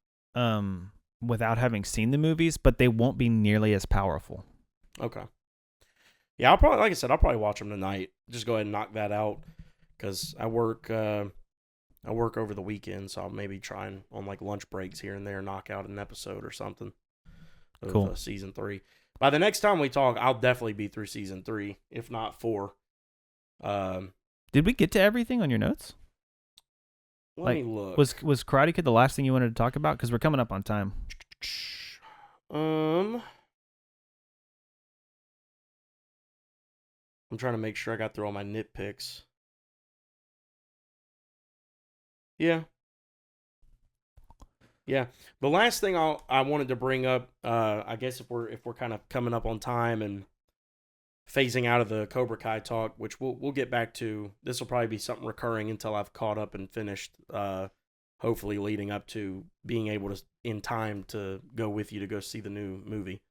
without having seen the movies, but they won't be nearly as powerful. Okay. Yeah, I'll probably watch them tonight. Just go ahead and knock that out. Because I work over the weekend, so I'll maybe try and on like lunch breaks here and there knock out an episode or something of season 3. By the next time we talk, I'll definitely be through season 3, if not 4. Did we get to everything on your notes? Let me look. Was Karate Kid the last thing you wanted to talk about? Because we're coming up on time. I'm trying to make sure I got through all my nitpicks. Yeah. The last thing I wanted to bring up, I guess if we're kind of coming up on time and phasing out of the Cobra Kai talk, which we'll get back to. This will probably be something recurring until I've caught up and finished. Hopefully, leading up to being able to in time to go with you to go see the new movie.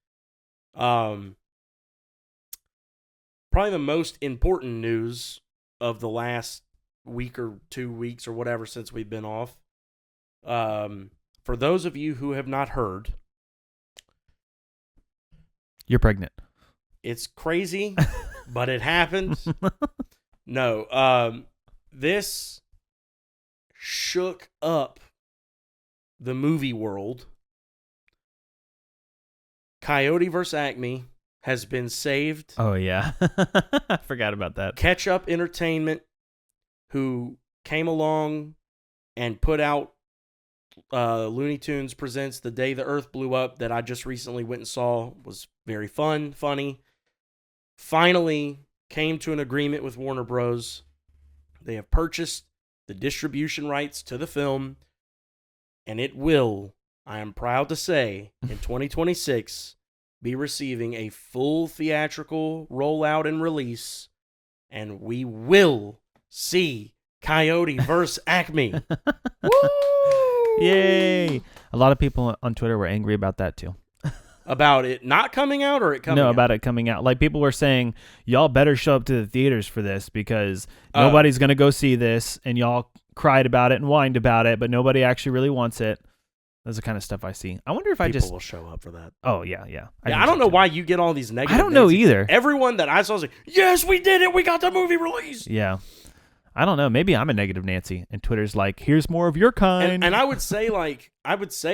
Probably the most important news of the last week or 2 weeks or whatever since we've been off. For those of you who have not heard, you're pregnant. It's crazy, but it happened. No, this shook up the movie world. Coyote vs. Acme has been saved. Oh, yeah. I forgot about that. Catch Up Entertainment, who came along and put out Looney Tunes Presents The Day the Earth Blew Up, that I just recently went and saw. Was very fun, funny. Finally came to an agreement with Warner Bros. They have purchased the distribution rights to the film, and it will, I am proud to say, in 2026, be receiving a full theatrical rollout and release, and we will see Coyote vs. Acme. Woo! Yay! A lot of people on Twitter were angry about that too. About it not coming out or it coming out? No, about it coming out. Like, people were saying, y'all better show up to the theaters for this because nobody's going to go see this, and y'all cried about it and whined about it, but nobody actually really wants it. That's the kind of stuff I see. I wonder if People will show up for that. Oh, yeah. I don't know why you get all these negative I don't know either. Everyone that I saw was like, yes, we did it. We got the movie released. Yeah. I don't know. Maybe I'm a negative Nancy, and Twitter's like, here's more of your kind. And I would say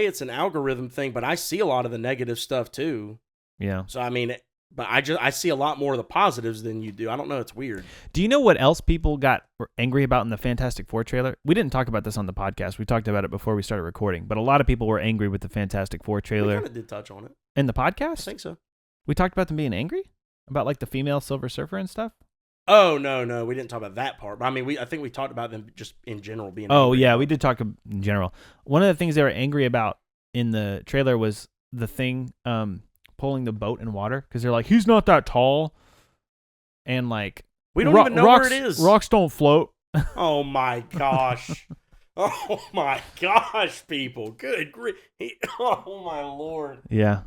it's an algorithm thing, but I see a lot of the negative stuff too. Yeah. So, I mean, But I see a lot more of the positives than you do. I don't know. It's weird. Do you know what else people were angry about in the Fantastic Four trailer? We didn't talk about this on the podcast. We talked about it before we started recording. But a lot of people were angry with the Fantastic Four We trailer. kind of did touch on it. In the I podcast? think so. We talked about them being angry? About like the female Silver Surfer and stuff? Oh, no. We didn't talk about that part. But I mean, I think we talked about them just in general being Oh, angry yeah. about We did talk in general. One of the things they were angry about in the trailer was the thing pulling the boat in water. Because they're like, he's not that tall. And like... We don't even know rocks, where it is. Rocks don't float. Oh, my gosh. Oh, my gosh, people. Good grief. Oh, my Lord. Yeah.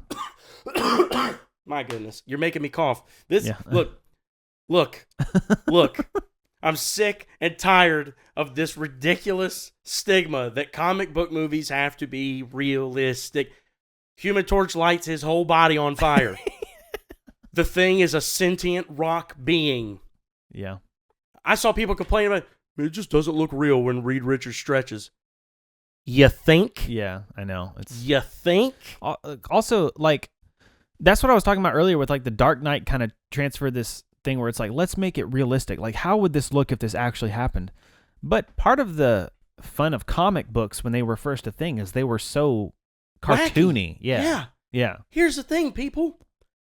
My goodness. You're making me cough. This, Yeah. Look. I'm sick and tired of this ridiculous stigma that comic book movies have to be realistic. Human Torch lights his whole body on fire. The Thing is a sentient rock being. Yeah. I saw people complain about it just doesn't look real when Reed Richards stretches. You think? Yeah, I know. You think? Also, like, that's what I was talking about earlier with like the Dark Knight kind of transferred this thing where it's like, let's make it realistic. Like, how would this look if this actually happened? But part of the fun of comic books when they were first a thing is they were so cartoony. Wacky. Yeah. Here's the thing, people.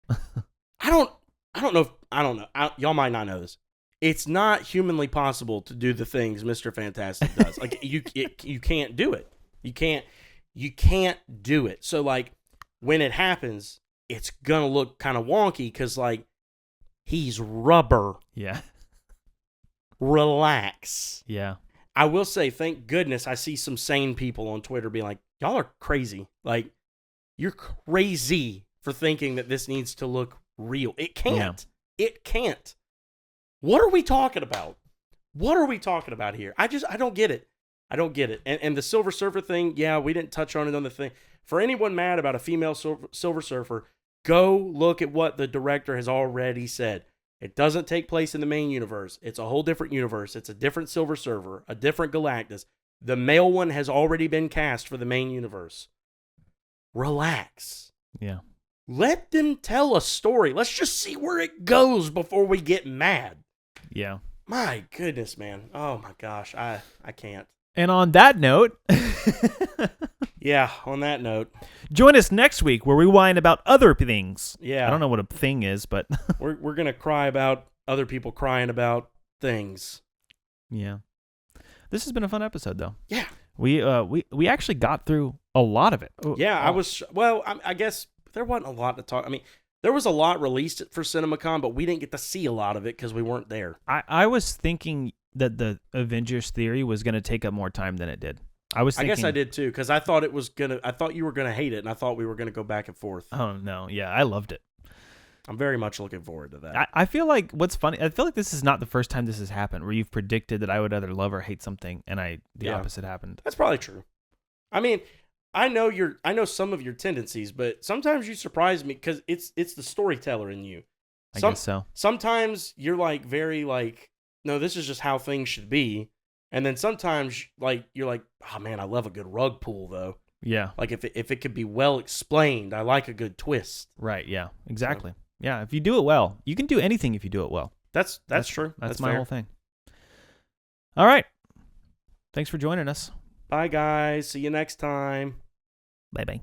I don't know. Y'all might not know this. It's not humanly possible to do the things Mr. Fantastic does. Like you can't do it. You can't do it. So like when it happens, it's gonna look kind of wonky because like he's rubber. Yeah. Relax. Yeah. I will say, thank goodness, I see some sane people on Twitter being like, "Y'all are crazy. Like you're crazy for thinking that this needs to look real. It can't. Yeah. It can't." What are we talking about? What are we talking about here? I don't get it. I don't get it. And the Silver Surfer thing, yeah, we didn't touch on it on the thing. For anyone mad about a female Silver Surfer, go look at what the director has already said. It doesn't take place in the main universe. It's a whole different universe. It's a different Silver Surfer, a different Galactus. The male one has already been cast for the main universe. Relax. Yeah. Let them tell a story. Let's just see where it goes before we get mad. Yeah. My goodness, man. Oh my gosh. I can't. And on that note, Yeah, on that note, join us next week where we whine about other things. yeah. I don't know what a thing is, but We're going to cry about other people crying about things. yeah. This has been a fun episode though. Yeah. We actually got through a lot of it. Yeah, I guess there wasn't a lot to talk. I mean, there was a lot released for CinemaCon, but we didn't get to see a lot of it because we weren't there. I was thinking that the Avengers theory was going to take up more time than it did. I guess I did too, because I thought you were gonna hate it, and I thought we were gonna go back and forth. Oh no, yeah, I loved it. I'm very much looking forward to that. I feel like what's funny, I feel like this is not the first time this has happened where you've predicted that I would either love or hate something, and the opposite happened. That's probably true. I mean, I know some of your tendencies, but sometimes you surprise me because it's the storyteller in you. I guess so. Sometimes you're like very like, no, this is just how things should be. And then sometimes like you're like, oh man, I love a good rug pull though. Yeah. Like if it could be well explained, I like a good twist. Right. Yeah. Exactly. Yeah. If you do it well, you can do anything if you do it well. That's true. That's my fair. whole thing. All right. Thanks for joining us. Bye guys. See you next time. Bye bye.